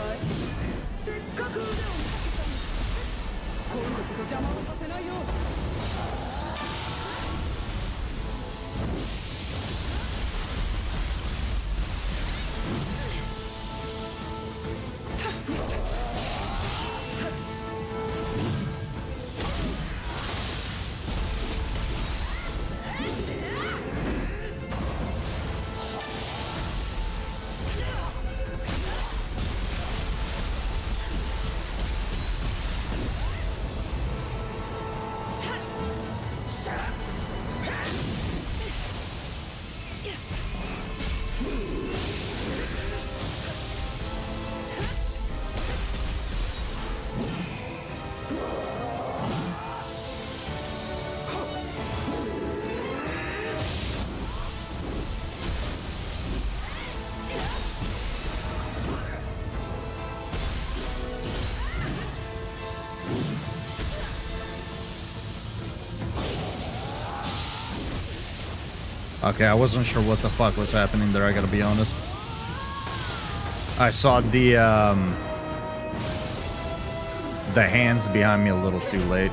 Okay, I wasn't sure what the fuck was happening there, I gotta be honest. I saw the hands behind me a little too late.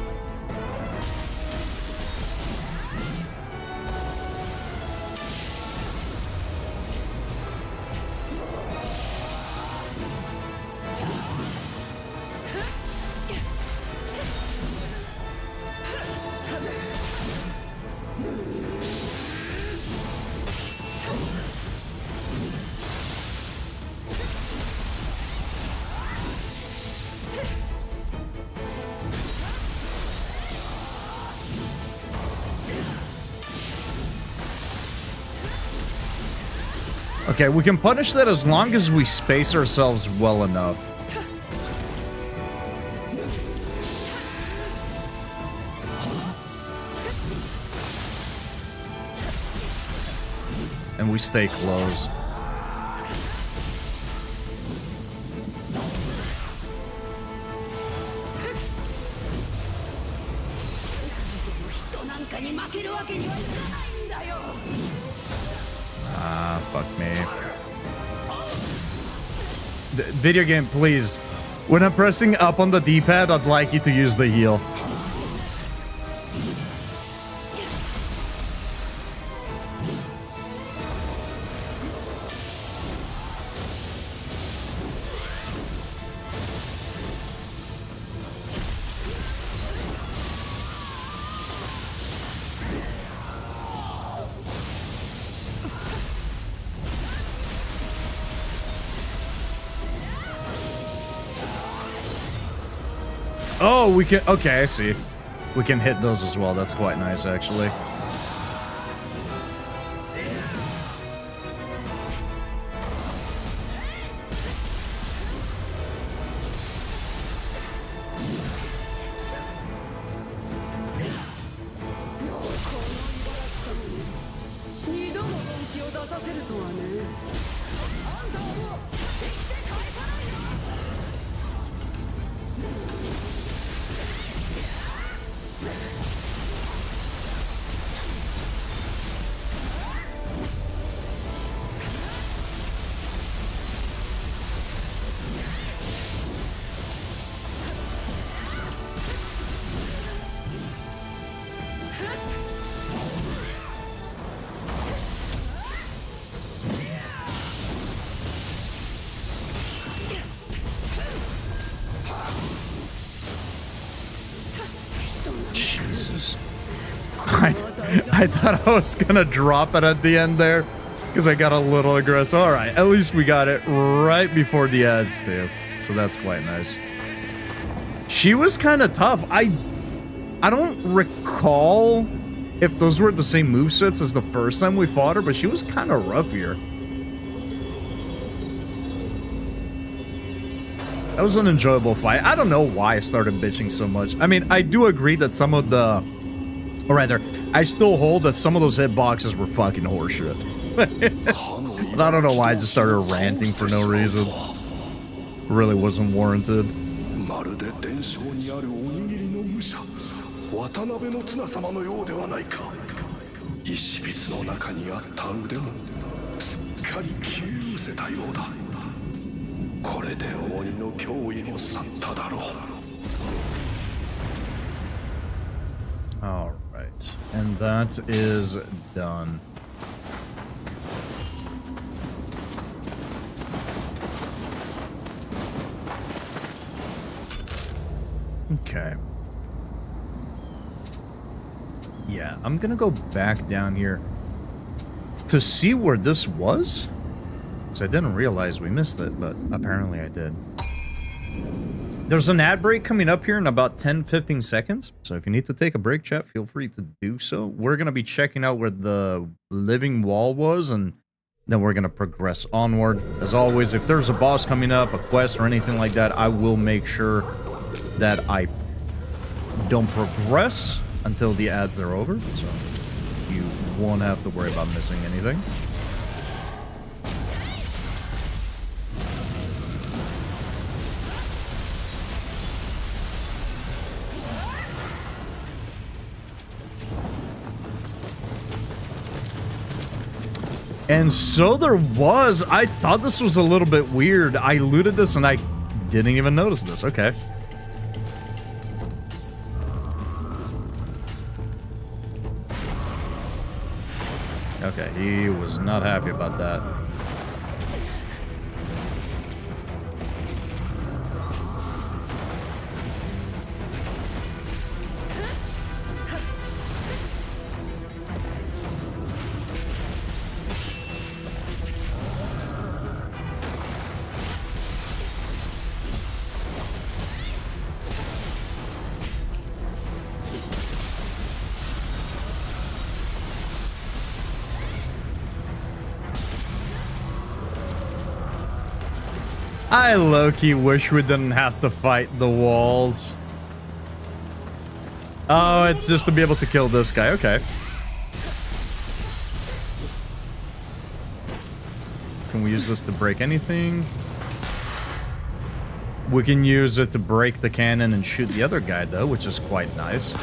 Okay, we can punish that as long as we space ourselves well enough. And we stay close. Ah, fuck me. Video game, please. When I'm pressing up on the D-pad, I'd like you to use the heal. Oh, we can... Okay, I see. We can hit those as well. That's quite nice, actually. Jesus. I thought I was gonna drop it at the end there because I got a little aggressive. All right, at least we got it right before the ads too, so that's quite nice. She was kind of tough. I don't recall if those were the same movesets as the first time we fought her, but she was kind of rough here. That was an enjoyable fight. I don't know why I started bitching so much. I mean, I do agree that some of the... Or rather, I still hold that some of those hitboxes were fucking horseshit. But I don't know why I just started ranting for no reason. Really wasn't warranted. 石筆の中にあった腕もすっかり消え失せたようだ。これで鬼の脅威も去っただろう。 All right, and that is done. Okay. Yeah, I'm gonna go back down here to see where this was. Because I didn't realize we missed it, but apparently I did. There's an ad break coming up here in about 10-15 seconds. So if you need to take a break, chat, feel free to do so. We're gonna be checking out where the living wall was, and then we're gonna progress onward. As always, if there's a boss coming up, a quest, or anything like that, I will make sure that I don't progress until the ads are over, so you won't have to worry about missing anything. And so there was. I thought this was a little bit weird. I looted this and I didn't even notice this. Okay. Okay, he was not happy about that. I low-key wish we didn't have to fight the walls. Oh, it's just to be able to kill this guy. Okay. Can we use this to break anything? We can use it to break the cannon and shoot the other guy, though, which is quite nice.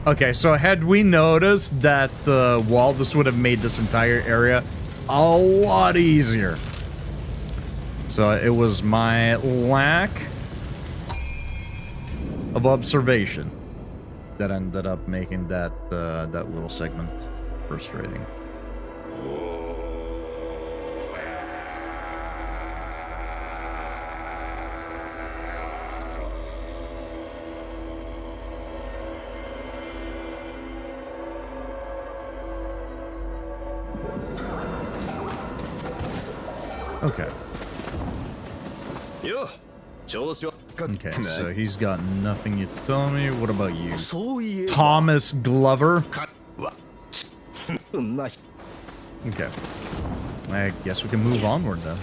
Okay, so had we noticed that the wall, this would have made this entire area a lot easier. So it was my lack of observation that ended up making that that little segment frustrating. Okay. Okay, so he's got nothing yet to tell me. What about you? Thomas Glover? Okay. I guess we can move onward then.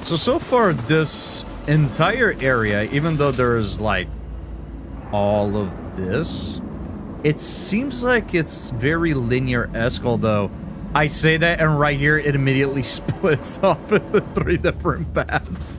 So far, this entire area, even though there's like all of this, it seems like it's very linear-esque, although I say that and right here it immediately splits off into 3 different paths.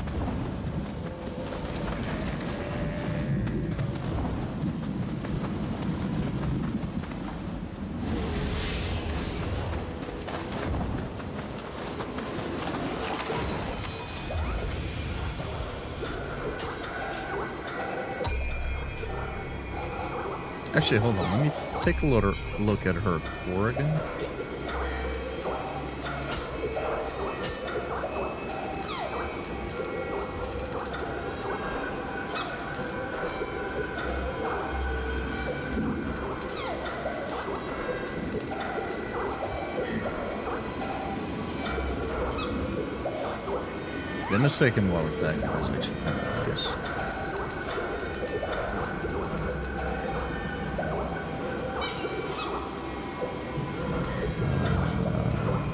Actually, hold on. Let me take a look at her core again. The mistaken wall attack was actually kind of nice.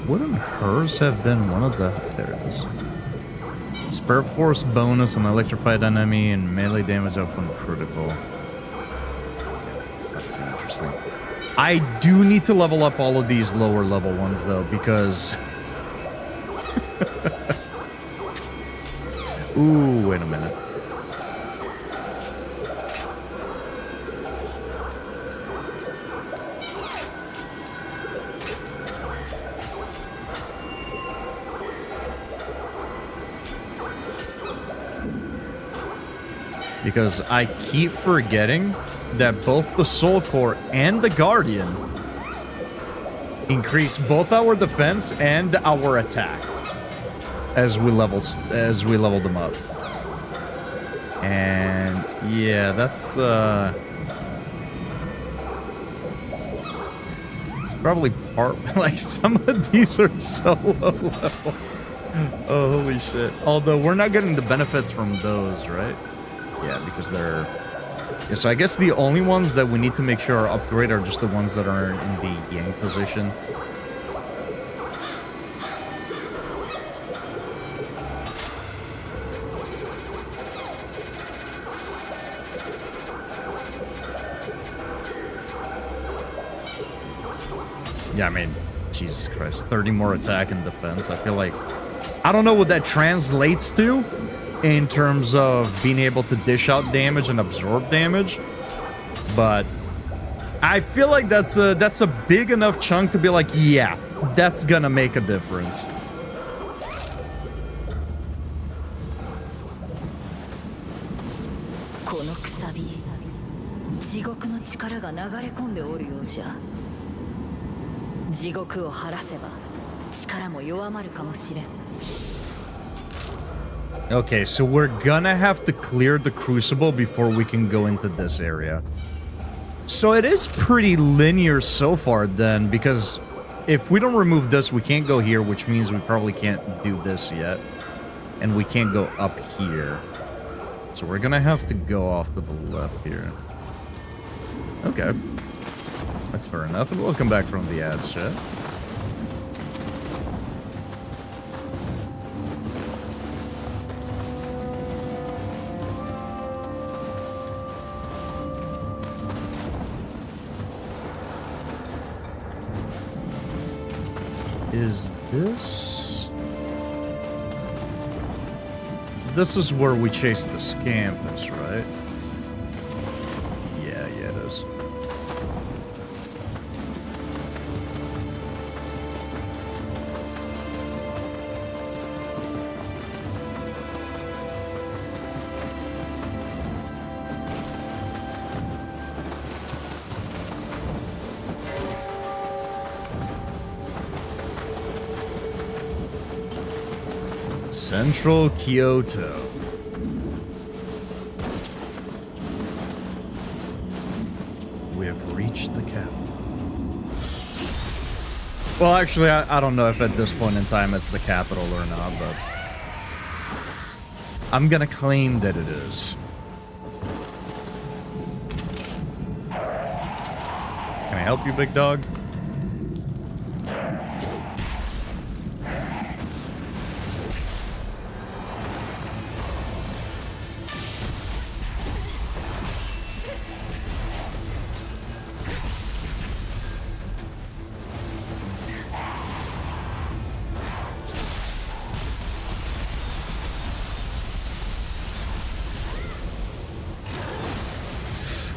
Wouldn't hers have been one of the... There it is. Spirit Force bonus on electrified enemy and melee damage up when critical. That's interesting. I do need to level up all of these lower level ones though, because... Ooh, wait a minute. Because I keep forgetting that both the Soul Core and the Guardian increase both our defense and our attack as we level them up. And yeah, that's it's probably part like some of these are so low level. Oh, holy shit. Although we're not getting the benefits from those, right? Yeah, because they're... Yeah, so I guess the only ones that we need to make sure are upgrade are just the ones that are in the Yang position. Yeah, I mean, Jesus Christ, 30 more attack and defense. I feel like... I don't know what that translates to in terms of being able to dish out damage and absorb damage, but I feel like that's a big enough chunk to be like, yeah, that's gonna make a difference. Okay, so we're gonna have to clear the Crucible before we can go into this area. So it is pretty linear so far then, because if we don't remove this, we can't go here, which means we probably can't do this yet. And we can't go up here. So we're gonna have to go off to the left here. Okay. That's fair enough, and we'll come back from the ads chat. Is this... This is where we chase the Scampus, right? Yeah, it is. Central Kyoto. We have reached the capital. Well, actually, I don't know if at this point in time it's the capital or not, but I'm gonna claim that it is. Can I help you, big dog?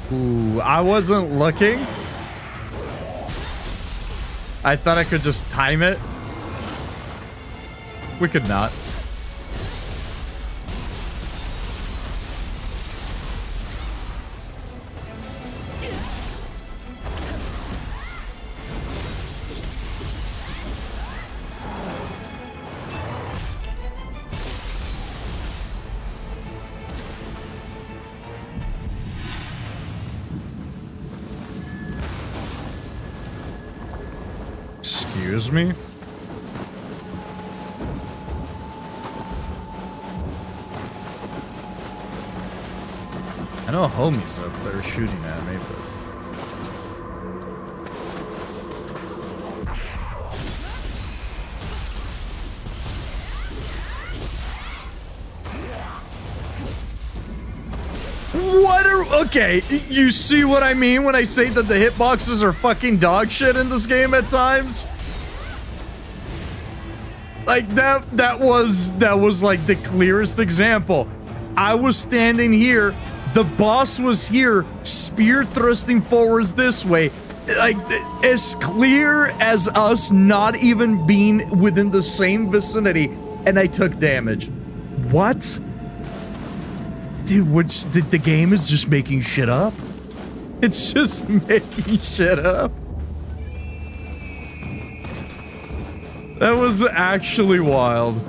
Ooh, I wasn't looking. I thought I could just time it. We could not. Excuse me? I know a homie's up there shooting at me, but... What are... Okay, you see what I mean when I say that the hitboxes are fucking dog shit in this game at times? Like that was like the clearest example. I was standing here, the boss was here, spear thrusting forwards this way. Like, as clear as us not even being within the same vicinity, and I took damage. What? Dude, the game is just making shit up? It's just making shit up. That was actually wild.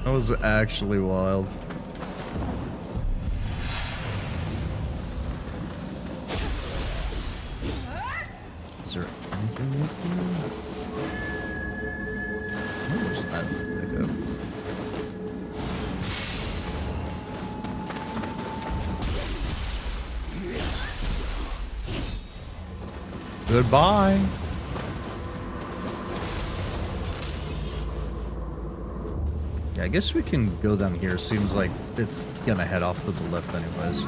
That was actually wild. Is there anything we can do? Where's that pickup? Goodbye. Yeah, I guess we can go down here. Seems like it's gonna head off to the left anyways.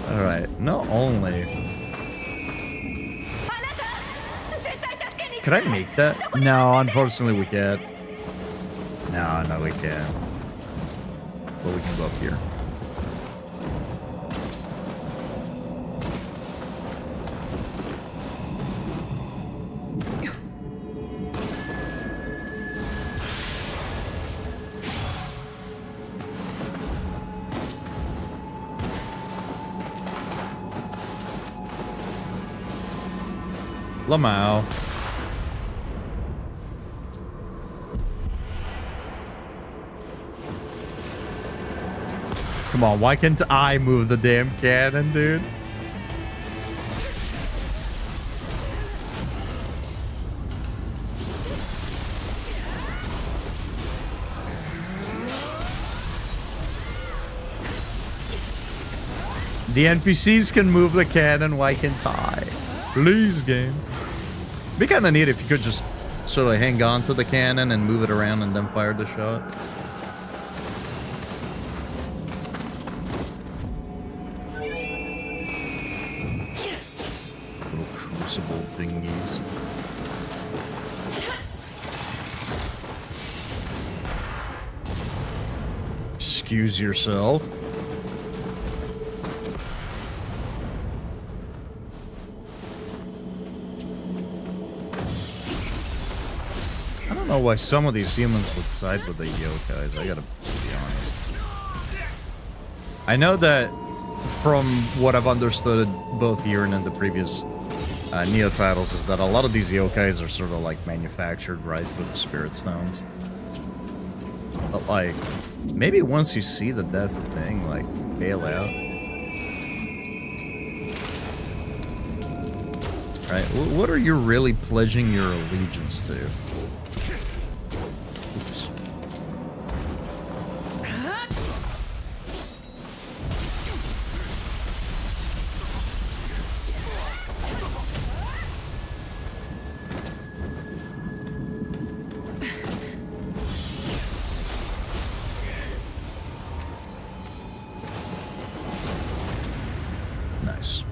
Alright, not only... Could I make that? No, unfortunately we can't. No, we can't. But we can go up here. Lamau. Come on, why can't I move the damn cannon, dude? The NPCs can move the cannon, why can't I? Please, game. Be kind of neat if you could just sort of hang on to the cannon and move it around and then fire the shot. Little crucible thingies. Excuse yourself. I don't know why some of these humans would side with the yokais, I gotta be honest. I know that from what I've understood both here and in the previous Neo titles is that a lot of these yokais are sort of like manufactured, right, with the spirit stones. But like, maybe once you see that that's the thing, like, bail out. Right, what are you really pledging your allegiance to? Oops. Nice.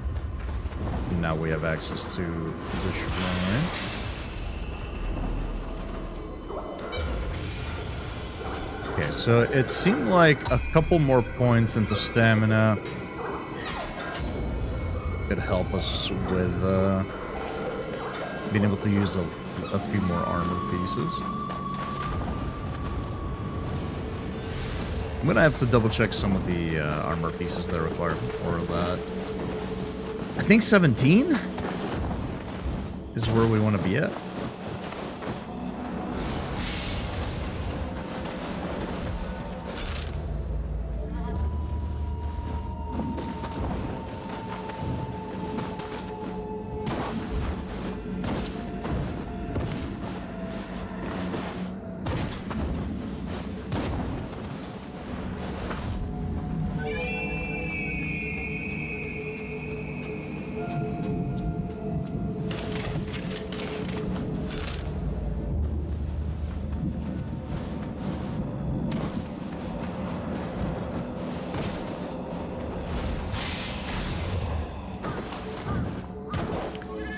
Now we have access to the shrine. Okay, so it seemed like a couple more points into stamina could help us with being able to use a few more armor pieces. I'm gonna have to double check some of the armor pieces that are required for that. I think 17 is where we want to be at.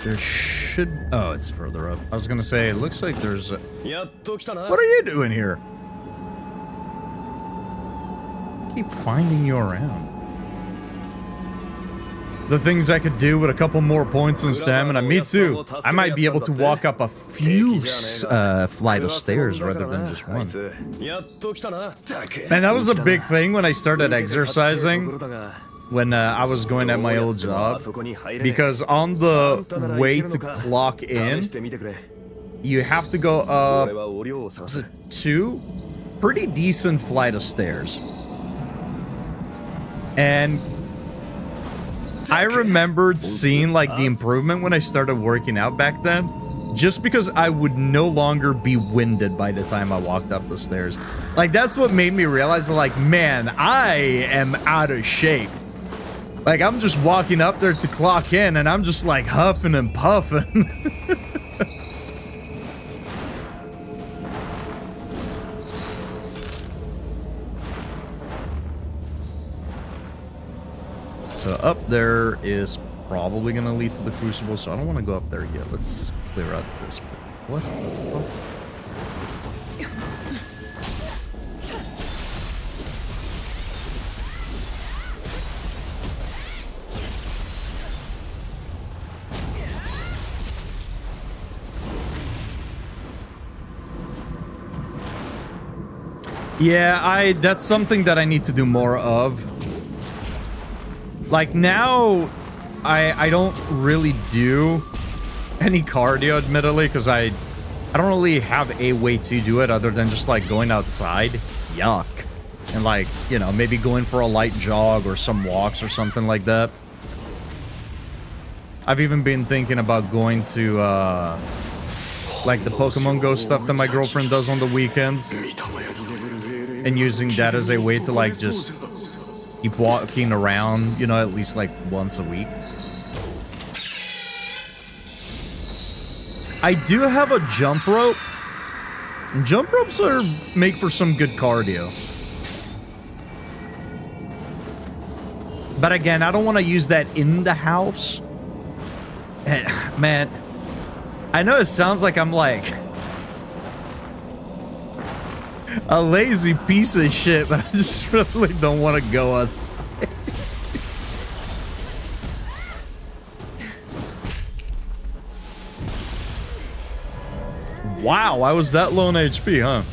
There should... Oh, it's further up. I was gonna say, it looks like there's...やっと来たな。 What are you doing here? I keep finding you around. The things I could do with a couple more points in stamina. Me too. I might be able to walk up a few flight of stairs rather than just one. やっと来たな。 And that was a big thing when I started exercising. When I was going at my old job. Because on the way to clock in, you have to go up, was it 2? Pretty decent flight of stairs. And I remembered seeing like the improvement when I started working out back then, just because I would no longer be winded by the time I walked up the stairs. Like that's what made me realize, like, man, I am out of shape. Like I'm just walking up there to clock in and I'm just like huffing and puffing. So up there is probably gonna lead to the Crucible, so I don't want to go up there yet. Let's clear out this. What the fuck? Yeah, that's something that I need to do more of. Like now, I don't really do any cardio, admittedly, because I don't really have a way to do it other than just like going outside. Yuck. And like, you know, maybe going for a light jog or some walks or something like that. I've even been thinking about going to like the Pokemon Go stuff that my girlfriend does on the weekends. And using that as a way to like just keep walking around, you know, at least like once a week. I do have a jump rope. And jump ropes make for some good cardio. But again, I don't want to use that in the house. And, man, I know it sounds like I'm like a lazy piece of shit, but I just really don't want to go outside. Wow, I was that low on HP, huh?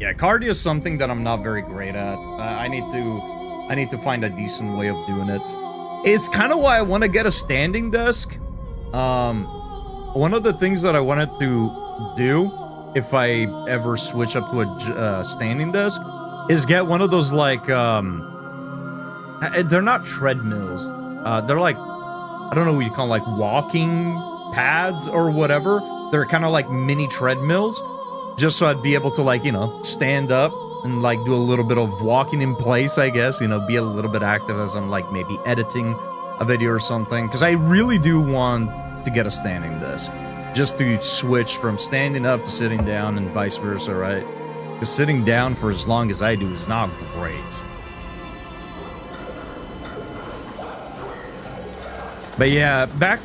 Yeah, cardio is something that I'm not very great at. I need to find a decent way of doing it. It's kind of why I want to get a standing desk. One of the things that I wanted to do if I ever switch up to a standing desk is get one of those like they're not treadmills. They're like, I don't know what you call them, like walking pads or whatever. They're kind of like mini treadmills, just so I'd be able to, like, you know, stand up and like do a little bit of walking in place, I guess, you know, be a little bit active as I'm like maybe editing a video or something, because I really do want to get a standing desk just to switch from standing up to sitting down and vice versa, right? Because sitting down for as long as I do is not great. But yeah, back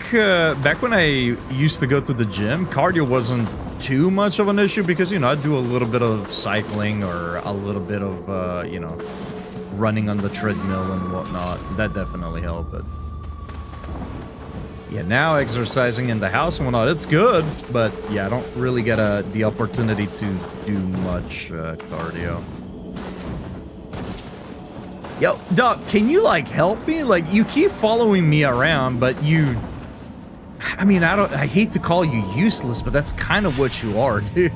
when I used to go to the gym, cardio wasn't too much of an issue because, you know, I'd do a little bit of cycling or a little bit of, you know, running on the treadmill and whatnot. That definitely helped, but yeah, now exercising in the house and whatnot, it's good, but yeah, I don't really get the opportunity to do much cardio. Yo, Doc, can you, like, help me? Like, you keep following me around, but you... I mean, I hate to call you useless, but that's kind of what you are, dude.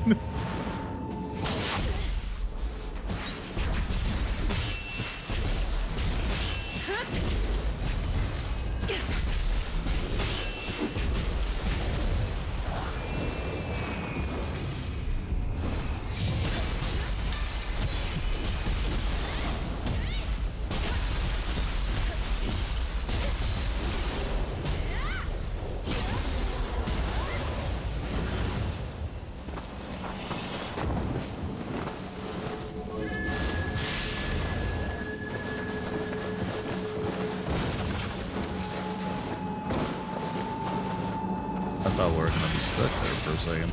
Thought we were gonna be stuck there for a second.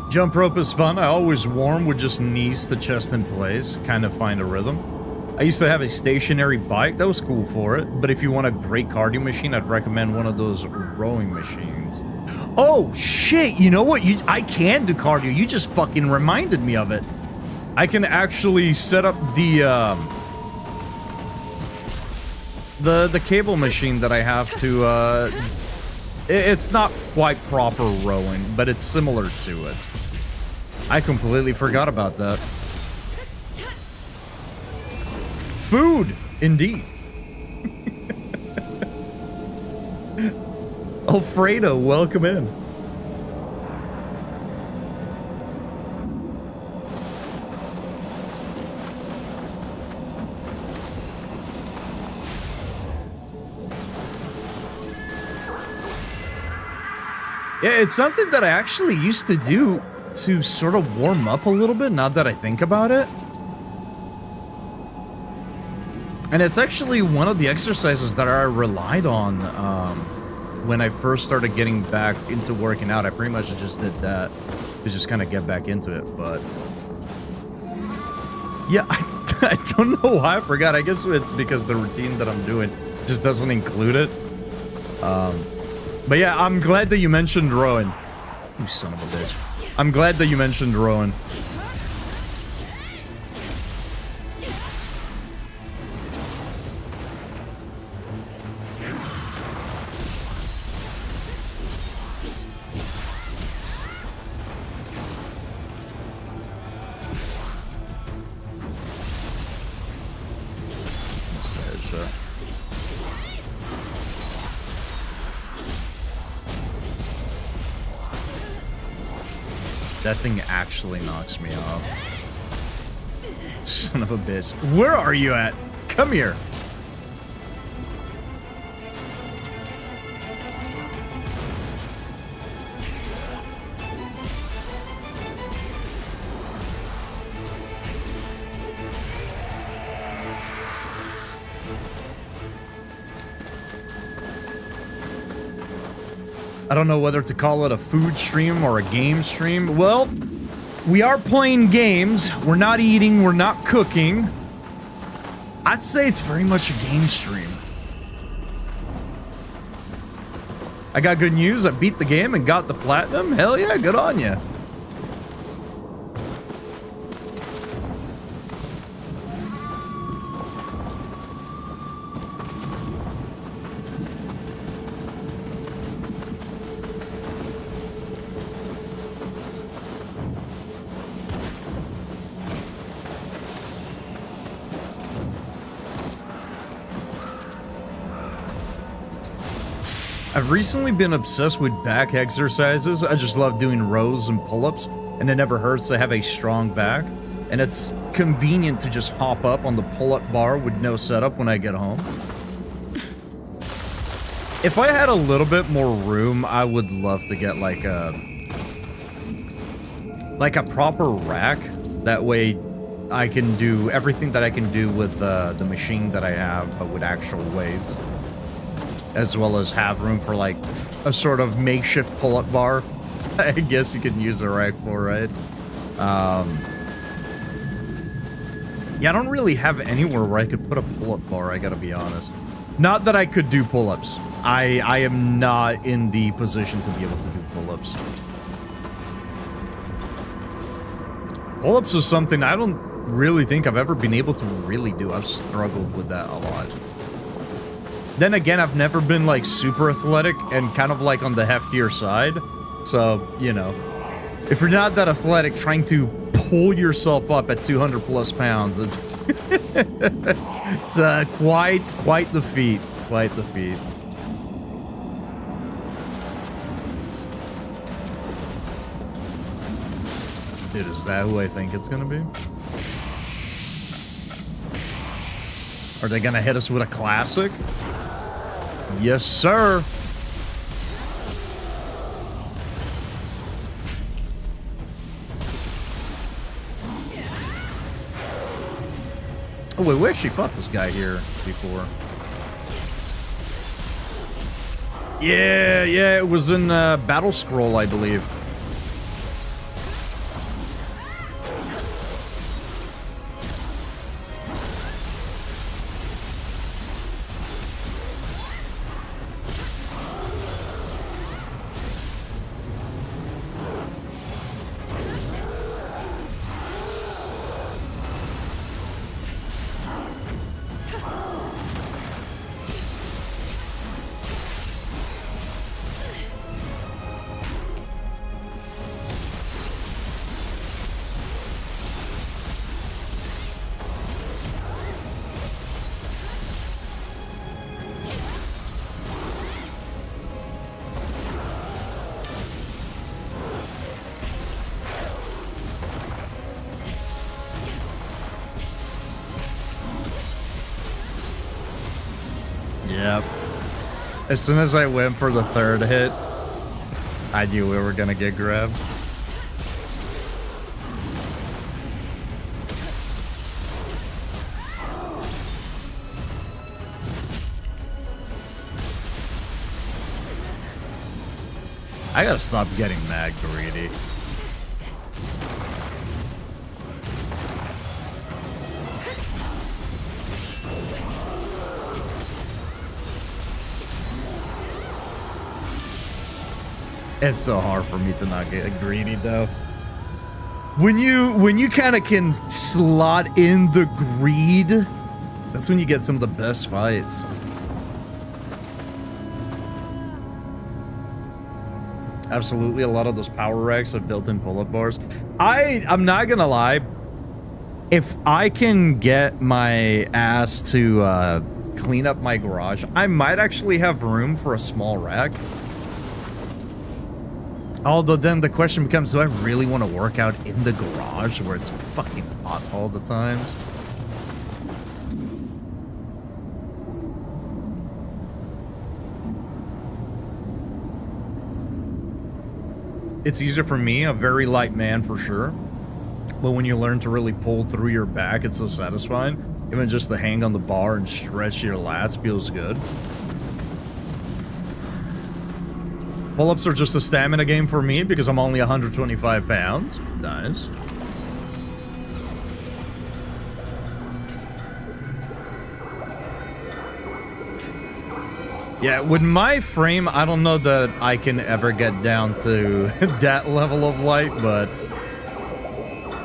Jump rope is fun. I always warm with just knees to chest in place, kind of find a rhythm. I used to have a stationary bike that was cool for it, but if you want a great cardio machine, I'd recommend one of those rowing machines. Oh shit, you know what? I can do cardio. You just fucking reminded me of it. I can actually set up the cable machine that I have to it's not quite proper rowing, but it's similar to it. I completely forgot about that. Food, indeed. Alfredo, welcome in. Yeah, it's something that I actually used to do to sort of warm up a little bit, now that I think about it. And it's actually one of the exercises that I relied on when I first started getting back into working out. I pretty much just did that to just kind of get back into it, but... yeah, I don't know why I forgot. I guess it's because the routine that I'm doing just doesn't include it. But yeah, I'm glad that you mentioned rowing. You son of a bitch. I'm glad that you mentioned rowing. What's that shot? That thing actually knocks me off. Son of a bitch. Where are you at? Come here. I don't know whether to call it a food stream or a game stream. Well, we are playing games. We're not eating. We're not cooking. I'd say it's very much a game stream. I got good news. I beat the game and got the platinum. Hell yeah, good on you. I've recently been obsessed with back exercises. I just love doing rows and pull-ups, and it never hurts to have a strong back. And it's convenient to just hop up on the pull-up bar with no setup when I get home. If I had a little bit more room, I would love to get like a proper rack. That way I can do everything that I can do with the machine that I have, but with actual weights. As well as have room for like a sort of makeshift pull-up bar. I guess you could use a rack for, right? Yeah, I don't really have anywhere where I could put a pull-up bar, I gotta be honest. Not that I could do pull-ups. I am not in the position to be able to do pull-ups. Pull-ups is something I don't really think I've ever been able to really do. I've struggled with that a lot. Then again, I've never been like super athletic and kind of like on the heftier side. So, you know, if you're not that athletic, trying to pull yourself up at 200 plus pounds, it's it's quite the feat. Quite the feat. Dude, is that who I think it's gonna be? Are they gonna hit us with a classic? Yes, sir. Oh, wait, we actually fought this guy here before. Yeah, it was in Battle Scroll, I believe. Yep. As soon as I went for the third hit, I knew we were gonna get grabbed. I gotta stop getting mad greedy. It's so hard for me to not get greedy though. When you kind of can slot in the greed, that's when you get some of the best fights. Absolutely, a lot of those power racks have built-in pull-up bars. I'm not gonna lie. If I can get my ass to clean up my garage, I might actually have room for a small rack. Although then the question becomes, do I really want to work out in the garage where it's fucking hot all the times? It's easier for me, a very light man for sure. But when you learn to really pull through your back, it's so satisfying. Even just the hang on the bar and stretch your lats feels good. Pull-ups are just a stamina game for me because I'm only 125 pounds. Nice. Yeah, with my frame, I don't know that I can ever get down to that level of light, but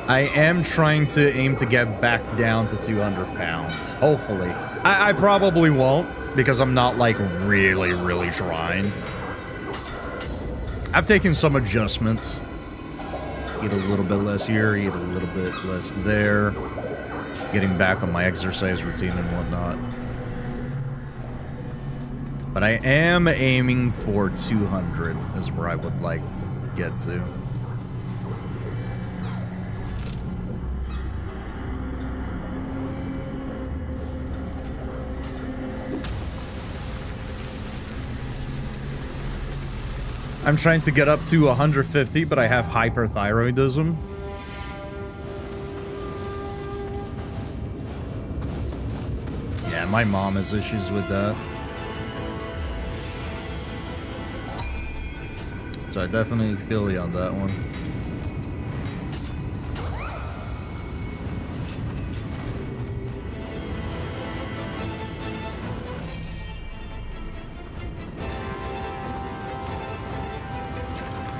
I am trying to aim to get back down to 200 pounds. Hopefully. I probably won't because I'm not like really trying. I've taken some adjustments. Eat a little bit less here, eat a little bit less there. Getting back on my exercise routine and whatnot. But I am aiming for 200 is where I would like to get to. I'm trying to get up to 150, but I have hyperthyroidism. Yeah, my mom has issues with that. So I definitely feel you on that one.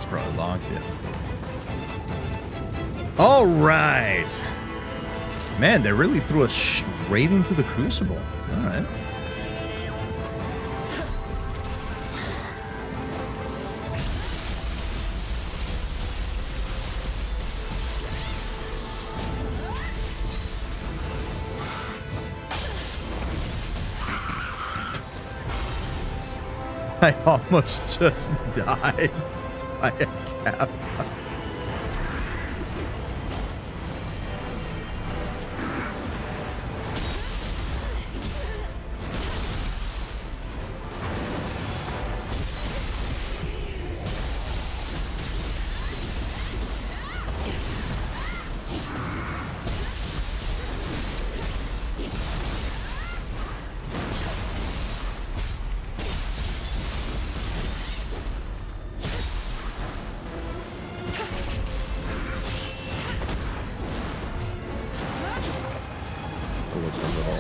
Probably locked, yeah. All right. Man, they really threw us straight into the crucible. All right. I almost just died. By a cap.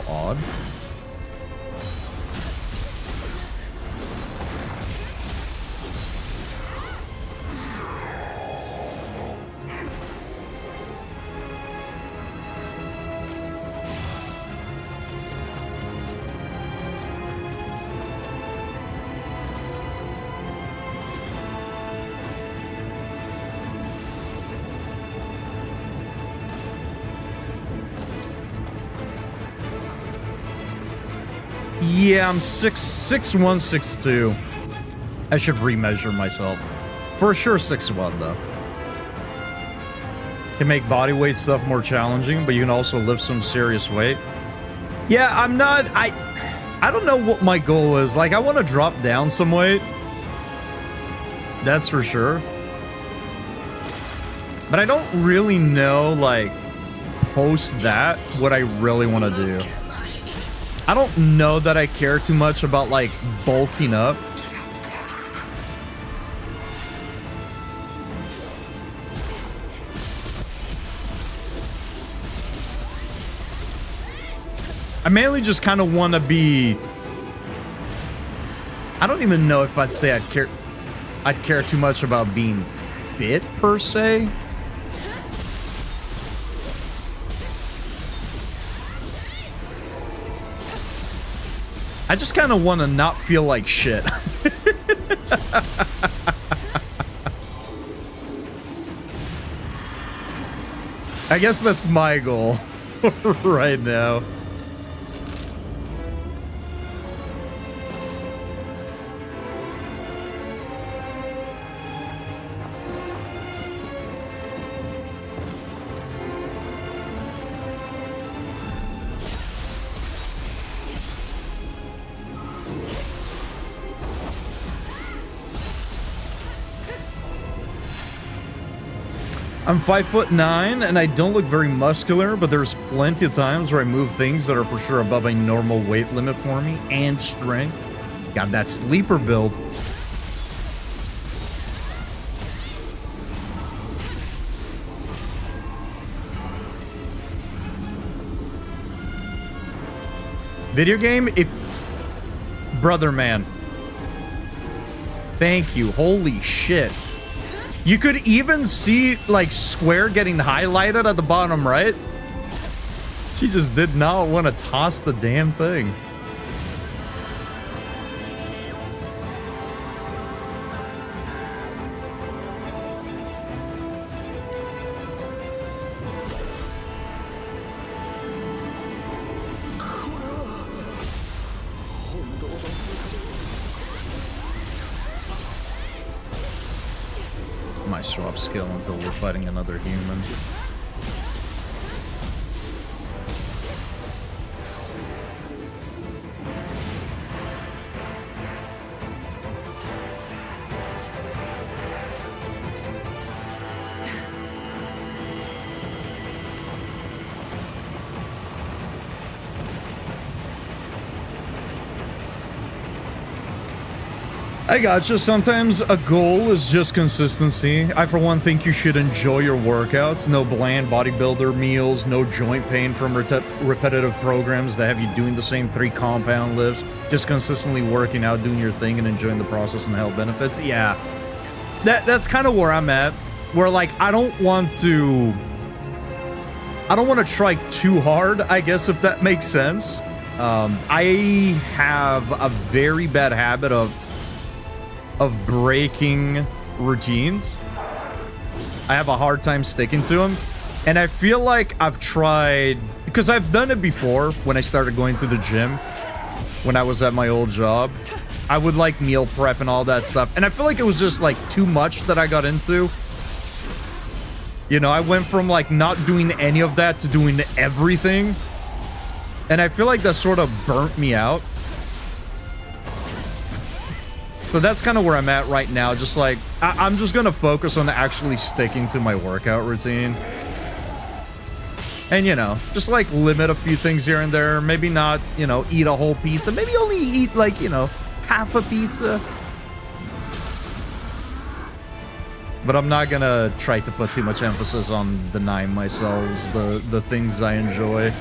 odd. Yeah, I'm 6'1", 6'2". I should remeasure myself. For sure 6'1", though. Can make body weight stuff more challenging, but you can also lift some serious weight. Yeah, I'm not... I don't know what my goal is. Like, I want to drop down some weight. That's for sure. But I don't really know, like, post that, what I really want to do. I don't know that I care too much about, like, bulking up. I mainly just kind of want to be... I don't even know if I'd say I'd care too much about being fit, per se. I just kind of want to not feel like shit. I guess that's my goal right now. I'm 5'9", and I don't look very muscular, but there's plenty of times where I move things that are for sure above a normal weight limit for me, and strength. Got that sleeper build. Video game? Brother, man. Thank you. Holy shit. You could even see, like, Square getting highlighted at the bottom right. She just did not want to toss the damn thing. Might swap skill until we're fighting another human. I gotcha. Sometimes a goal is just consistency. I, for one, think you should enjoy your workouts. No bland bodybuilder meals, no joint pain from repetitive programs that have you doing the same 3 compound lifts. Just consistently working out, doing your thing, and enjoying the process and health benefits. Yeah, that's kind of where I'm at. Where, like, I don't want to try too hard, I guess, if that makes sense. I have a very bad habit of breaking routines. I have a hard time sticking to them. And I feel like I've tried, because I've done it before when I started going to the gym, when I was at my old job. I would like meal prep and all that stuff. And I feel like it was just like too much that I got into. You know, I went from like not doing any of that to doing everything. And I feel like that sort of burnt me out. So that's kind of where I'm at right now. Just like, I'm just going to focus on actually sticking to my workout routine. And, you know, just like limit a few things here and there. Maybe not, you know, eat a whole pizza. Maybe only eat like, you know, half a pizza. But I'm not going to try to put too much emphasis on denying myself the things I enjoy.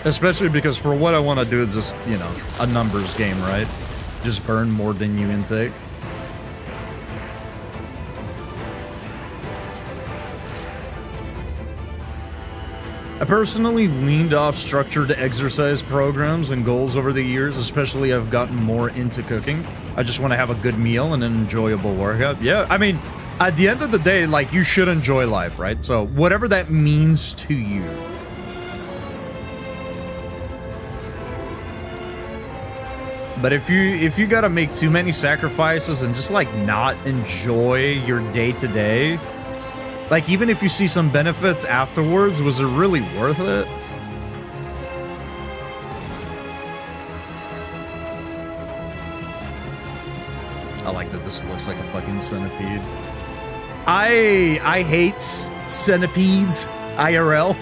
Especially because for what I want to do, it's just, you know, a numbers game, right? Just burn more than you intake. I personally weaned off structured exercise programs and goals over the years, especially I've gotten more into cooking. I just want to have a good meal and an enjoyable workout. Yeah, I mean, at the end of the day, like, you should enjoy life, right? So whatever that means to you. But if you gotta make too many sacrifices and just like not enjoy your day to day, like even if you see some benefits afterwards, was it really worth it? I like that this looks like a fucking centipede. I hate centipedes IRL,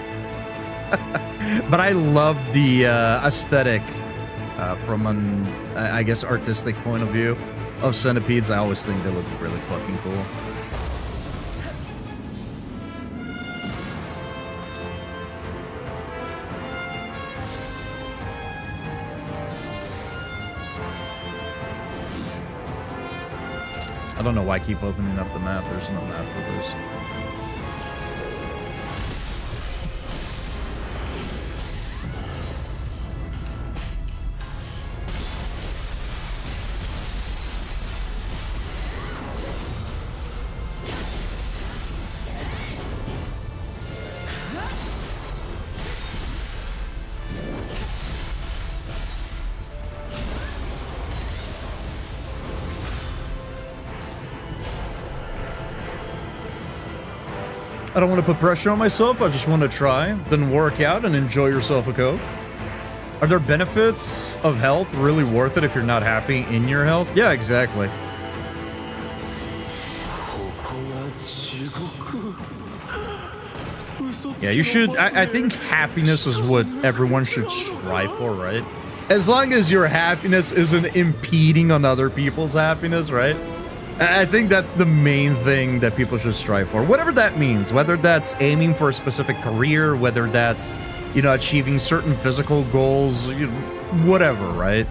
but I love the aesthetic from an, I guess, artistic point of view of centipedes. I always think they look really fucking cool. I don't know why I keep opening up the map. There's no map for this. I don't want to put pressure on myself. I just want to try, then work out and enjoy yourself a Coke. Are there benefits of health really worth it if you're not happy in your health? Yeah, exactly. Yeah, you should. I think happiness is what everyone should strive for, right? As long as your happiness isn't impeding on other people's happiness, right? I think that's the main thing that people should strive for. Whatever that means, whether that's aiming for a specific career, whether that's, you know, achieving certain physical goals, you know, whatever, right?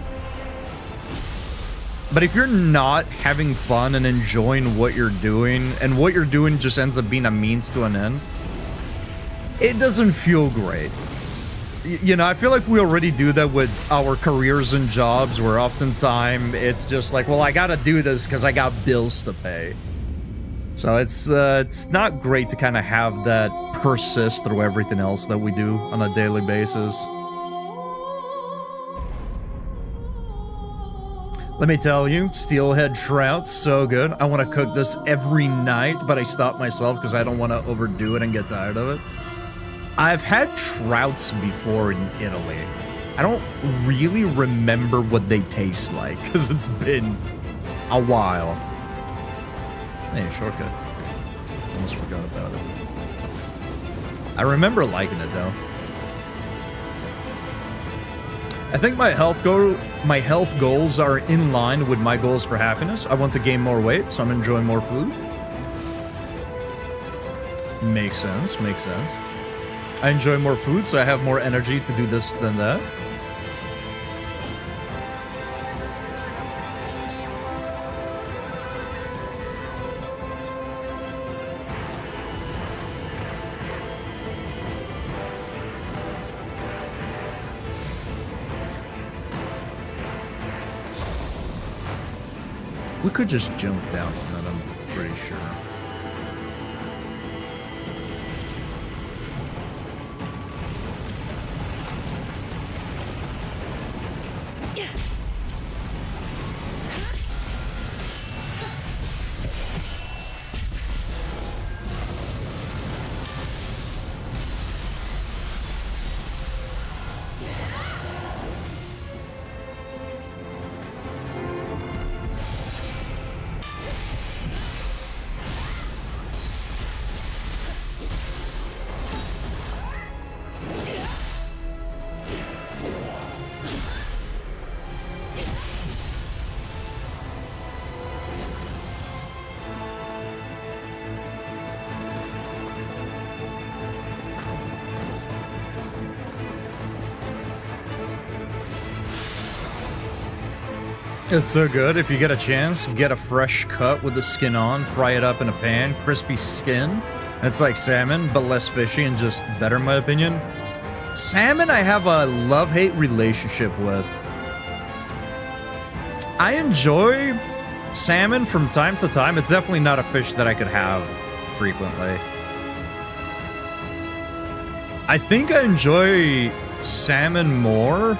But if you're not having fun and enjoying what you're doing, and what you're doing just ends up being a means to an end, it doesn't feel great. You know, I feel like we already do that with our careers and jobs, where oftentimes it's just like, well, I gotta do this because I got bills to pay. So it's not great to kind of have that persist through everything else that we do on a daily basis. Let me tell you, steelhead trout, so good. I want to cook this every night, but I stop myself because I don't want to overdo it and get tired of it. I've had trouts before in Italy. I don't really remember what they taste like because it's been a while. Hey, shortcut. Almost forgot about it. I remember liking it though. I think my health goals are in line with my goals for happiness. I want to gain more weight, so I'm enjoying more food. Makes sense, makes sense. I enjoy more food, so I have more energy to do this than that. We could just jump down on that, I'm pretty sure. It's so good. If you get a chance, get a fresh cut with the skin on, fry it up in a pan, crispy skin. It's like salmon, but less fishy and just better in my opinion. Salmon I have a love-hate relationship with. I enjoy salmon from time to time. It's definitely not a fish that I could have frequently. I think I enjoy salmon more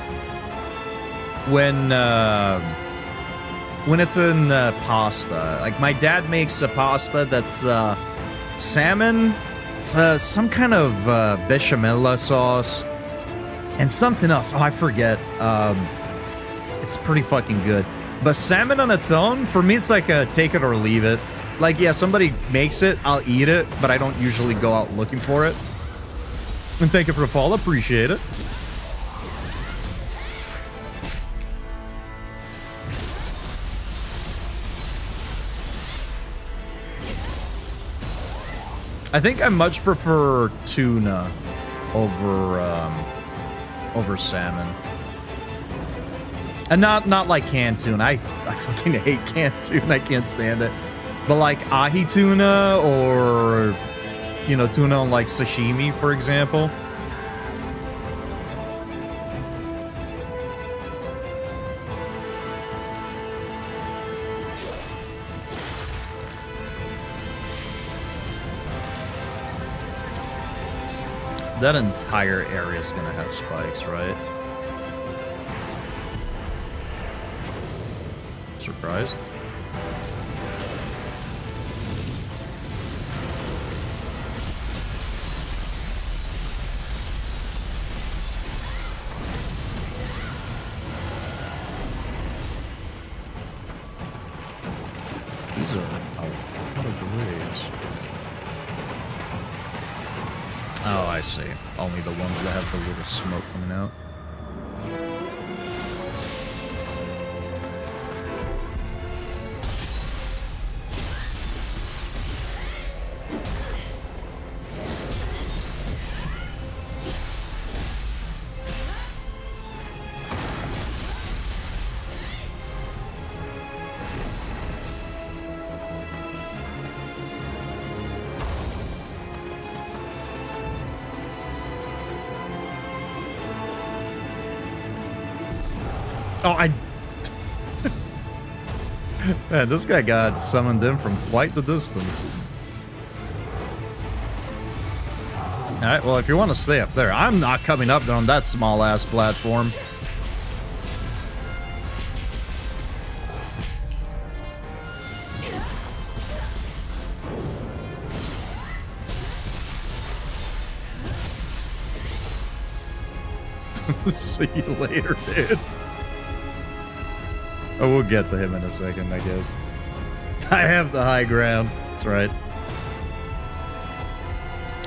when it's in pasta. Like my dad makes a pasta that's salmon. It's some kind of bechamel sauce and something else. Oh, I forget. It's pretty fucking good. But salmon on its own, for me, it's like a take it or leave it. Like, yeah, somebody makes it, I'll eat it, but I don't usually go out looking for it. And thank you for the follow, appreciate it. I think I much prefer tuna over salmon. And not like canned tuna. I fucking hate canned tuna. I can't stand it. But like ahi tuna or, you know, tuna on like sashimi, for example. That entire area is gonna have spikes, right? Surprised? These are a lot of graves. Oh, I see. Only the ones that have the little smoke coming out. Oh, Man, this guy got summoned in from quite the distance. Alright, well, if you want to stay up there, I'm not coming up on that small-ass platform. See you later, dude. Oh, we'll get to him in a second, I guess. I have the high ground. That's right.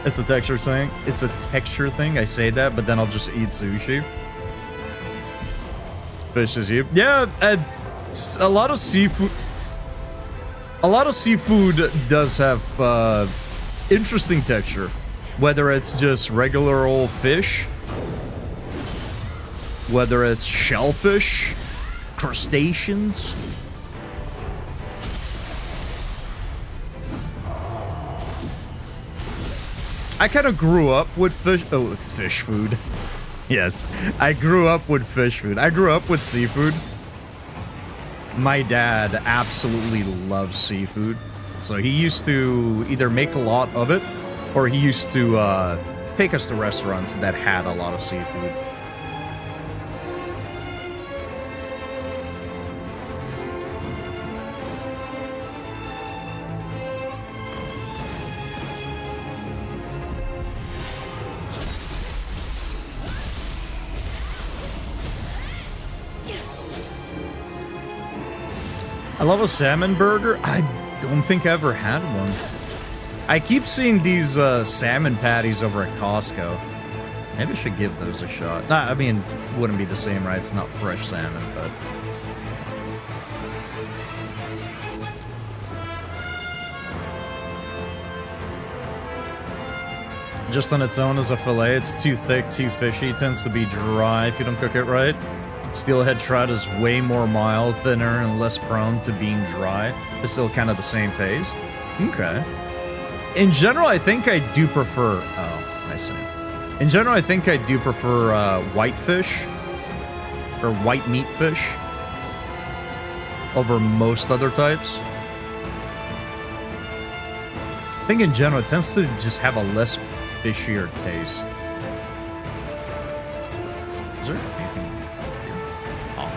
It's a texture thing. It's a texture thing. I say that, but then I'll just eat sushi. Fish is you. Yeah, a lot of seafood. A lot of seafood does have interesting texture. Whether it's just regular old fish, whether it's shellfish, crustaceans. I kind of grew up with fish food. Yes, I grew up with fish food. I grew up with seafood. My dad absolutely loves seafood. So he used to either make a lot of it, or he used to take us to restaurants that had a lot of seafood. I love a salmon burger. I don't think I ever had one. I keep seeing these salmon patties over at Costco. Maybe I should give those a shot. Nah, I mean, it wouldn't be the same, right? It's not fresh salmon, but... Just on its own as a fillet, it's too thick, too fishy. It tends to be dry if you don't cook it right. Steelhead trout is way more mild, thinner, and less prone to being dry. It's still kind of the same taste. Okay. In general, I think I do prefer... Oh, I see. In general, I think I do prefer whitefish or white meat fish over most other types. I think in general, it tends to just have a less fishier taste. Is there anything here? Oh.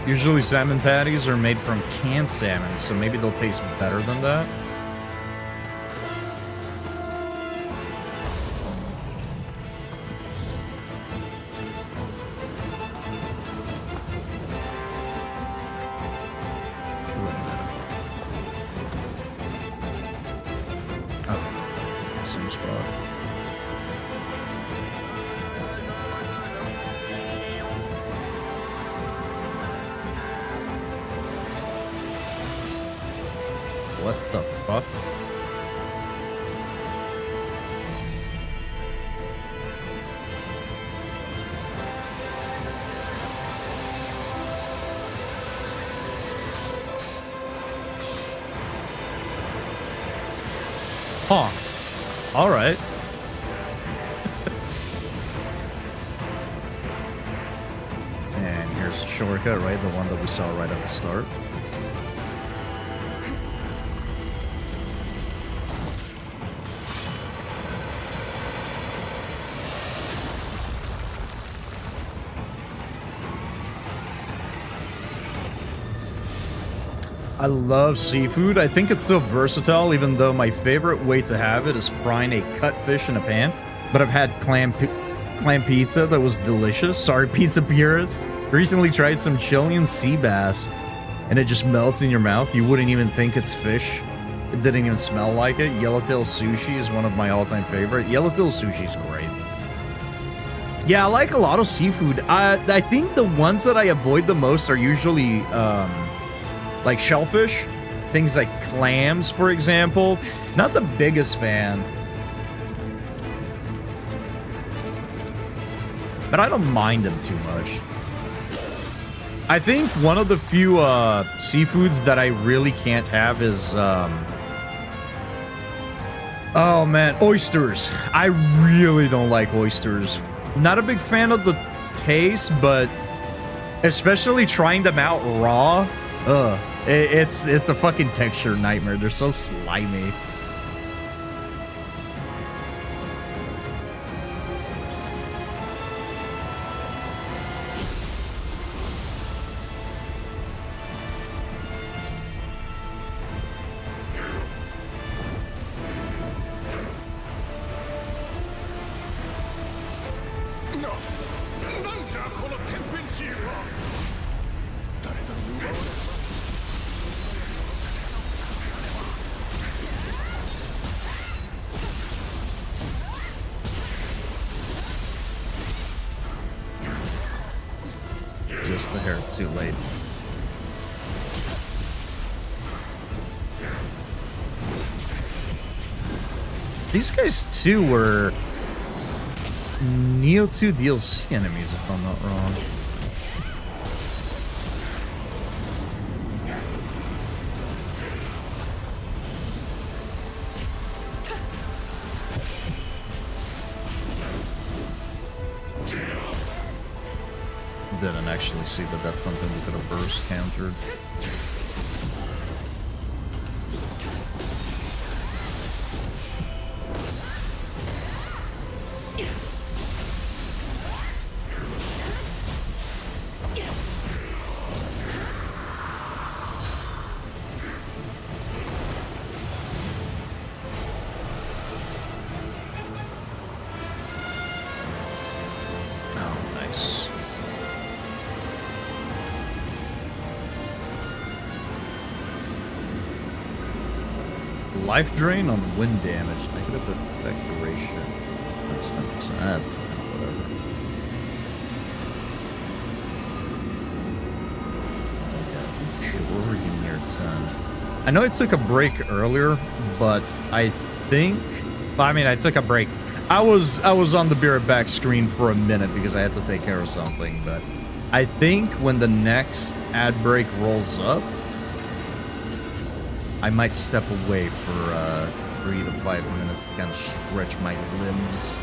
Usually salmon patties are made from canned salmon, so maybe they'll taste better than that. Same spot. What the fuck? Huh. All right. And here's the shortcut, right? The one that we saw right at the start. I love seafood. I think it's so versatile, even though my favorite way to have it is frying a cut fish in a pan. But I've had clam pizza that was delicious. Sorry, pizza purists. Recently tried some Chilean sea bass, and it just melts in your mouth. You wouldn't even think it's fish. It didn't even smell like it. Yellowtail sushi is one of my all-time favorite. Yellowtail sushi is great. Yeah, I like a lot of seafood. I think the ones that I avoid the most are usually... like shellfish, things like clams, for example. Not the biggest fan. But I don't mind them too much. I think one of the few seafoods that I really can't have is... oh man, oysters. I really don't like oysters. Not a big fan of the taste, but especially trying them out raw. Ugh. It's a fucking texture nightmare. They're so slimy. Just the hair, it's too late. These guys too were Neo 2 DLC enemies, if I'm not wrong. Didn't actually see that that's something we could have burst countered. Oh, nice. Life drain on wind damage, negative effect ratio. That's 10%. That's whatever. Sure, give me your 10. I know I took a break earlier, but I think... I mean, I took a break. I was on the Be Right Back screen for a minute because I had to take care of something, but I think when the next ad break rolls up, I might step away for 3 to 5 minutes to kind of stretch my limbs.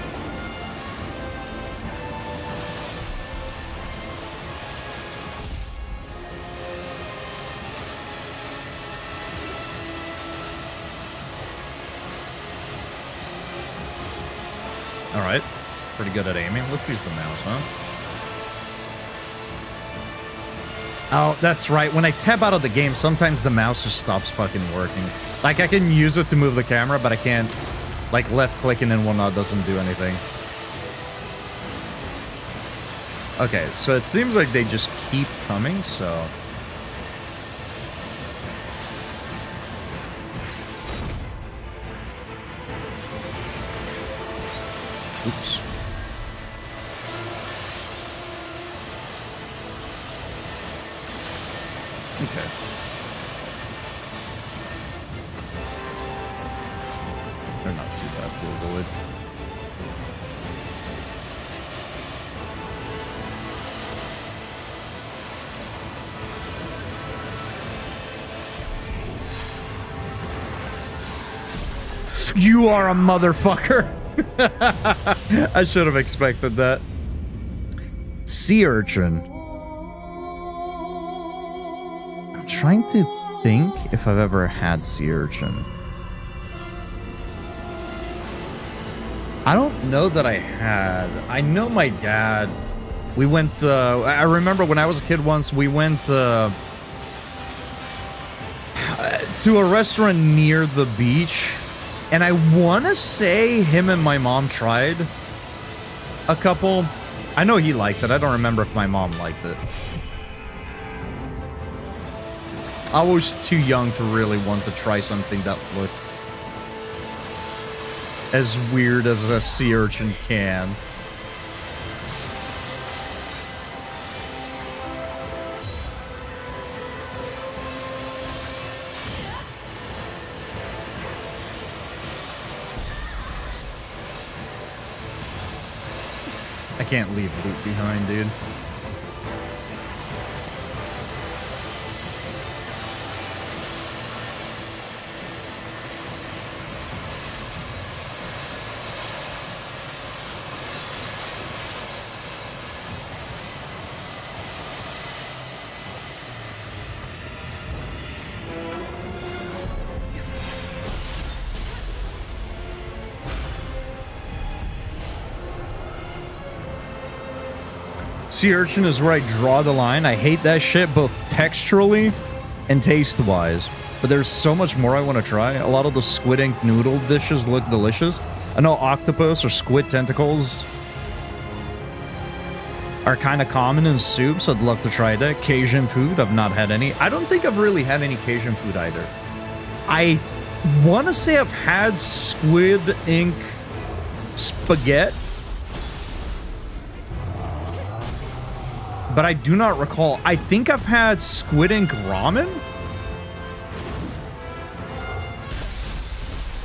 Alright, pretty good at aiming. Let's use the mouse, huh? Oh, that's right. When I tap out of the game, sometimes the mouse just stops fucking working. Like, I can use it to move the camera, but I can't... Like, left-clicking and whatnot doesn't do anything. Okay, so it seems like they just keep coming, so... Oops. Okay. They're not too bad to avoid. You are a motherfucker! I should have expected that. Sea urchin. I'm trying to think if I've ever had sea urchin. I don't know that I had. I know my dad. We went. I remember when I was a kid once. We went to a restaurant near the beach. And I want to say him and my mom tried a couple. I know he liked it. I don't remember if my mom liked it. I was too young to really want to try something that looked as weird as a sea urchin can. I can't leave loot behind, dude. Sea urchin is where I draw the line. I hate that shit both texturally and taste-wise. But there's so much more I want to try. A lot of the squid ink noodle dishes look delicious. I know octopus or squid tentacles are kind of common in soups. I'd love to try that. Cajun food, I've not had any. I don't think I've really had any Cajun food either. I want to say I've had squid ink spaghetti, but I do not recall. I think I've had squid ink ramen?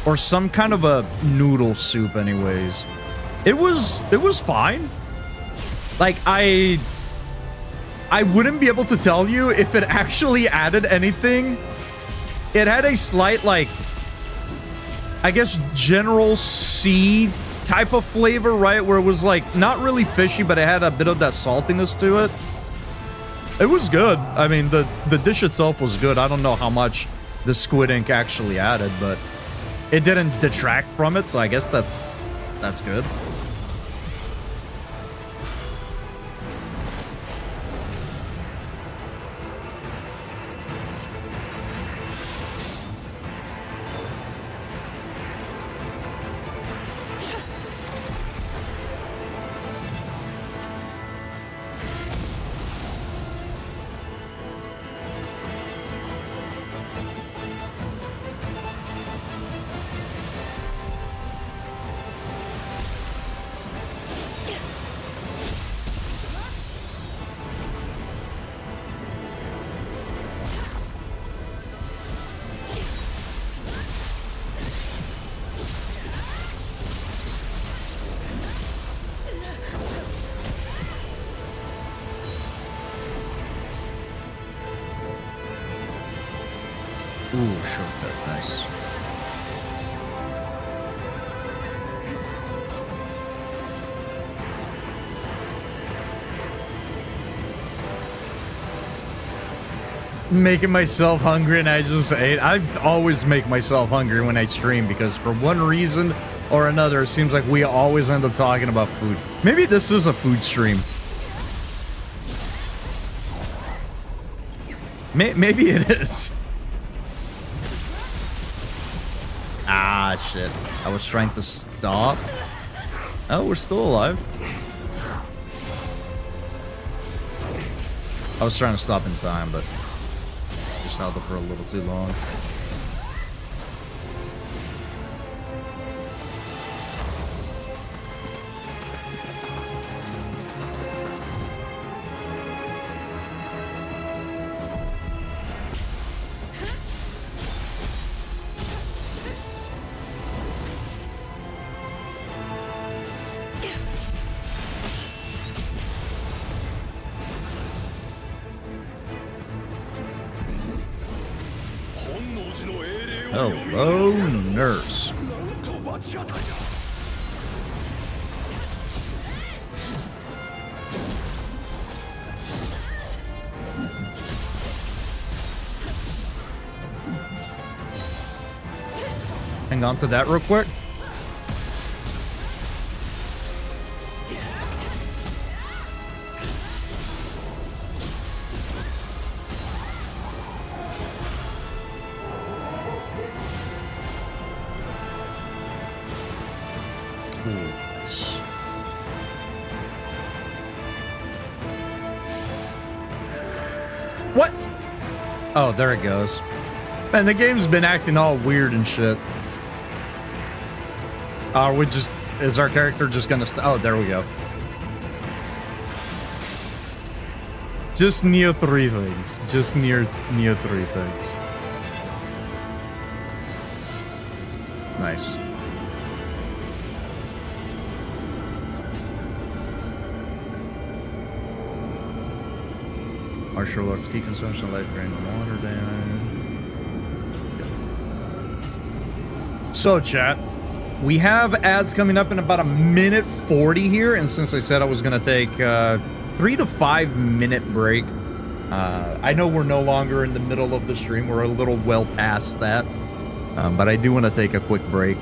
Or some kind of a noodle soup anyways. It was fine. Like, I wouldn't be able to tell you if it actually added anything. It had a slight, like, I guess general sea type of flavor, right? Where it was like not really fishy, but it had a bit of that saltiness to it. It was good. I mean, the dish itself was good. I don't know how much the squid ink actually added, but it didn't detract from it, so I guess that's good. Ooh, shortcut, nice. Making myself hungry and I just ate. I always make myself hungry when I stream because for one reason or another, it seems like we always end up talking about food. Maybe this is a food stream. Maybe it is. Ah, shit. I was trying to stop. Oh, we're still alive. I was trying to stop in time, but just held up for a little too long. Hello, nurse. Hang on to that real quick. What? Oh, there it goes. Man, the game's been acting all weird and shit. Is our character just gonna oh, there we go. Just Neo 3 things. Just Neo 3 things. Nice. Martial arts key consumption, life drain, water damage. So, chat, we have ads coming up in about 1:40 here, and since I said I was gonna take 3 to 5 minute break, I know we're no longer in the middle of the stream. We're a little well past that, but I do want to take a quick break.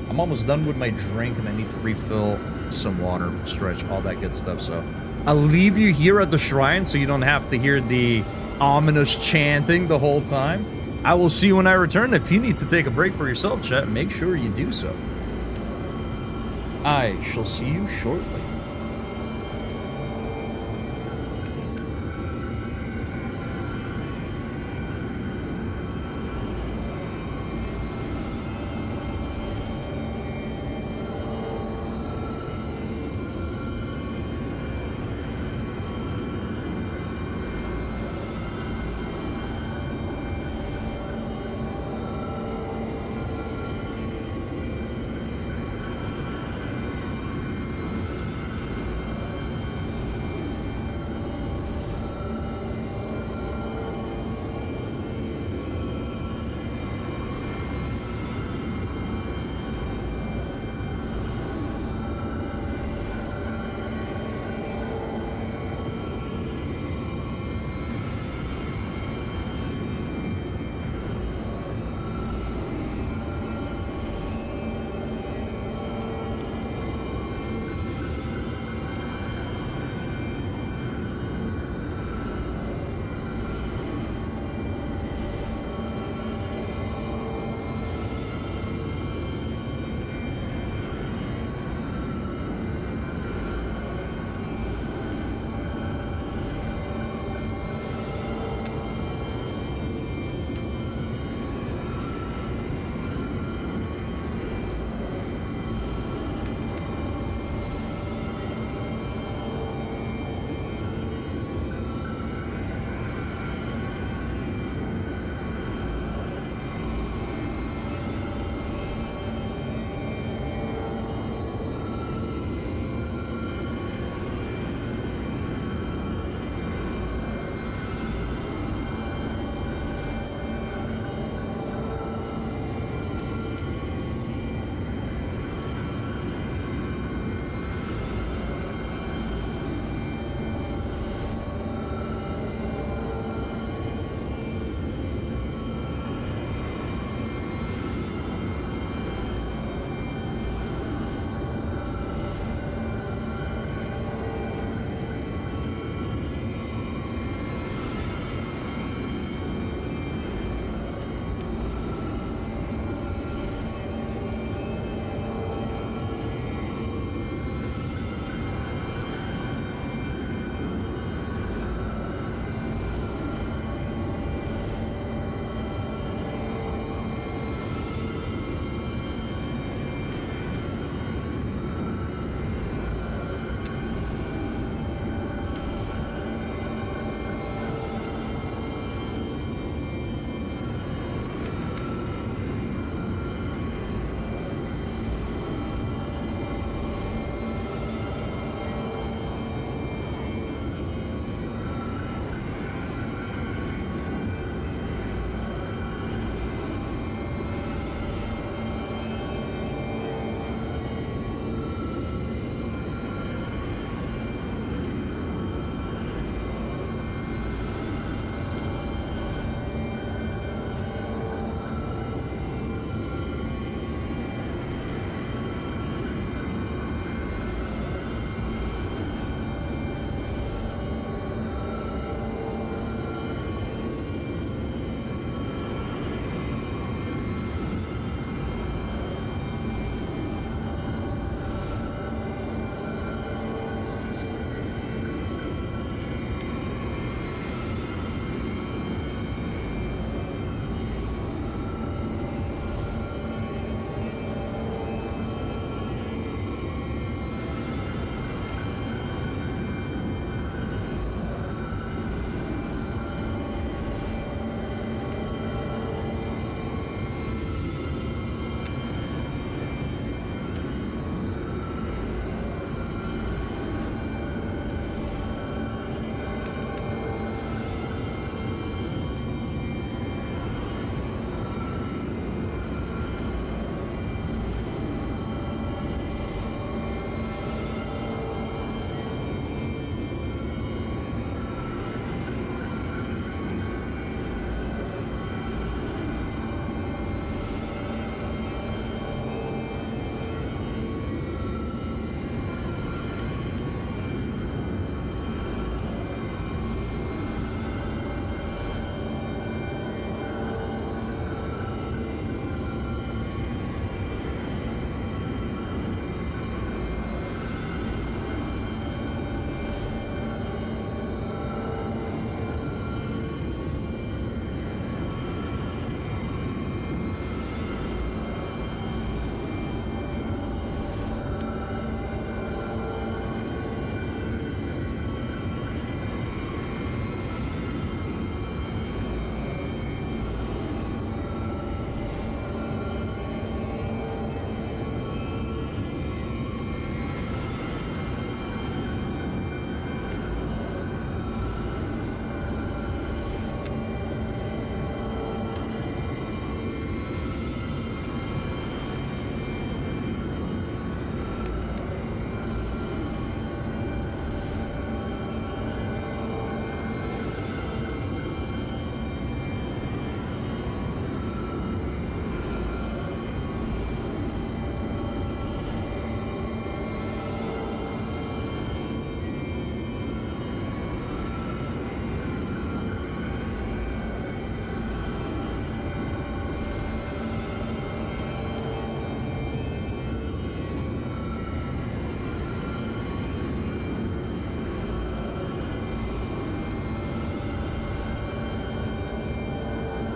I'm almost done with my drink, and I need to refill some water, stretch, all that good stuff. So I'll leave you here at the shrine so you don't have to hear the ominous chanting the whole time. I will see you when I return. If you need to take a break for yourself, chat, make sure you do so. I shall see you shortly.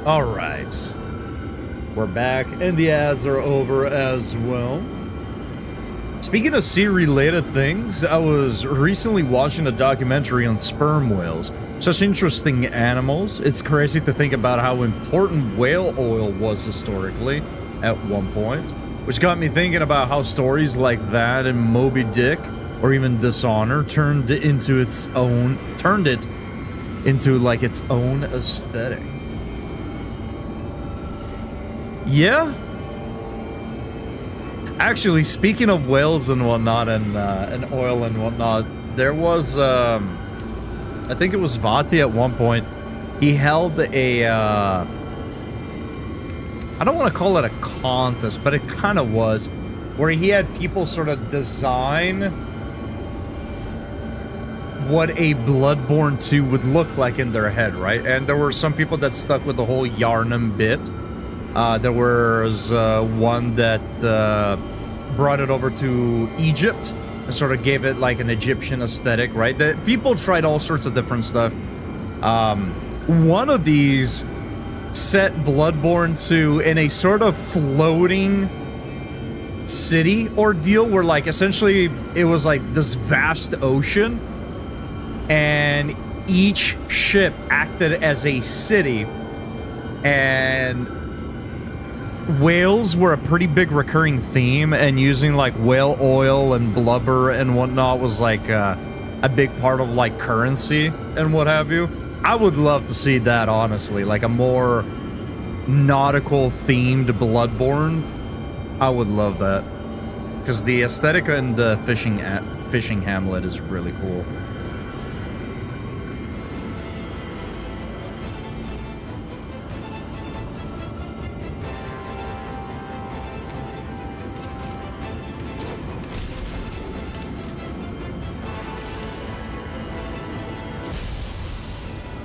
All right. We're back, and the ads are over as well. Speaking of sea-related things, I was recently watching a documentary on sperm whales. Such interesting animals. It's crazy to think about how important whale oil was historically at one point, which got me thinking about how stories like that in Moby Dick or even Dishonor turned it into like its own aesthetic. Yeah. Actually, speaking of whales and whatnot, and oil and whatnot, there was, I think it was Vati at one point. He held a, I don't want to call it a contest, but it kind of was, where he had people sort of design what a Bloodborne 2 would look like in their head, right? And there were some people that stuck with the whole Yharnam bit. There was one that brought it over to Egypt and sort of gave it like an Egyptian aesthetic, right? People tried all sorts of different stuff. One of these set Bloodborne 2 in a sort of floating city ordeal where, like, essentially it was like this vast ocean and each ship acted as a city, and whales were a pretty big recurring theme, and using like whale oil and blubber and whatnot was like a big part of like currency and what have you. I would love to see that, honestly, like a more nautical themed Bloodborne. I would love that, because the aesthetic and the fishing hamlet is really cool.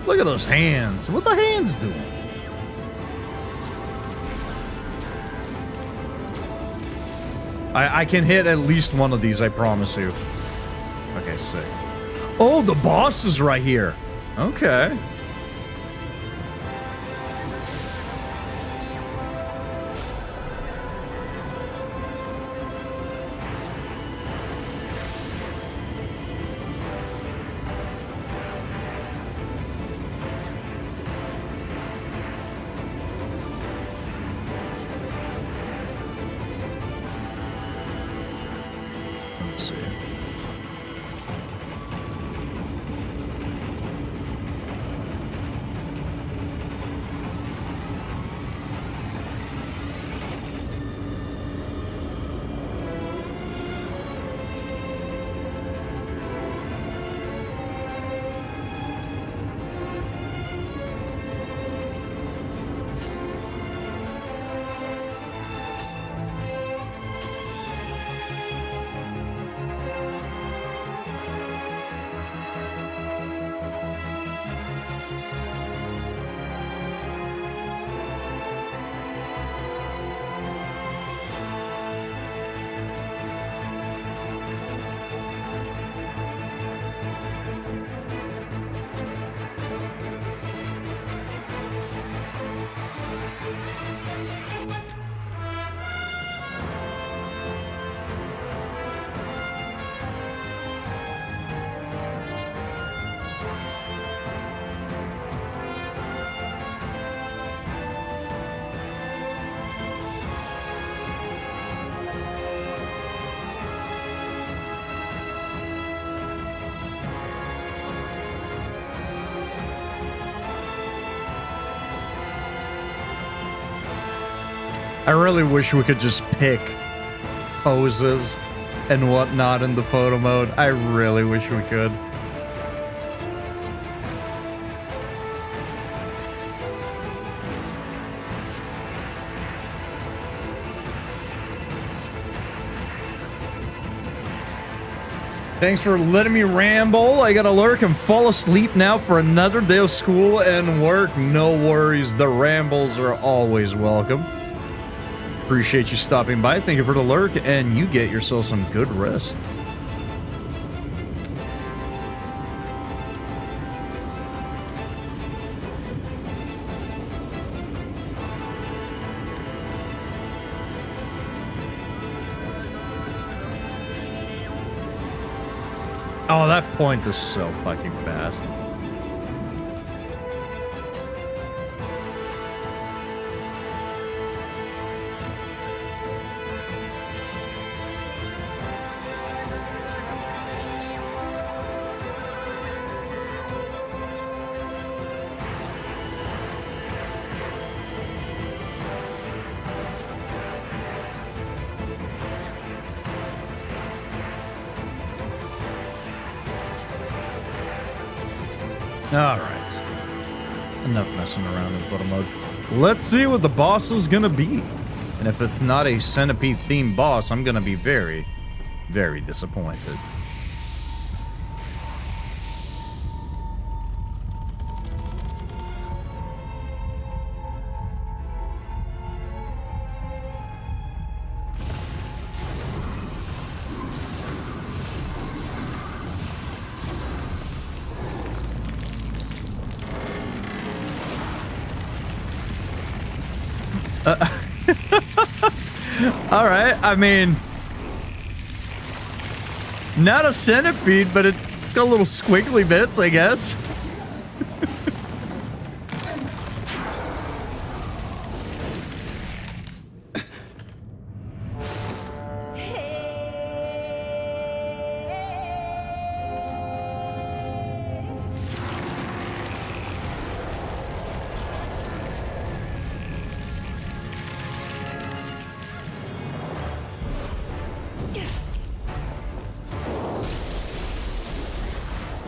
Look at those hands. What the hands doing? I can hit at least one of these, I promise you. Okay, sick. Oh, the boss is right here. Okay. Let's see. I really wish we could just pick poses and whatnot in the photo mode. I really wish we could. Thanks for letting me ramble. I gotta lurk and fall asleep now for another day of school and work. No worries, the rambles are always welcome. Appreciate you stopping by. Thank you for the lurk, and you get yourself some good rest. Oh, that point is so fucking fast. Alright. Enough messing around in photo mode. Let's see what the boss is gonna be. And if it's not a centipede themed boss, I'm gonna be very, very disappointed. Alright, I mean... Not a centipede, but it's got little squiggly bits, I guess.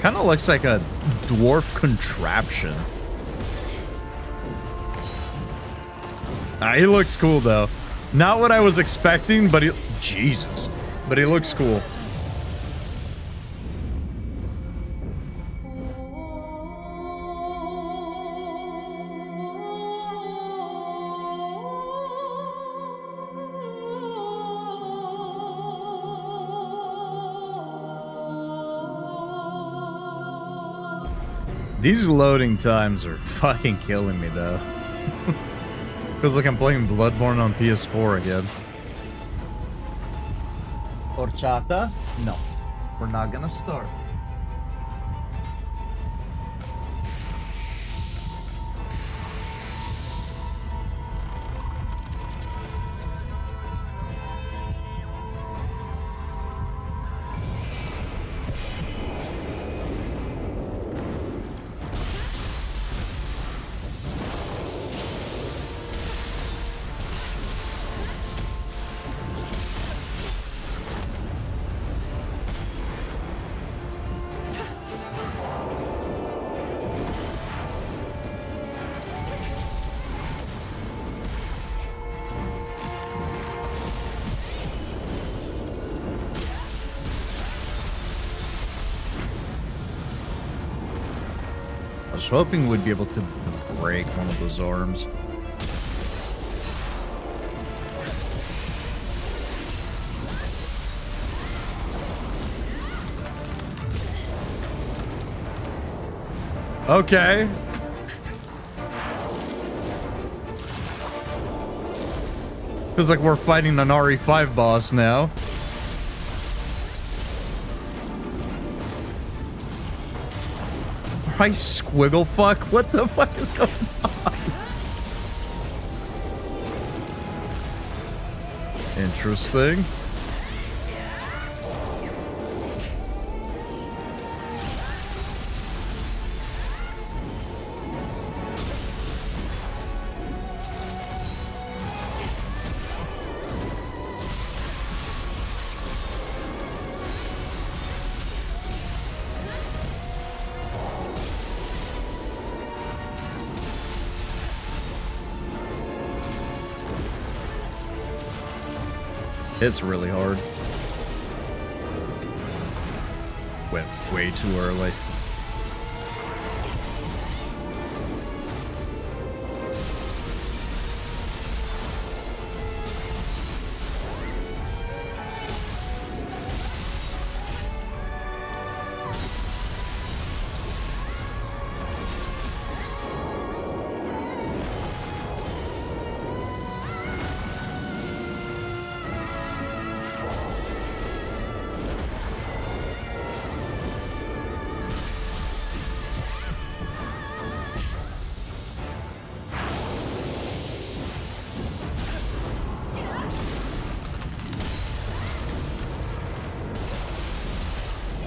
Kind of looks like a dwarf contraption. He looks cool though. Not what I was expecting, but Jesus. But he looks cool. These loading times are fucking killing me, though. Feels like I'm playing Bloodborne on PS4 again. Horchata? No. We're not gonna start. I was hoping we'd be able to break one of those arms. Okay. Feels like we're fighting an RE5 boss now. Christ, squiggle fuck? What the fuck is going on? Interesting. It's really hard. Went way too early.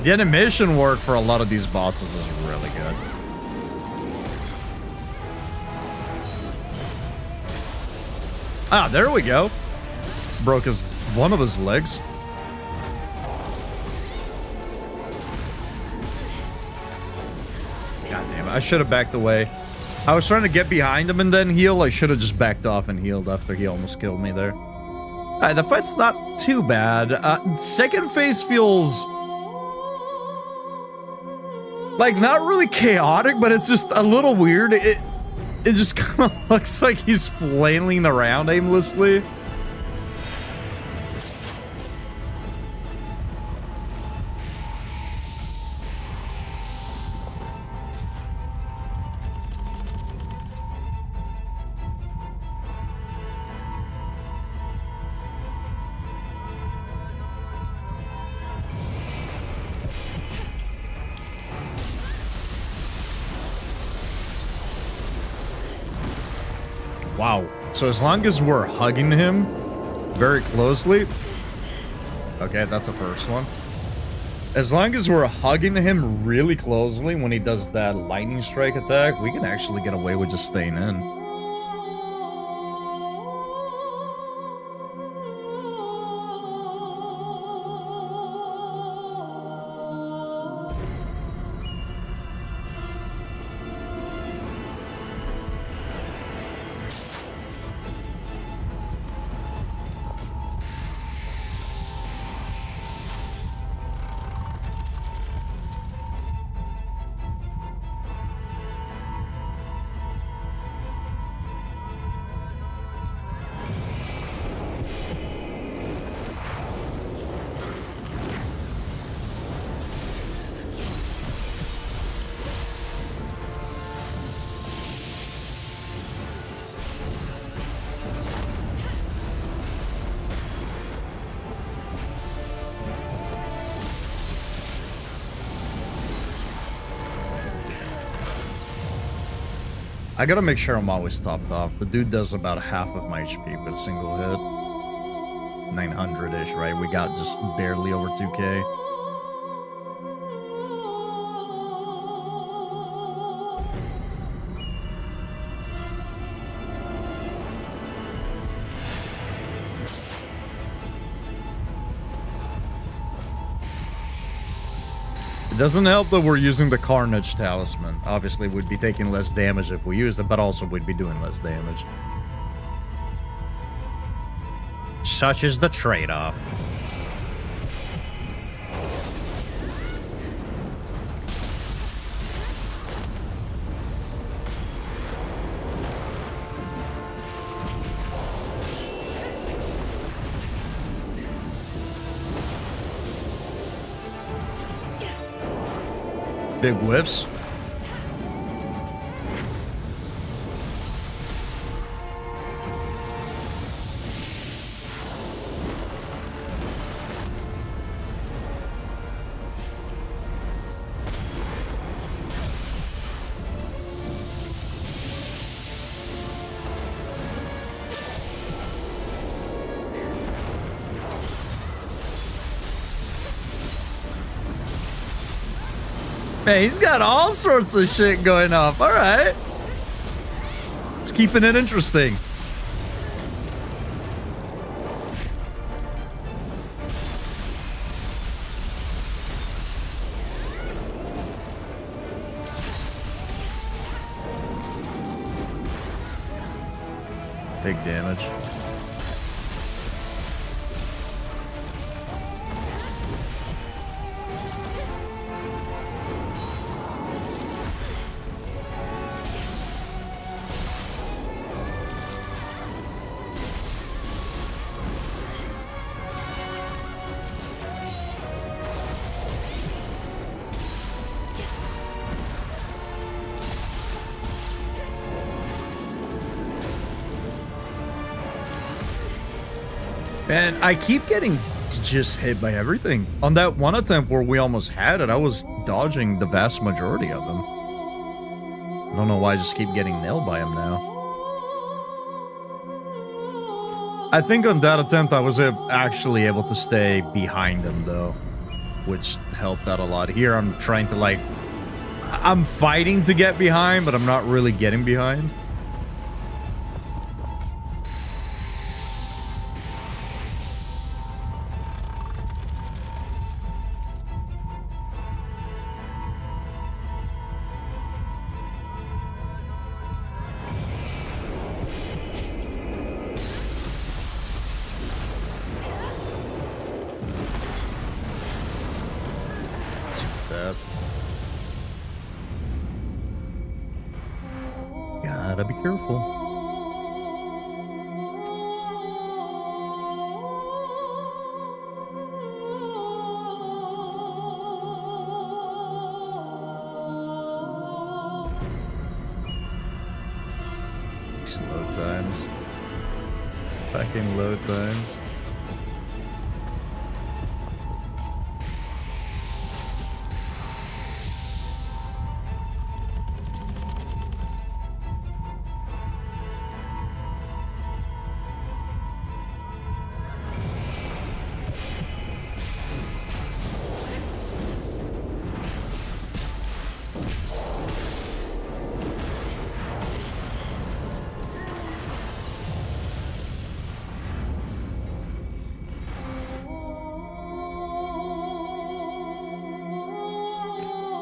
The animation work for a lot of these bosses is really good. Ah, there we go. Broke one of his legs. God damn it, I should have backed away. I was trying to get behind him and then heal. I should have just backed off and healed after he almost killed me there. Alright, the fight's not too bad. Second phase feels like not really chaotic, but it's just a little weird. It just kind of looks like he's flailing around aimlessly. Wow. So as long as we're hugging him very closely... Okay, that's the first one. As long as we're hugging him really closely when he does that lightning strike attack, we can actually get away with just staying in. I gotta make sure I'm always topped off. The dude does about half of my HP with a single hit. 900-ish, right? We got just barely over 2k. It doesn't help that we're using the Carnage Talisman. Obviously, we'd be taking less damage if we used it, but also we'd be doing less damage. Such is the trade-off. Big whiffs. Man, he's got all sorts of shit going off. All right. It's keeping it interesting. Big damage. And I keep getting just hit by everything. On that one attempt where we almost had it, I was dodging the vast majority of them. I don't know why I just keep getting nailed by him now. I think on that attempt I was actually able to stay behind him though. which helped out a lot. Here, I'm trying to, like... I'm fighting to get behind, but I'm not really getting behind. Gotta be careful. Slow times. Fucking load times.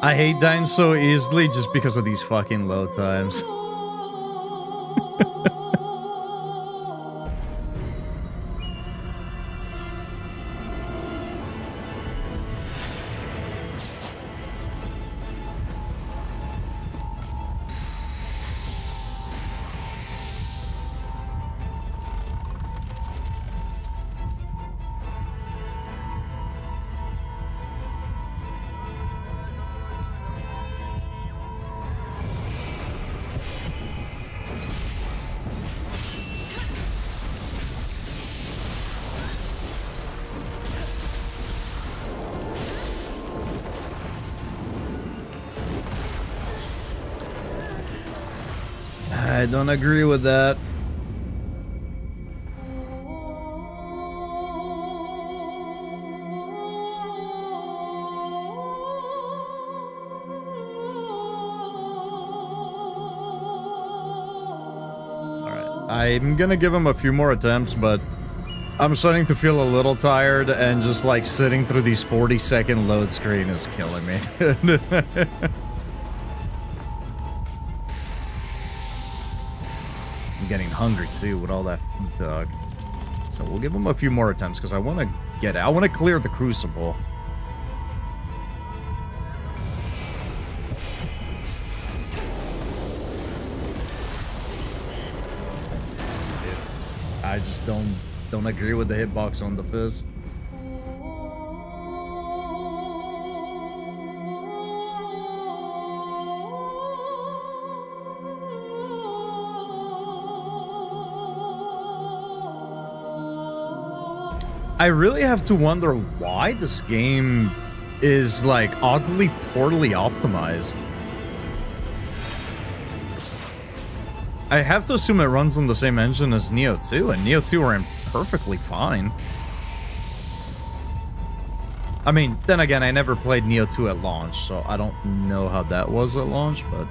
I hate dying so easily just because of these fucking load times. I don't agree with that. Alright, I'm gonna give him a few more attempts, but I'm starting to feel a little tired, and just like sitting through these 40-second load screen is killing me. Getting hungry too with all that food talk. So we'll give him a few more attempts because I want to get it. I want to clear the crucible. I just don't agree with the hitbox on the fist. I really have to wonder why this game is, like, oddly poorly optimized. I have to assume it runs on the same engine as Neo 2, and Neo 2 ran perfectly fine. I mean, then again, I never played Neo 2 at launch, so I don't know how that was at launch, but...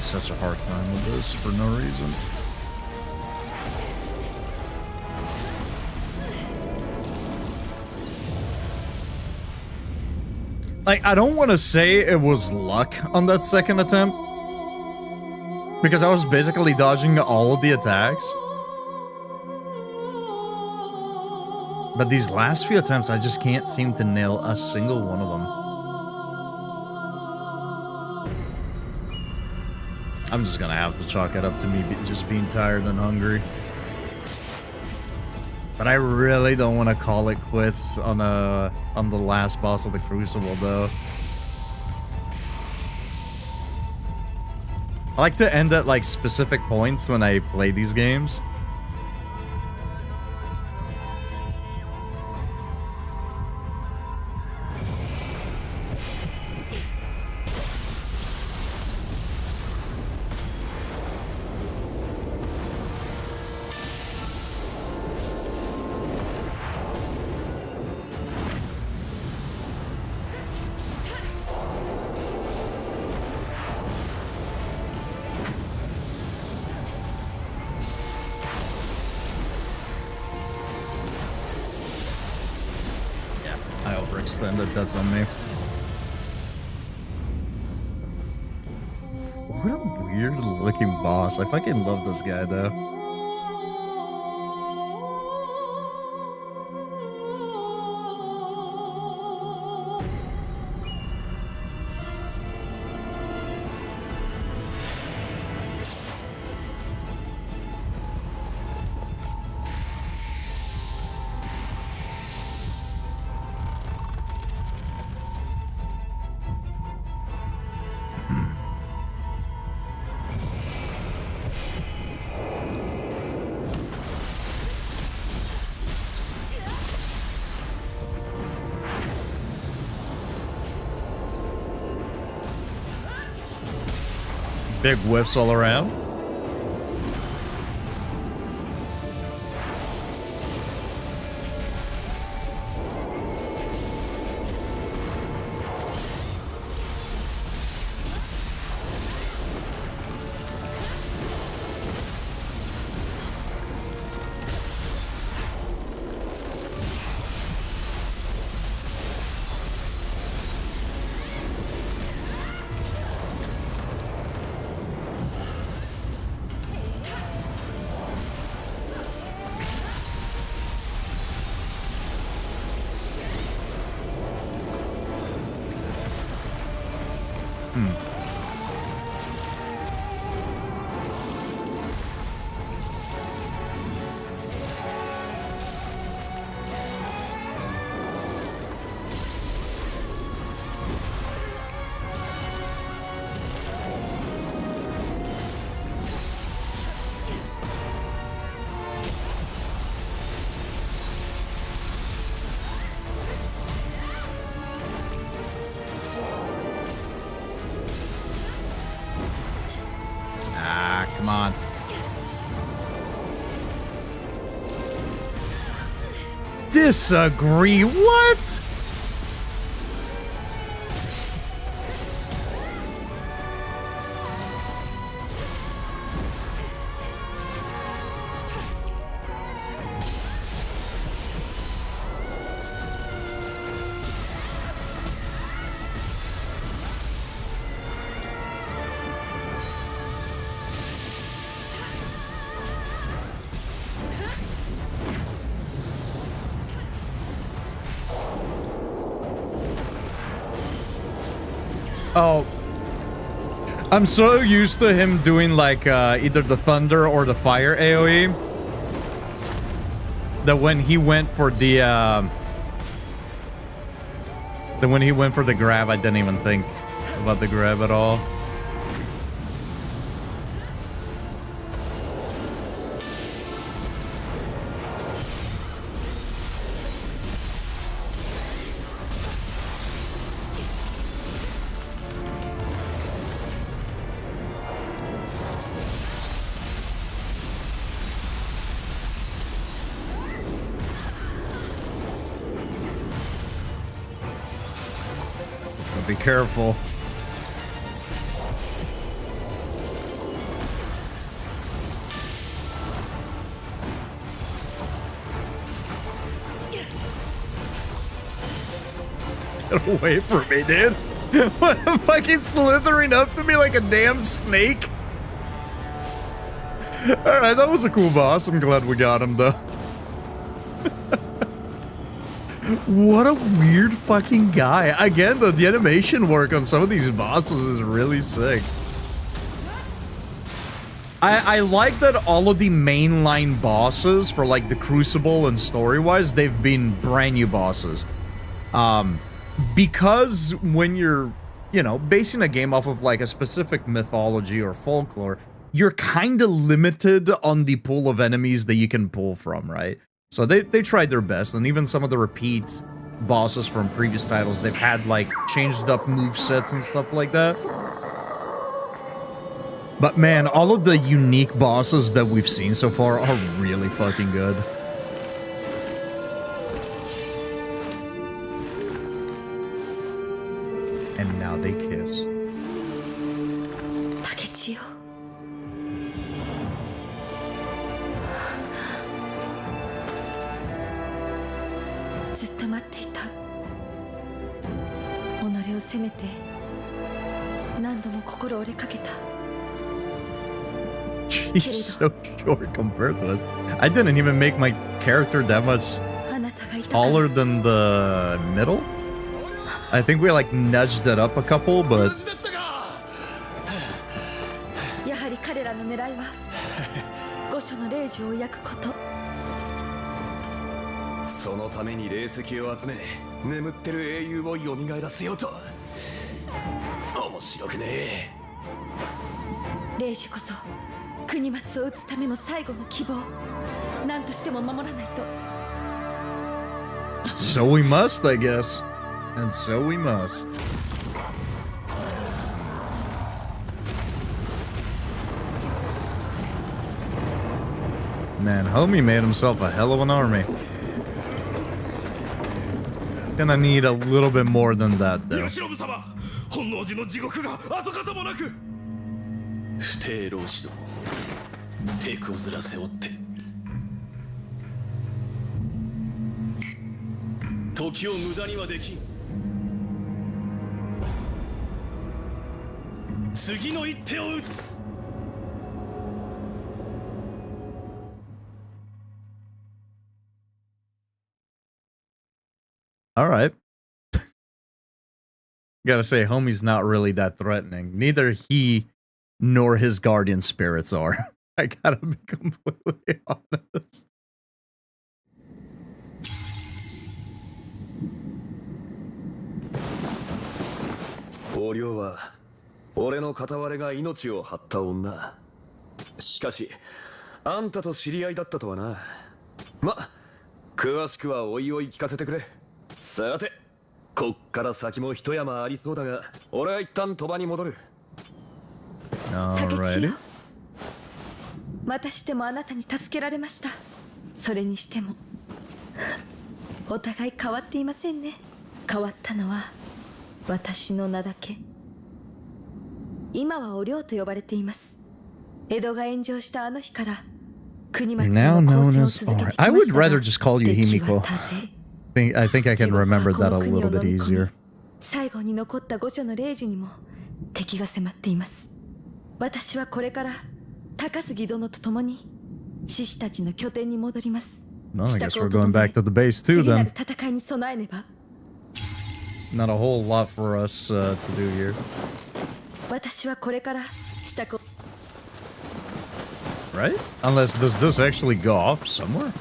Such a hard time with this for no reason. Like, I don't want to say it was luck on that second attempt, because I was basically dodging all of the attacks. But these last few attempts, I just can't seem to nail a single one of them. I'm just gonna have to chalk it up to me just being tired and hungry. But I really don't want to call it quits on the last boss of the Crucible, though. I like to end at like specific points when I play these games. Overextended, that's on me. What a weird looking boss. I fucking love this guy though. Big whiffs all around. Come on. Disagree? What? Oh, I'm so used to him doing like either the thunder or the fire AoE that when he went for the grab, I didn't even think about the grab at all. Be careful. Get away from me, dude. What, fucking slithering up to me like a damn snake? Alright, that was a cool boss. I'm glad we got him, though. What a weird fucking guy. Again, the animation work on some of these bosses is really sick. I like that all of the mainline bosses for like the Crucible and story-wise, they've been brand new bosses. Because when you're, you know, basing a game off of like a specific mythology or folklore, you're kind of limited on the pool of enemies that you can pull from, right? So they tried their best, and even some of the repeat bosses from previous titles, they've had like changed up movesets and stuff like that. But man, all of the unique bosses that we've seen so far are really fucking good. And now they kiss. Takechi. ずっと待っていた。己を責めて何度も心折れかけた。 She's so short compared to us. I didn't even make my character that much taller than the middle. I think we like nudged it up a couple, but やはり彼らの狙いは御所の霊樹を焼くこと。そのために霊石を集め眠ってる英雄を蘇らせようと。面白くねえ。霊樹こそ国松を討つための最後の希望。何としても守らないと。 so we must, I guess. And so we must. Man, homie made himself a hell of an army. Gonna need a little bit more than that, though. 不定老子ども手こずらせおって時を無駄にはできん次の一手を打つ All right. Gotta say, homie's not really that threatening. Neither he nor his guardian spirits are. I gotta be completely honest. Oryoは俺の片割れが命を張った女。しかし、あんたと知り合いだったとはな。ま、詳しくはおいおい聞かせてくれ。さて、こっから先も一山ありそうだが、俺は一旦鳥羽に戻る。竹千代、またしてもあなたに助けられました。それにしてもお互い変わっていませんね。変わったのは私の名だけ。今はお領と呼ばれています。江戸が炎上したあの日から国松の構成を続けてきましたが、 I would rather just call you Himiko. I think I can remember that a little bit easier. 最後に残った御所の霊樹にも敵が迫っています。私はこれから高杉殿と共に獅子たちの拠点に戻ります。 No, I guess we're going back to the base too 次な then. る戦いに備えねば。 Not a whole lot for us to do here. 私はこれから支度を Right? Unless, does this actually go off somewhere?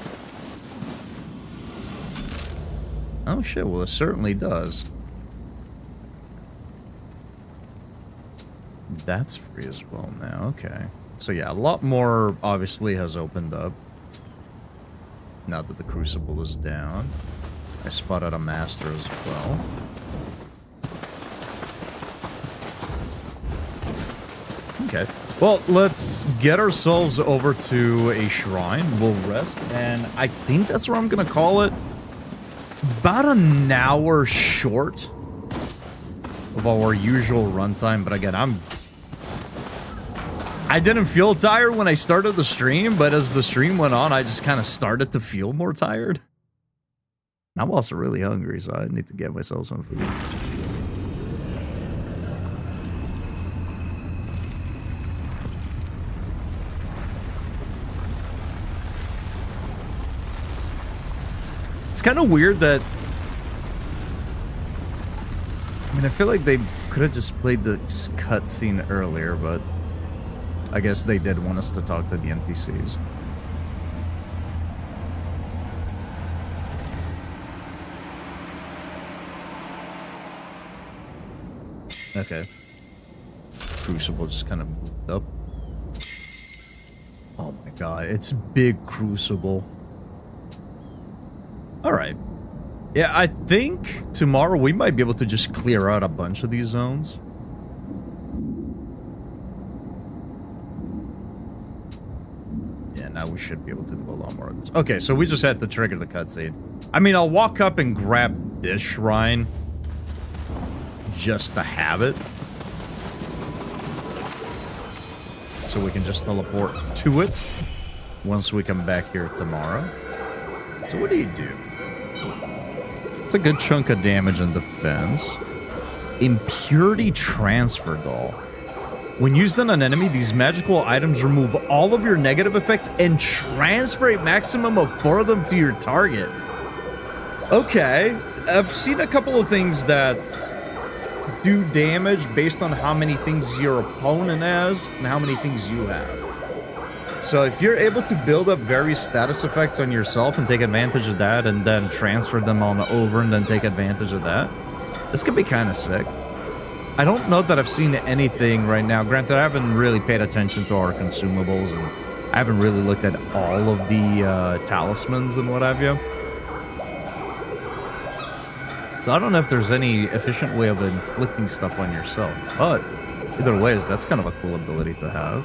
Oh shit, well it certainly does. That's free as well now, okay. So yeah, a lot more obviously has opened up. Now that the Crucible is down. I spotted a master as well. Okay. Well, let's get ourselves over to a shrine. We'll rest, and I think that's where I'm gonna call it. About an hour short of our usual runtime, but again, I didn't feel tired when I started the stream, but as the stream went on, I just kind of started to feel more tired. I'm also really hungry, so I need to get myself some food. It's kind of weird that... I mean, I feel like they could have just played the cutscene earlier, but I guess they did want us to talk to the NPCs. Okay. Crucible just kind of moved up. Oh my god, it's big Crucible. Alright. Yeah, I think tomorrow we might be able to just clear out a bunch of these zones. Yeah, now we should be able to do a lot more of this. Okay, so we just had to trigger the cutscene. I mean, I'll walk up and grab this shrine just to have it. So we can just teleport to it once we come back here tomorrow. So what do you do? It's a good chunk of damage and defense. Impurity Transfer Doll. When used on an enemy, these magical items remove all of your negative effects and transfer a maximum of 4 of them to your target. Okay, I've seen a couple of things that do damage based on how many things your opponent has and how many things you have. So if you're able to build up various status effects on yourself and take advantage of that and then transfer them on over and then take advantage of that, this could be kind of sick. I don't know that I've seen anything right now. Granted, I haven't really paid attention to our consumables and I haven't really looked at all of the talismans and what have you. So I don't know if there's any efficient way of inflicting stuff on yourself, but either way, that's kind of a cool ability to have.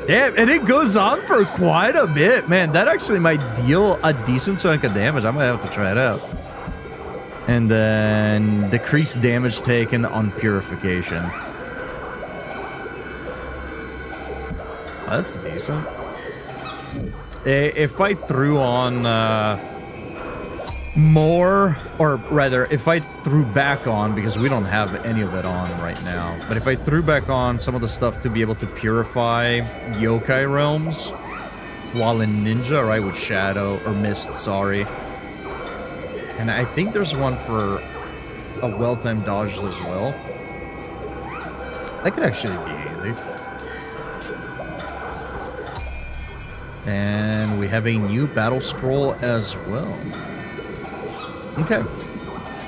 Damn, and it goes on for quite a bit, man. That actually might deal a decent chunk of damage. I might have to try it out. And then decrease damage taken on purification. That's decent. If I threw on more, or rather, if I threw back on, because we don't have any of it on right now, but if I threw back on some of the stuff to be able to purify yokai realms while in ninja, right, with shadow, or mist, sorry. And I think there's one for a well-timed dodge as well. That could actually be handy. And we have a new battle scroll as well. Okay.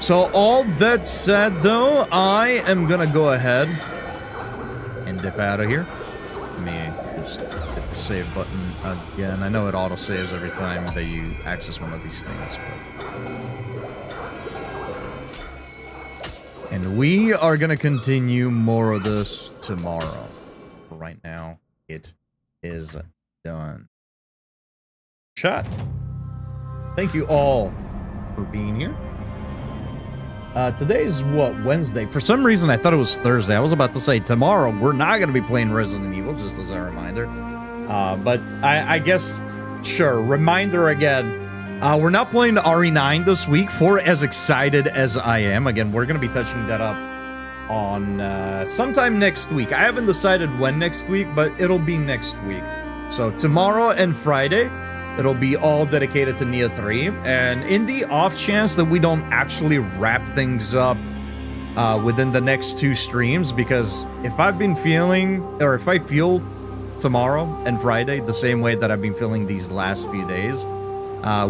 So all that said, though, I am gonna go ahead and dip out of here. Let me just hit the save button again. I know it auto-saves every time that you access one of these things, but... And we are gonna continue more of this tomorrow. Right now, it is done. Chat. Thank you all for being here. Today's what, Wednesday? For some reason I thought it was Thursday. I was about to say tomorrow we're not going to be playing Resident Evil, just as a reminder. But I guess, sure, reminder again. We're not playing RE9 this week, for as excited as I am. Again, we're going to be touching that up on sometime next week. I haven't decided when next week, but it'll be next week. So tomorrow and Friday, it'll be all dedicated to Neo 3, and in the off chance that we don't actually wrap things up within the next 2 streams, because if I've been feeling, or if I feel tomorrow and Friday the same way that I've been feeling these last few days,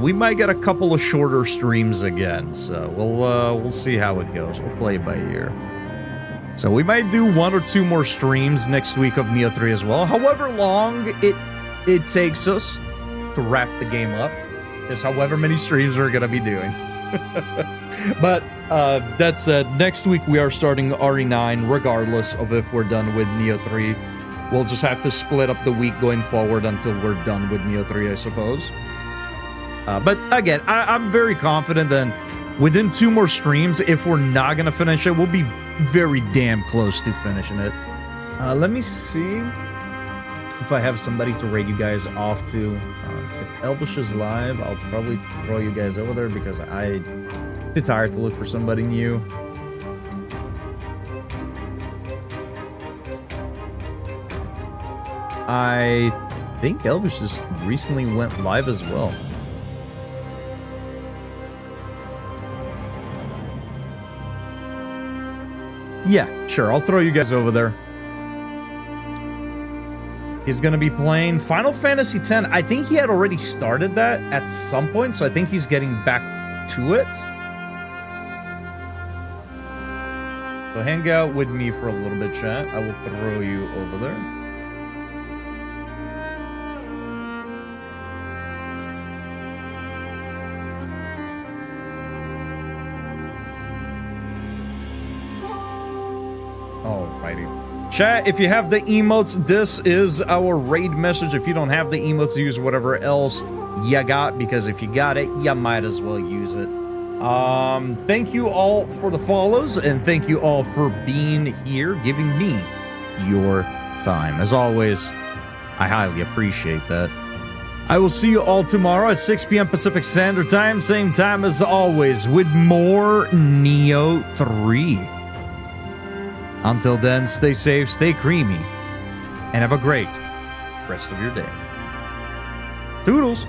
we might get a couple of shorter streams again, so we'll see how it goes. We'll play it by ear. So we might do 1 or 2 more streams next week of Neo 3 as well, however long it takes us to wrap the game up, is however many streams we're gonna be doing. But that said, next week we are starting RE9 regardless of if we're done with Neo 3. We'll just have to split up the week going forward until we're done with Neo 3, I suppose. But again, I'm very confident that within 2 more streams, if we're not gonna finish it, we'll be very damn close to finishing it. Let me see. if I have somebody to raid you guys off to. If Elvish is live, I'll probably throw you guys over there because I'm too tired to look for somebody new. I think Elvish just recently went live as well. Yeah, sure, I'll throw you guys over there. He's gonna be playing Final Fantasy X. I think he had already started that at some point, so I think he's getting back to it. So hang out with me for a little bit, chat. I will throw you over there. Alrighty. Chat, if you have the emotes, this is our raid message. If you don't have the emotes, use whatever else you got, because if you got it, you might as well use it. Thank you all for the follows, and thank you all for being here, giving me your time. As always, I highly appreciate that. I will see you all tomorrow at 6 p.m. Pacific Standard Time, same time as always, with more Neo 3. Until then, stay safe, stay creamy, and have a great rest of your day. Toodles!